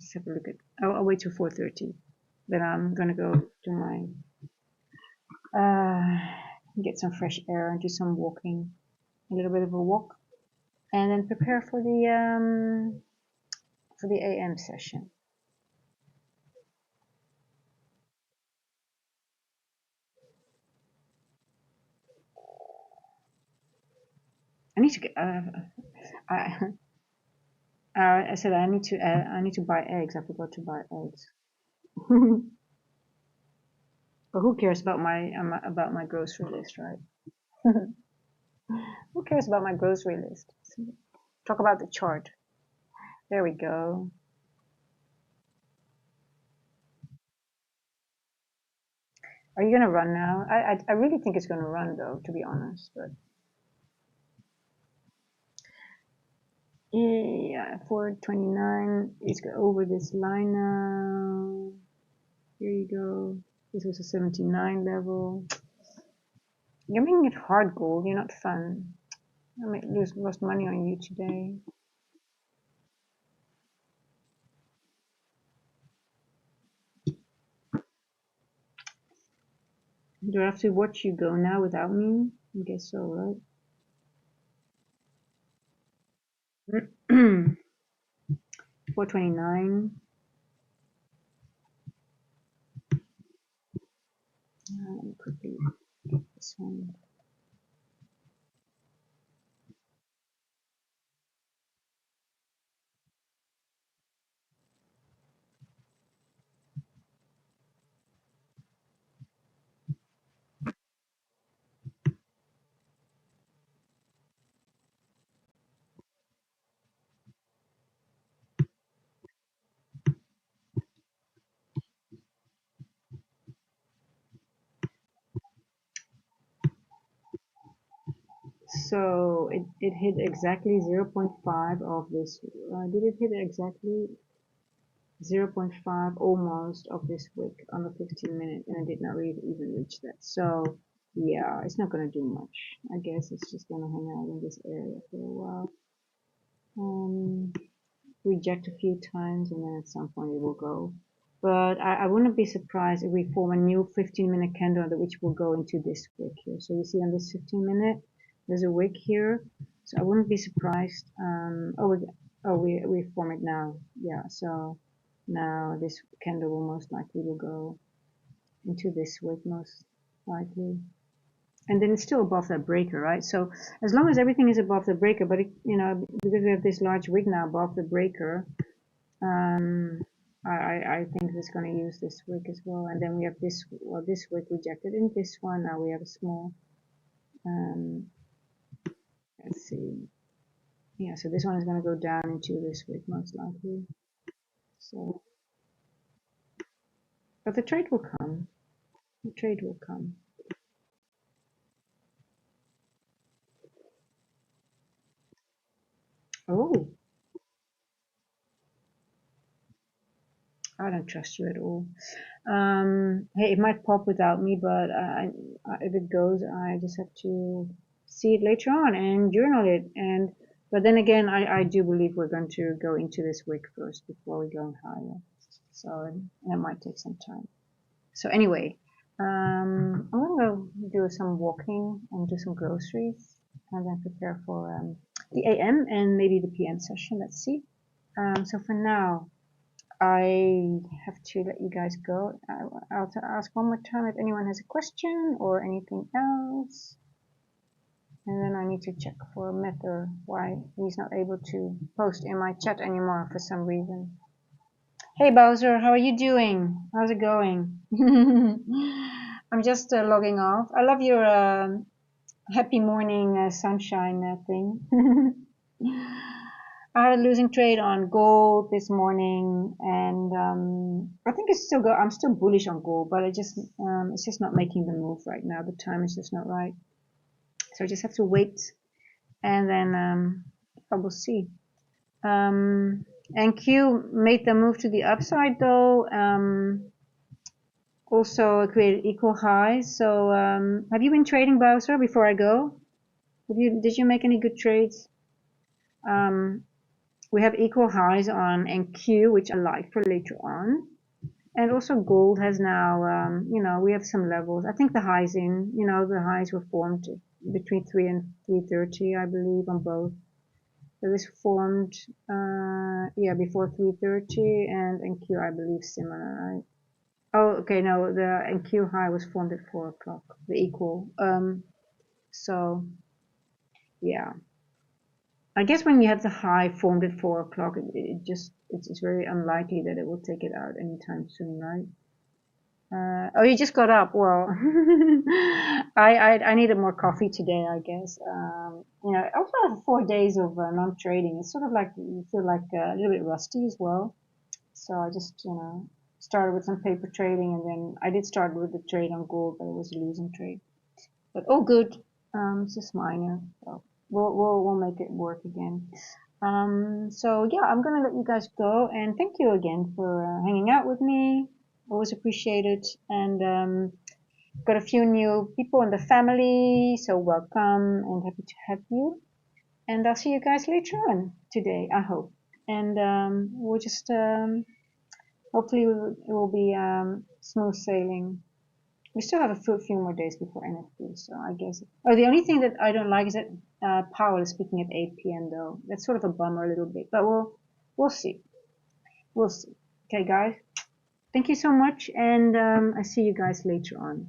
Just have a look at. I'll wait till 4:30. Then I'm gonna go to my uh, get some fresh air and do some walking, a little bit of a walk, and then prepare for the AM session. I need to get. I I said I need to buy eggs. I forgot to buy eggs. But who cares about my grocery list, right? Who cares about my grocery list? Talk about the chart. There we go. Are you gonna run now? I really think it's gonna run though, to be honest. But yeah, 429 is over this line now. Here you go. This was a 79 level. You're making it hard, gold. You're not fun. I lost money on you today. Do I have to watch you go now without me? I guess so, right? 429. Let me quickly get this one. So it hit exactly zero point 0.5 of this. Did it hit exactly 0.5 almost of this wick on the 15 minute, and it did not really even reach that. So yeah, it's not going to do much. I guess it's just going to hang out in this area for a while. Reject a few times, and then at some point it will go. But I wouldn't be surprised if we form a new 15-minute candle which will go into this wick here. So you see on this 15-minute, there's a wick here. So I wouldn't be surprised. We form it now. Yeah. So now this candle will most likely will go into this wick most likely. And then it's still above that breaker, right? So as long as everything is above the breaker, but because we have this large wick now above the breaker, um, I think it's going to use this wick as well. And then we have this wick rejected in this one. Now we have a small, um, let's see. Yeah, so this one is going to go down into this wick most likely. So, but the trade will come. The trade will come. Oh, I don't trust you at all. Hey, it might pop without me, but if it goes, I just have to see it later on and journal it. But then again, I do believe we're going to go into this wick first before we go higher. So it might take some time. So anyway, I'm gonna go do some walking and do some groceries, and then prepare for the AM and maybe the PM session. Let's see. So for now, I have to let you guys go. I'll ask one more time if anyone has a question or anything else. And then I need to check for Mether why he's not able to post in my chat anymore for some reason. Hey Bowser, how are you doing? How's it going? I'm just logging off. I love your happy morning sunshine thing. I had a losing trade on gold this morning, and I think it's still I'm still bullish on gold, but it's just not making the move right now. The time is just not right, so I just have to wait, and then I will see. NQ made the move to the upside though. Also created equal highs. So have you been trading, Bowser? Before I go, did you make any good trades? We have equal highs on NQ, which I like for later on. And also gold has now, we have some levels. I think the highs the highs were formed between 3 and 330, I believe, on both. So this formed, before 330, and NQ, I believe, similar, right? Oh, okay, no, the NQ high was formed at 4 o'clock, the equal. So, yeah. I guess when you have the high formed at 4 o'clock, it's very unlikely that it will take it out anytime soon, right? Oh, you just got up. Well, I needed more coffee today, I guess. After 4 days of non-trading, it's sort of like you feel like a little bit rusty as well. So I just, started with some paper trading, and then I did start with the trade on gold, but it was a losing trade. But all good. It's just minor. So we'll make it work again. So yeah, I'm gonna let you guys go, and thank you again for hanging out with me. Always appreciate it. And got a few new people in the family, so welcome and happy to have you. And I'll see you guys later on today, I hope. And we'll just hopefully it will be smooth sailing. We still have a few more days before NFP, so I guess. Oh, the only thing that I don't like is that Powell is speaking at 8 p.m. though. That's sort of a bummer a little bit, but we'll see. We'll see. Okay, guys. Thank you so much, and I see you guys later on.